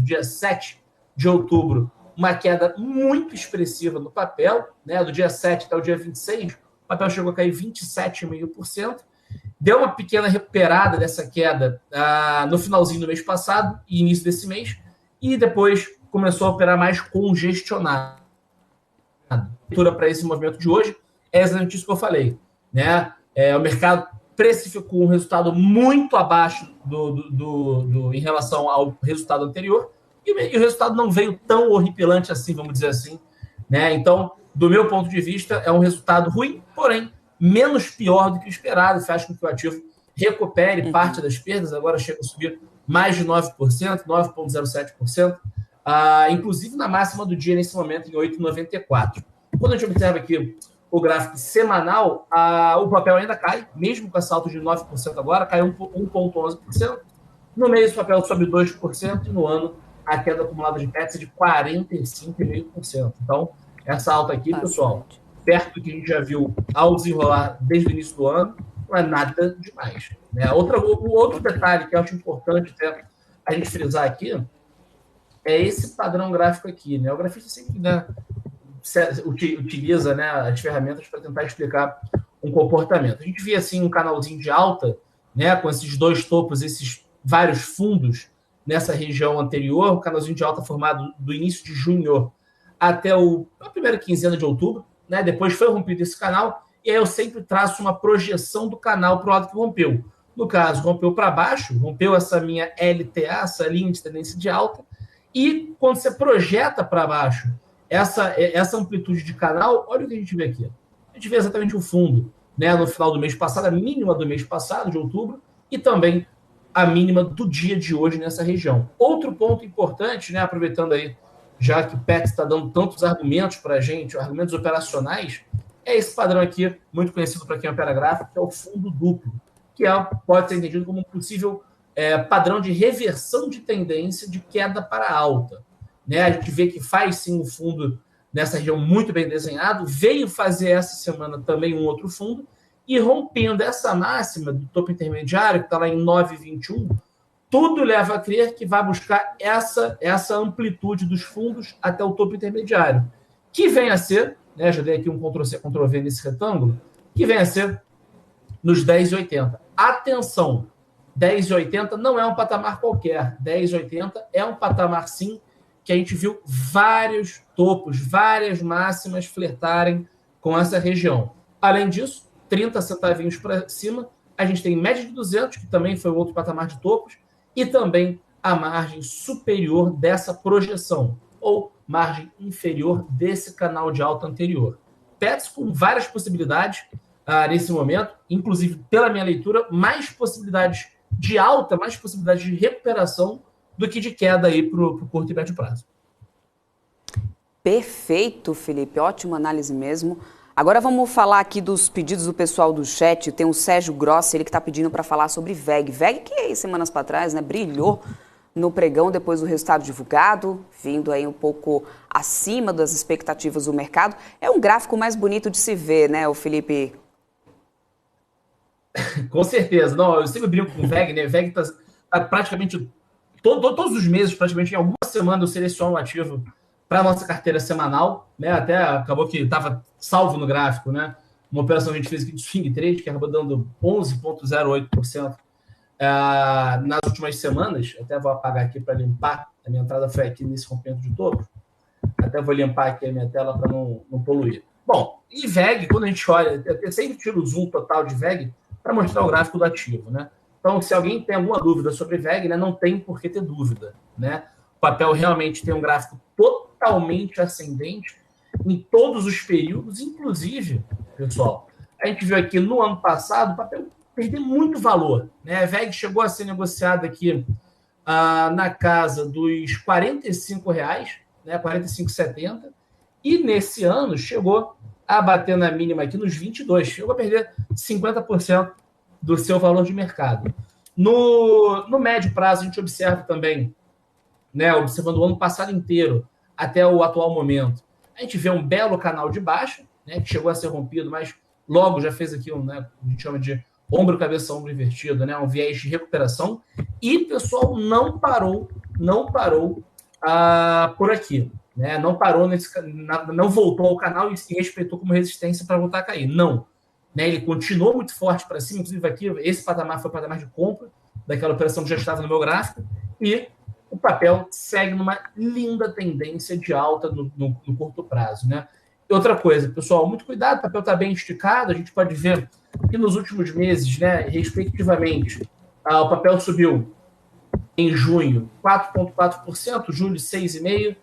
dia 7 de outubro, uma queda muito expressiva no papel, né? Do dia 7 até o dia 26, o papel chegou a cair 27,5%. Deu uma pequena recuperada dessa queda no finalzinho do mês passado e início desse mês, e depois começou a operar mais congestionado. A leitura para esse movimento de hoje é exatamente isso que eu falei. Né? O mercado precificou um resultado muito abaixo em relação ao resultado anterior, e o resultado não veio tão horripilante assim, vamos dizer assim. Né? Então, do meu ponto de vista, é um resultado ruim, porém, menos pior do que o esperado, faz com que o ativo recupere parte das perdas, agora chega a subir mais de 9%, 9,07%, inclusive na máxima do dia, nesse momento, em 8,94%. Quando a gente observa aqui o gráfico semanal, o papel ainda cai, mesmo com essa alta de 9% agora, caiu 1,11%. No mês, o papel sobe 2%, e no ano, a queda acumulada de Pets é de 45,5%. Então, essa alta aqui, pessoal, perto do que a gente já viu ao desenrolar desde o início do ano, não é nada demais. Né? O outro detalhe que eu acho importante até a gente frisar aqui é esse padrão gráfico aqui. Né? O grafista sempre, né, utiliza, né, as ferramentas para tentar explicar um comportamento. A gente via assim um canalzinho de alta, né, com esses dois topos, esses vários fundos nessa região anterior, o canalzinho de alta formado do início de junho até a primeira quinzena de outubro, né? Depois foi rompido esse canal, e aí eu sempre traço uma projeção do canal para o lado que rompeu. No caso, rompeu para baixo, rompeu essa minha LTA, essa linha de tendência de alta, e quando você projeta para baixo essa amplitude de canal, olha o que a gente vê aqui. A gente vê exatamente o fundo, né, no final do mês passado, a mínima do mês passado, de outubro, e também a mínima do dia de hoje nessa região. Outro ponto importante, né, aproveitando aí, já que o PET está dando tantos argumentos para a gente, argumentos operacionais, é esse padrão aqui, muito conhecido para quem opera gráfico, que é o fundo duplo, que pode ser entendido como um possível padrão de reversão de tendência de queda para alta. Né? A gente vê que faz sim um fundo nessa região muito bem desenhado, veio fazer essa semana também um outro fundo, e rompendo essa máxima do topo intermediário, que está lá em 9,21, tudo leva a crer que vai buscar essa amplitude dos fundos até o topo intermediário, que vem a ser, né, já dei aqui um Ctrl+C, Ctrl+V nesse retângulo, que vem a ser nos 10,80. Atenção, 10,80 não é um patamar qualquer, 10,80 é um patamar, sim, que a gente viu vários topos, várias máximas flertarem com essa região. Além disso, 30 centavinhos para cima, a gente tem média de 200, que também foi outro patamar de topos, e também a margem superior dessa projeção, ou margem inferior desse canal de alta anterior. PETs com várias possibilidades nesse momento, inclusive pela minha leitura, mais possibilidades de alta, mais possibilidades de recuperação do que de queda aí para o curto e médio prazo. Perfeito, Felipe. Ótima análise mesmo. Agora vamos falar aqui dos pedidos do pessoal do chat. Tem o Sérgio Grossi, ele que está pedindo para falar sobre VEG. VEG que semanas para trás, né, brilhou no pregão depois do resultado divulgado, vindo aí um pouco acima das expectativas do mercado. É um gráfico mais bonito de se ver, né, o Felipe? Com certeza. Não, eu sempre brinco com o VEG, né? O VEG está praticamente todos os meses, praticamente em alguma semana eu seleciono um ativo para a nossa carteira semanal, né? Até acabou que estava salvo no gráfico, né? Uma operação que a gente fez aqui de swing trade, que acabou dando 11,08% nas últimas semanas. Até vou apagar aqui para limpar. A minha entrada foi aqui nesse rompimento de topo. Até vou limpar aqui a minha tela para não poluir. Bom, e VEG, quando a gente olha, eu sempre tiro o zoom total de VEG para mostrar o gráfico do ativo, né? Então, se alguém tem alguma dúvida sobre VEG, né, não tem por que ter dúvida, né? O papel realmente tem um gráfico totalmente ascendente em todos os períodos, inclusive, pessoal, a gente viu aqui no ano passado o papel perder muito valor, né? A VEG chegou a ser negociada aqui na casa dos R$45, né? R$45,70, e nesse ano chegou a bater na mínima aqui nos 22, chegou a perder 50% do seu valor de mercado. No médio prazo, a gente observa também, né, observando o ano passado inteiro até o atual momento, a gente vê um belo canal de baixa, né, que chegou a ser rompido, mas logo já fez aqui né, a gente chama de ombro, cabeça, ombro invertido, né, um viés de recuperação, e o pessoal não parou por aqui. Né, não parou, não voltou ao canal e se respeitou como resistência para voltar a cair. Não. Né, ele continuou muito forte para cima, inclusive aqui, esse patamar foi o patamar de compra daquela operação que já estava no meu gráfico, e o papel segue numa linda tendência de alta no curto prazo. Né? E outra coisa, pessoal, muito cuidado, o papel está bem esticado, a gente pode ver que nos últimos meses, né, respectivamente, o papel subiu em junho 4,4%, julho 6,5%,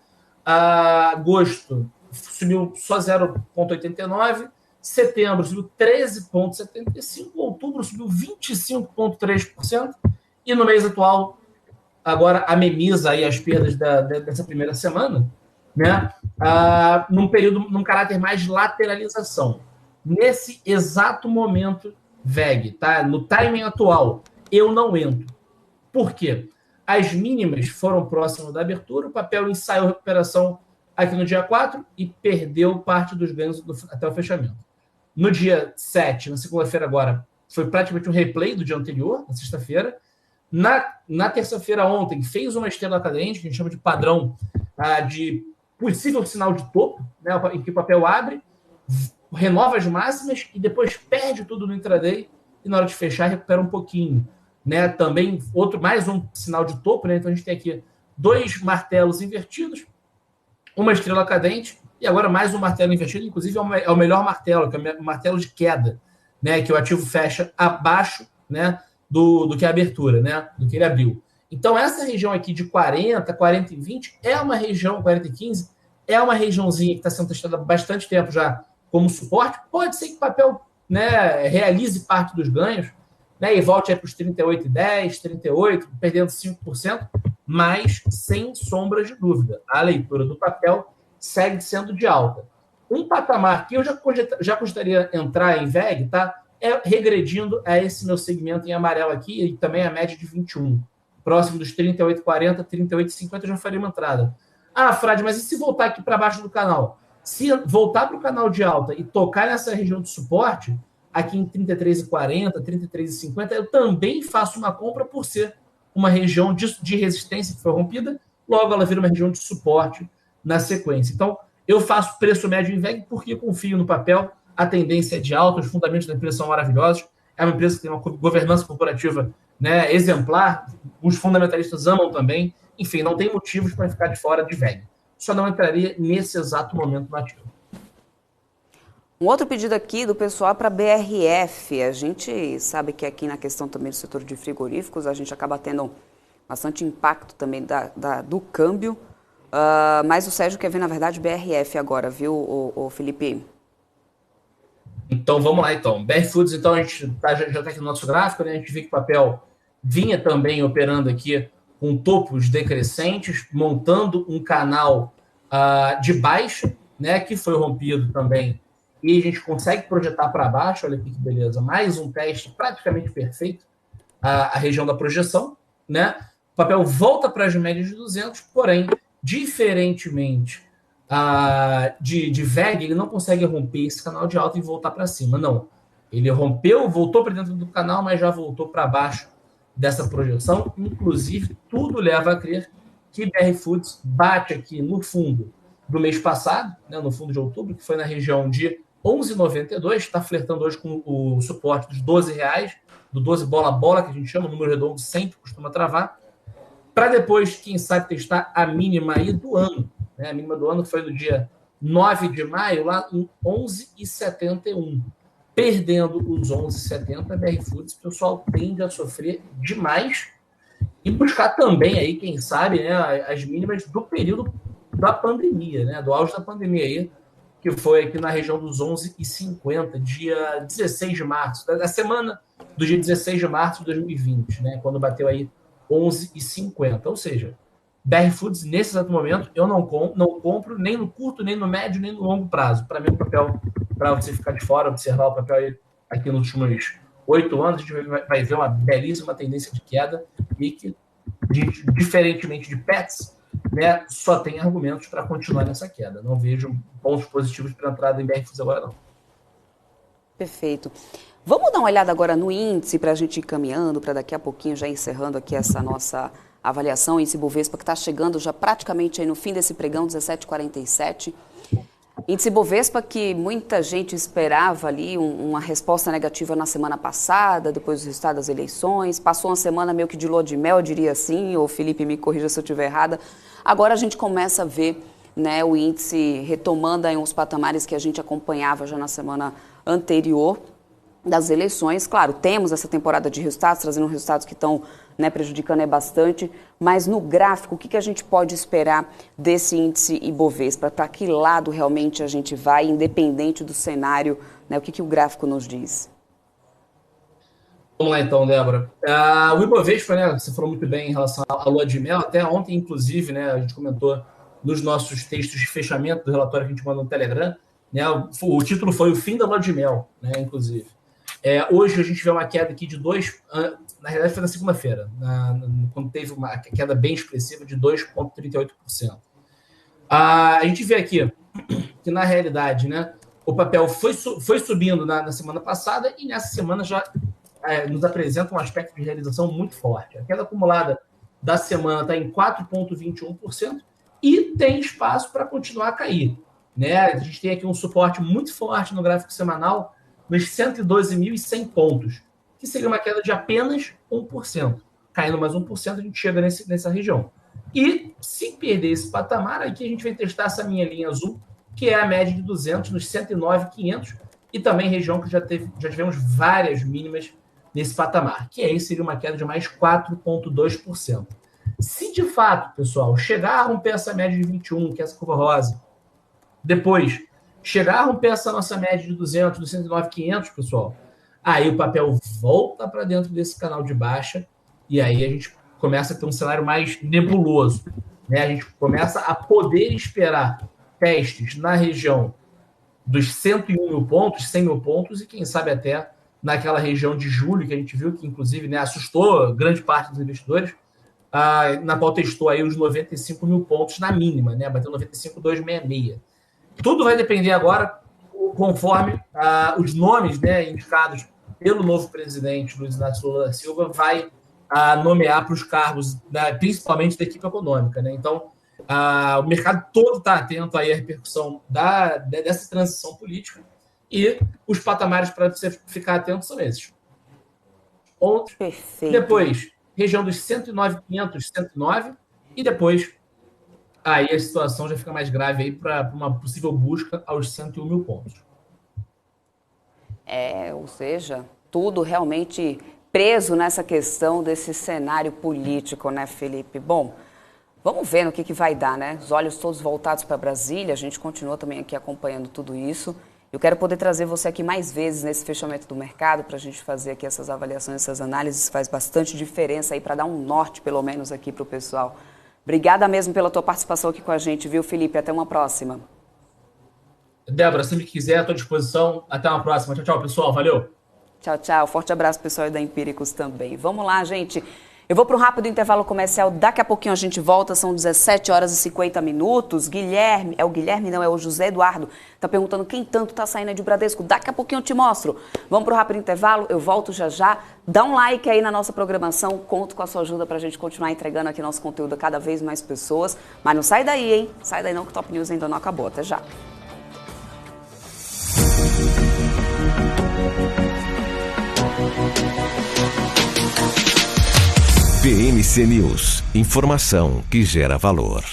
agosto subiu só 0,89%, setembro subiu 13,75%, outubro subiu 25,3%, e no mês atual, agora ameniza aí as perdas dessa primeira semana, né? Num caráter mais de lateralização. Nesse exato momento, VEG, tá? No timing atual, eu não entro. Por quê? As mínimas foram próximas da abertura, o papel ensaiou recuperação aqui no dia 4 e perdeu parte dos ganhos até o fechamento. No dia 7, na segunda-feira agora, foi praticamente um replay do dia anterior, na sexta-feira. Na terça-feira ontem, fez uma estrela cadente, que a gente chama de padrão de possível sinal de topo, né, em que o papel abre, renova as máximas e depois perde tudo no intraday e na hora de fechar recupera um pouquinho, né? Também mais um sinal de topo, né? Então a gente tem aqui 2 martelos invertidos, uma estrela cadente e agora mais um martelo invertido, inclusive é o melhor martelo, que é o martelo de queda, né? Que o ativo fecha abaixo, né? Do que a abertura, né? Do que ele abriu. Então essa região aqui de 40, 40 e 20 é uma região, 40 e 15, é uma regiãozinha que está sendo testada há bastante tempo já como suporte. Pode ser que o papel, né, realize parte dos ganhos, né, e volte para os 38,10, 38, perdendo 5%, mas sem sombra de dúvida. A leitura do papel segue sendo de alta. Um patamar que eu já gostaria de entrar em VEG, tá? É regredindo a esse meu segmento em amarelo aqui e também a média de 21. Próximo dos 38,40, 38,50 eu já faria uma entrada. Ah, Frade, mas e se voltar aqui para baixo do canal? Se voltar para o canal de alta e tocar nessa região de suporte, aqui em 33,40, 33,50, eu também faço uma compra por ser uma região de resistência que foi rompida, logo ela vira uma região de suporte na sequência. Então, eu faço preço médio em VEG porque confio no papel, a tendência é de alta, os fundamentos da empresa são maravilhosos, é uma empresa que tem uma governança corporativa, né, exemplar, os fundamentalistas amam também, enfim, não tem motivos para ficar de fora de VEG. Só não entraria nesse exato momento no ativo. Um outro pedido aqui do pessoal para BRF. A gente sabe que aqui na questão também do setor de frigoríficos, a gente acaba tendo bastante impacto também do câmbio. Mas o Sérgio quer ver, na verdade, BRF agora, viu, o Felipe? Então, vamos lá, então. BR Foods, então, a gente já está aqui no nosso gráfico, né? A gente vê que o papel vinha também operando aqui com topos decrescentes, montando um canal de baixa, né? Que foi rompido também. E a gente consegue projetar para baixo, olha aqui que beleza, mais um teste praticamente perfeito, a região da projeção, né? O papel volta para as médias de 200, porém, diferentemente de VEG, ele não consegue romper esse canal de alta e voltar para cima, não. Ele rompeu, voltou para dentro do canal, mas já voltou para baixo dessa projeção, inclusive tudo leva a crer que BR Foods bate aqui no fundo do mês passado, né, no fundo de outubro, que foi na região de 11,92, está flertando hoje com o suporte dos R$12, do 12 bola-bola, que a gente chama, o número redondo sempre costuma travar, para depois, quem sabe, testar a mínima aí do ano. Né? A mínima do ano foi no dia 9 de maio, lá em 11,71. Perdendo os 11,70, a BR Foods, o pessoal tende a sofrer demais e buscar também aí, quem sabe, né, as mínimas do período da pandemia, né, do auge da pandemia aí, que foi aqui na região dos 11,50, dia 16 de março, da semana do dia 16 de março de 2020, né, quando bateu aí 11,50. Ou seja, BR Foods, nesse exato momento, eu não compro nem no curto, nem no médio, nem no longo prazo. Para mim, o papel, para você ficar de fora, observar o papel aqui nos últimos 8 anos, a gente vai ver uma belíssima tendência de queda e que, diferentemente de Pets, né, só tem argumentos para continuar nessa queda. Não vejo pontos positivos para entrada em BR Foods agora, não. Perfeito. Vamos dar uma olhada agora no índice para a gente ir caminhando, para daqui a pouquinho já encerrando aqui essa nossa avaliação. O índice Bovespa que está chegando já praticamente aí no fim desse pregão, 17,47. Índice Bovespa que muita gente esperava ali uma resposta negativa na semana passada, depois do resultado das eleições. Passou uma semana meio que de lua de mel, eu diria assim, ou Felipe me corrija se eu estiver errada. Agora a gente começa a ver, né, o índice retomando aí uns patamares que a gente acompanhava já na semana anterior das eleições. Claro, temos essa temporada de resultados, trazendo resultados que estão, né, prejudicando bastante, mas no gráfico, o que a gente pode esperar desse índice Ibovespa? Para que lado realmente a gente vai, independente do cenário, né, o que o gráfico nos diz? Vamos lá então, Débora. O Ibovespa, né, você falou muito bem em relação à lua de mel, até ontem, inclusive, né, a gente comentou nos nossos textos de fechamento do relatório que a gente mandou no Telegram, né, o título foi o fim da lua de mel, né, inclusive. Hoje a gente vê uma queda aqui de 2%, na realidade foi na segunda-feira, quando teve uma queda bem expressiva de 2,38%. A gente vê aqui que, na realidade, né, o papel foi subindo na semana passada e nessa semana já nos apresenta um aspecto de realização muito forte. A queda acumulada da semana está em 4,21% e tem espaço para continuar a cair. né? A gente tem aqui um suporte muito forte no gráfico semanal nos 112.100 pontos, que seria uma queda de apenas 1%. Caindo mais 1%, a gente chega nessa região. E se perder esse patamar, aqui a gente vai testar essa minha linha azul, que é a média de 200 nos 109.500, e também região que já tivemos várias mínimas nesse patamar, que aí seria uma queda de mais 4,2%. Se de fato, pessoal, chegar a romper essa média de 21, que é essa curva rosa, depois chegar a romper essa nossa média de 200, dos 109.500, pessoal, aí o papel volta para dentro desse canal de baixa e aí a gente começa a ter um cenário mais nebuloso, né? A gente começa a poder esperar testes na região dos 101 mil pontos, 100 mil pontos e quem sabe até naquela região de julho que a gente viu que inclusive, né, assustou grande parte dos investidores, na qual testou aí os 95 mil pontos na mínima, né? Bateu 95.266. Tudo vai depender agora, conforme os nomes, né, indicados pelo novo presidente Luiz Inácio Lula da Silva vai nomear para os cargos, principalmente da equipe econômica, né? Então, o mercado todo está atento aí à repercussão dessa transição política e os patamares para você ficar atento são esses. Outros. Perfeito. Depois, região dos 109.500, 109, e depois aí a situação já fica mais grave aí para uma possível busca aos 101 mil pontos. Ou seja, tudo realmente preso nessa questão desse cenário político, né, Felipe? Bom, vamos ver no que vai dar, né? Os olhos todos voltados para Brasília, a gente continua também aqui acompanhando tudo isso. Eu quero poder trazer você aqui mais vezes nesse fechamento do mercado para a gente fazer aqui essas avaliações, essas análises, faz bastante diferença aí para dar um norte, pelo menos, aqui para o pessoal. Obrigada mesmo pela tua participação aqui com a gente, viu, Felipe? Até uma próxima. Débora, sempre que quiser, à tua disposição. Até uma próxima. Tchau, tchau, pessoal. Valeu. Tchau, tchau. Forte abraço, pessoal, e da Empíricos também. Vamos lá, gente. Eu vou para um rápido intervalo comercial. Daqui a pouquinho a gente volta. São 17 horas e 50 minutos. Guilherme, é o José Eduardo. Tá perguntando quem tanto tá saindo de Bradesco. Daqui a pouquinho eu te mostro. Vamos para o rápido intervalo. Eu volto já já. Dá um like aí na nossa programação. Conto com a sua ajuda para a gente continuar entregando aqui nosso conteúdo a cada vez mais pessoas. Mas não sai daí, hein? Sai daí não, que o Top News ainda não acabou. Até já. BMC News, informação que gera valor.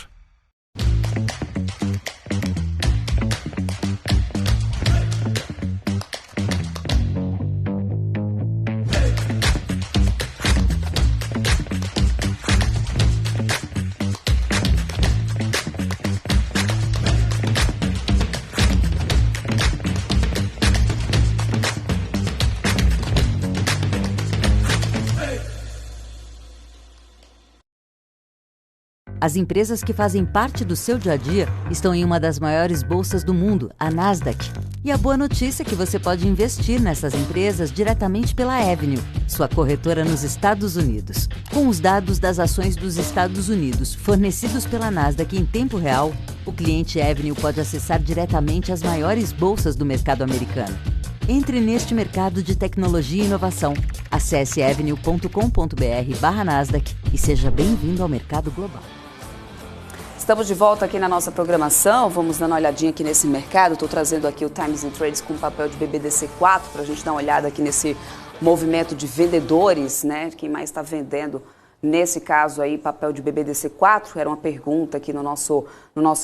As empresas que fazem parte do seu dia a dia estão em uma das maiores bolsas do mundo, a Nasdaq. E a boa notícia é que você pode investir nessas empresas diretamente pela Avenue, sua corretora nos Estados Unidos. Com os dados das ações dos Estados Unidos fornecidos pela Nasdaq em tempo real, o cliente Avenue pode acessar diretamente as maiores bolsas do mercado americano. Entre neste mercado de tecnologia e inovação. Acesse avenue.com.br/Nasdaq e seja bem-vindo ao mercado global. Estamos de volta aqui na nossa programação, vamos dando uma olhadinha aqui nesse mercado. Estou trazendo aqui o Times and Trades com o papel de BBDC4 para a gente dar uma olhada aqui nesse movimento de vendedores, né? Quem mais está vendendo nesse caso aí, papel de BBDC4? Era uma pergunta aqui no nosso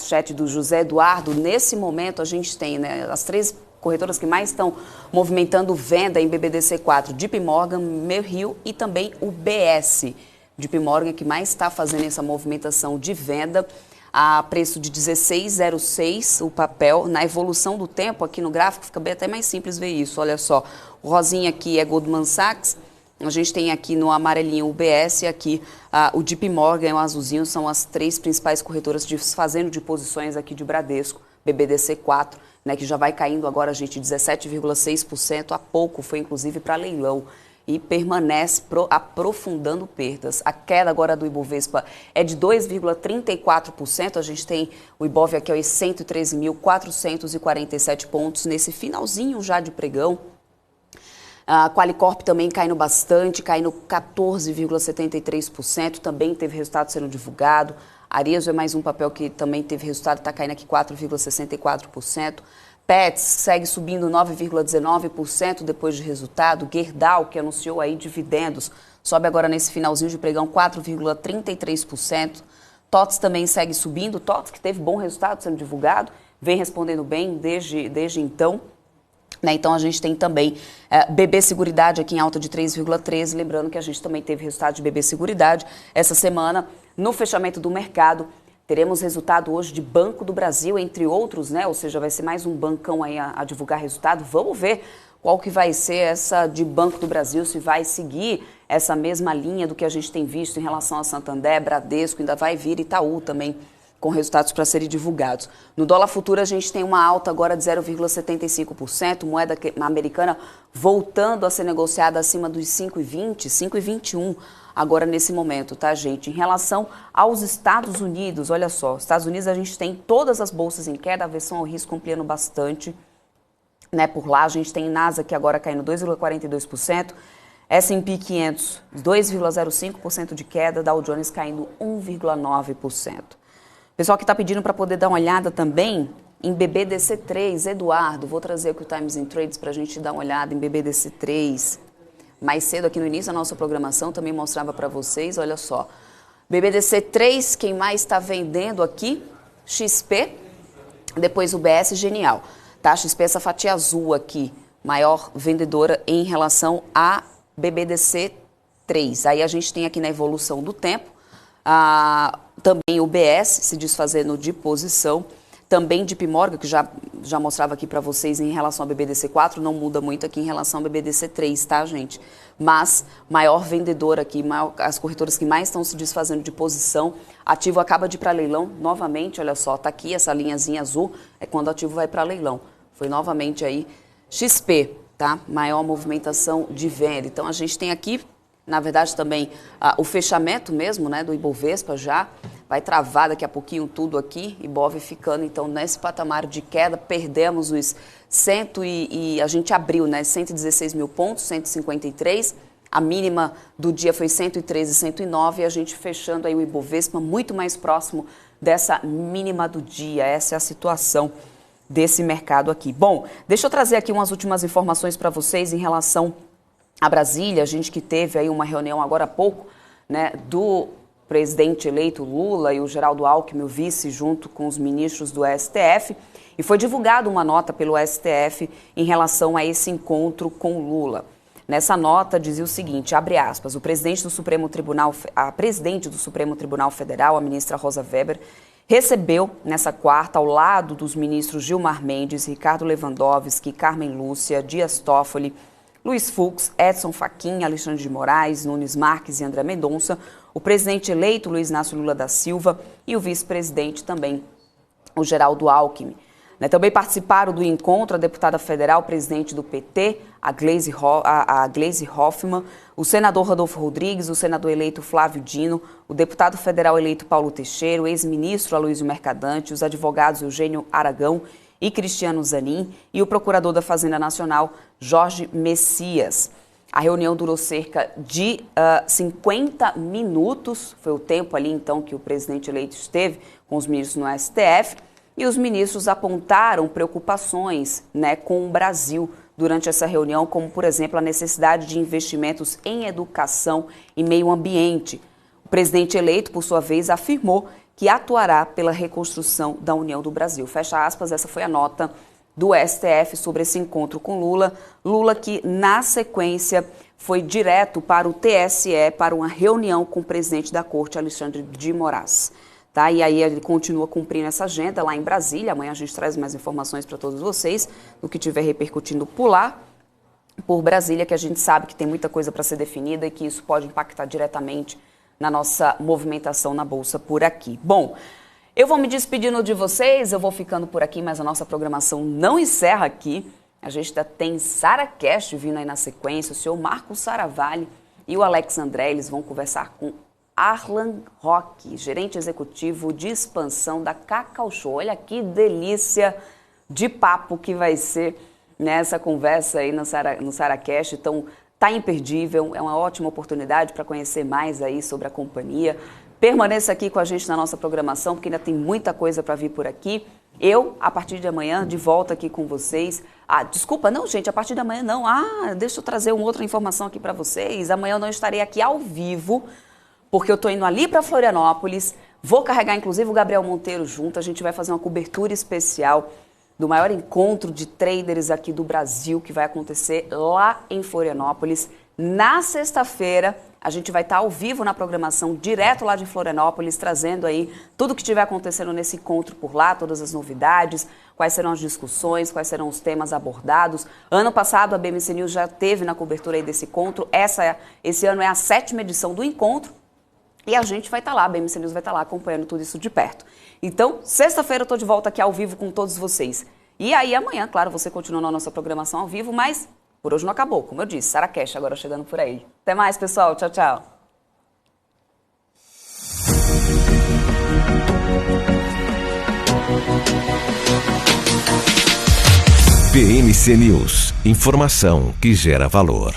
chat do José Eduardo. Nesse momento a gente tem, né, as três corretoras que mais estão movimentando venda em BBDC4, JP Morgan, Merrill e também o BS. JP Morgan que mais está fazendo essa movimentação de venda a preço de 16,06 o papel. Na evolução do tempo, aqui no gráfico, fica bem até mais simples ver isso. Olha só, o rosinha aqui é Goldman Sachs, a gente tem aqui no amarelinho o BS e aqui o JP Morgan e o azulzinho são as três principais corretoras fazendo de posições aqui de Bradesco, BBDC4, né, que já vai caindo agora, gente, 17,6%, há pouco foi inclusive para leilão. E permanece aprofundando perdas. A queda agora do Ibovespa é de 2,34%. A gente tem o Ibov aqui aos 113.447 pontos nesse finalzinho já de pregão. A Qualicorp também caindo bastante, caindo 14,73%. Também teve resultado sendo divulgado. Arezzo é mais um papel que também teve resultado, está caindo aqui 4,64%. Pets segue subindo 9,19% depois de resultado. Gerdau, que anunciou aí dividendos, sobe agora nesse finalzinho de pregão 4,33%. TOTS também segue subindo. TOTS, que teve bom resultado sendo divulgado, vem respondendo bem desde então. Né? Então, a gente tem também BB Seguridade aqui em alta de 3,13%. Lembrando que a gente também teve resultado de BB Seguridade essa semana. No fechamento do mercado, teremos resultado hoje de Banco do Brasil, entre outros, né? Ou seja, vai ser mais um bancão aí a divulgar resultado. Vamos ver qual que vai ser essa de Banco do Brasil, se vai seguir essa mesma linha do que a gente tem visto em relação a Santander, Bradesco, ainda vai vir Itaú também, com resultados para serem divulgados. No dólar futuro, a gente tem uma alta agora de 0,75%, moeda americana voltando a ser negociada acima dos 5,20, 5,21 agora nesse momento, tá, gente? Em relação aos Estados Unidos, olha só, Estados Unidos a gente tem todas as bolsas em queda, a aversão ao risco ampliando bastante, né? Por lá a gente tem Nasdaq agora caindo 2,42%, S&P 500 2,05% de queda, Dow Jones caindo 1,9%. Pessoal que está pedindo para poder dar uma olhada também em BBDC3. Eduardo, vou trazer aqui o Times in Trades para a gente dar uma olhada em BBDC3. Mais cedo aqui no início da nossa programação também mostrava para vocês, olha só. BBDC3, quem mais está vendendo aqui? XP, depois UBS Genial. Tá? XP, essa fatia azul aqui, maior vendedora em relação a BBDC3. Aí a gente tem aqui na evolução do tempo, também o UBS se desfazendo de posição, também JP Morgan, que já mostrava aqui para vocês em relação ao BBDC4, não muda muito aqui em relação ao BBDC3, tá, gente? Mas maior vendedor aqui, as corretoras que mais estão se desfazendo de posição. Ativo acaba de ir para leilão novamente, olha só, tá aqui essa linhazinha azul, é quando o ativo vai para leilão. Foi novamente aí XP, tá? Maior movimentação de venda. Então a gente tem aqui, na verdade, também o fechamento mesmo, né, do Ibovespa já. Vai travar daqui a pouquinho tudo aqui, Ibov ficando então nesse patamar de queda, perdemos os a gente abriu, né, 116 mil pontos, 153, a mínima do dia foi 113 e 109 e a gente fechando aí o Ibovespa muito mais próximo dessa mínima do dia, essa é a situação desse mercado aqui. Bom, deixa eu trazer aqui umas últimas informações para vocês em relação a Brasília, a gente que teve aí uma reunião agora há pouco, né, do presidente eleito Lula e o Geraldo Alckmin, o vice, junto com os ministros do STF, e foi divulgada uma nota pelo STF em relação a esse encontro com Lula. Nessa nota dizia o seguinte, abre aspas, a presidente do Supremo Tribunal Federal, a ministra Rosa Weber, recebeu nessa quarta, ao lado dos ministros Gilmar Mendes, Ricardo Lewandowski, Carmen Lúcia, Dias Toffoli, Luiz Fux, Edson Fachin, Alexandre de Moraes, Nunes Marques e André Mendonça, o presidente eleito Luiz Inácio Lula da Silva e o vice-presidente também, o Geraldo Alckmin. Também participaram do encontro a deputada federal, presidente do PT, a Gleisi Hoffmann, o senador Rodolfo Rodrigues, o senador eleito Flávio Dino, o deputado federal eleito Paulo Teixeira, o ex-ministro Aloysio Mercadante, os advogados Eugênio Aragão e Cristiano Zanin e o procurador da Fazenda Nacional, Jorge Messias. A reunião durou cerca de 50 minutos, foi o tempo ali então que o presidente eleito esteve com os ministros no STF, e os ministros apontaram preocupações, né, com o Brasil durante essa reunião, como por exemplo a necessidade de investimentos em educação e meio ambiente. O presidente eleito, por sua vez, afirmou que atuará pela reconstrução da União do Brasil. Fecha aspas, essa foi a nota do STF sobre esse encontro com Lula. Lula que, na sequência, foi direto para o TSE para uma reunião com o presidente da Corte, Alexandre de Moraes. Tá? E aí ele continua cumprindo essa agenda lá em Brasília. Amanhã a gente traz mais informações para todos vocês do que estiver repercutindo por lá, por Brasília, que a gente sabe que tem muita coisa para ser definida e que isso pode impactar diretamente na nossa movimentação na Bolsa por aqui. Bom, eu vou me despedindo de vocês, eu vou ficando por aqui, mas a nossa programação não encerra aqui. A gente ainda tem Sara Cash vindo aí na sequência, o senhor Marcos Saravalli e o Alex André, eles vão conversar com Arlan Roque, gerente executivo de expansão da Cacau Show. Olha que delícia de papo que vai ser nessa conversa aí no Sara Cash. Então, tá imperdível, é uma ótima oportunidade para conhecer mais aí sobre a companhia, Permaneça aqui com a gente na nossa programação, porque ainda tem muita coisa para vir por aqui. Eu, a partir de amanhã, de volta aqui com vocês. Desculpa, não, gente, a partir de amanhã não. Deixa eu trazer uma outra informação aqui para vocês. Amanhã eu não estarei aqui ao vivo, porque eu estou indo ali para Florianópolis. Vou carregar, inclusive, o Gabriel Monteiro junto. A gente vai fazer uma cobertura especial do maior encontro de traders aqui do Brasil, que vai acontecer lá em Florianópolis. Na sexta-feira, a gente vai estar ao vivo na programação, direto lá de Florianópolis, trazendo aí tudo que estiver acontecendo nesse encontro por lá, todas as novidades, quais serão as discussões, quais serão os temas abordados. Ano passado, a BMC News já teve na cobertura aí desse encontro. Esse ano é a 7ª edição do encontro. E a gente vai estar lá, a BMC News vai estar lá acompanhando tudo isso de perto. Então, sexta-feira eu estou de volta aqui ao vivo com todos vocês. E aí amanhã, claro, você continua na nossa programação ao vivo, mas por hoje não acabou. Como eu disse, Sara Cash agora chegando por aí. Até mais, pessoal. Tchau, tchau. BMC News. Informação que gera valor.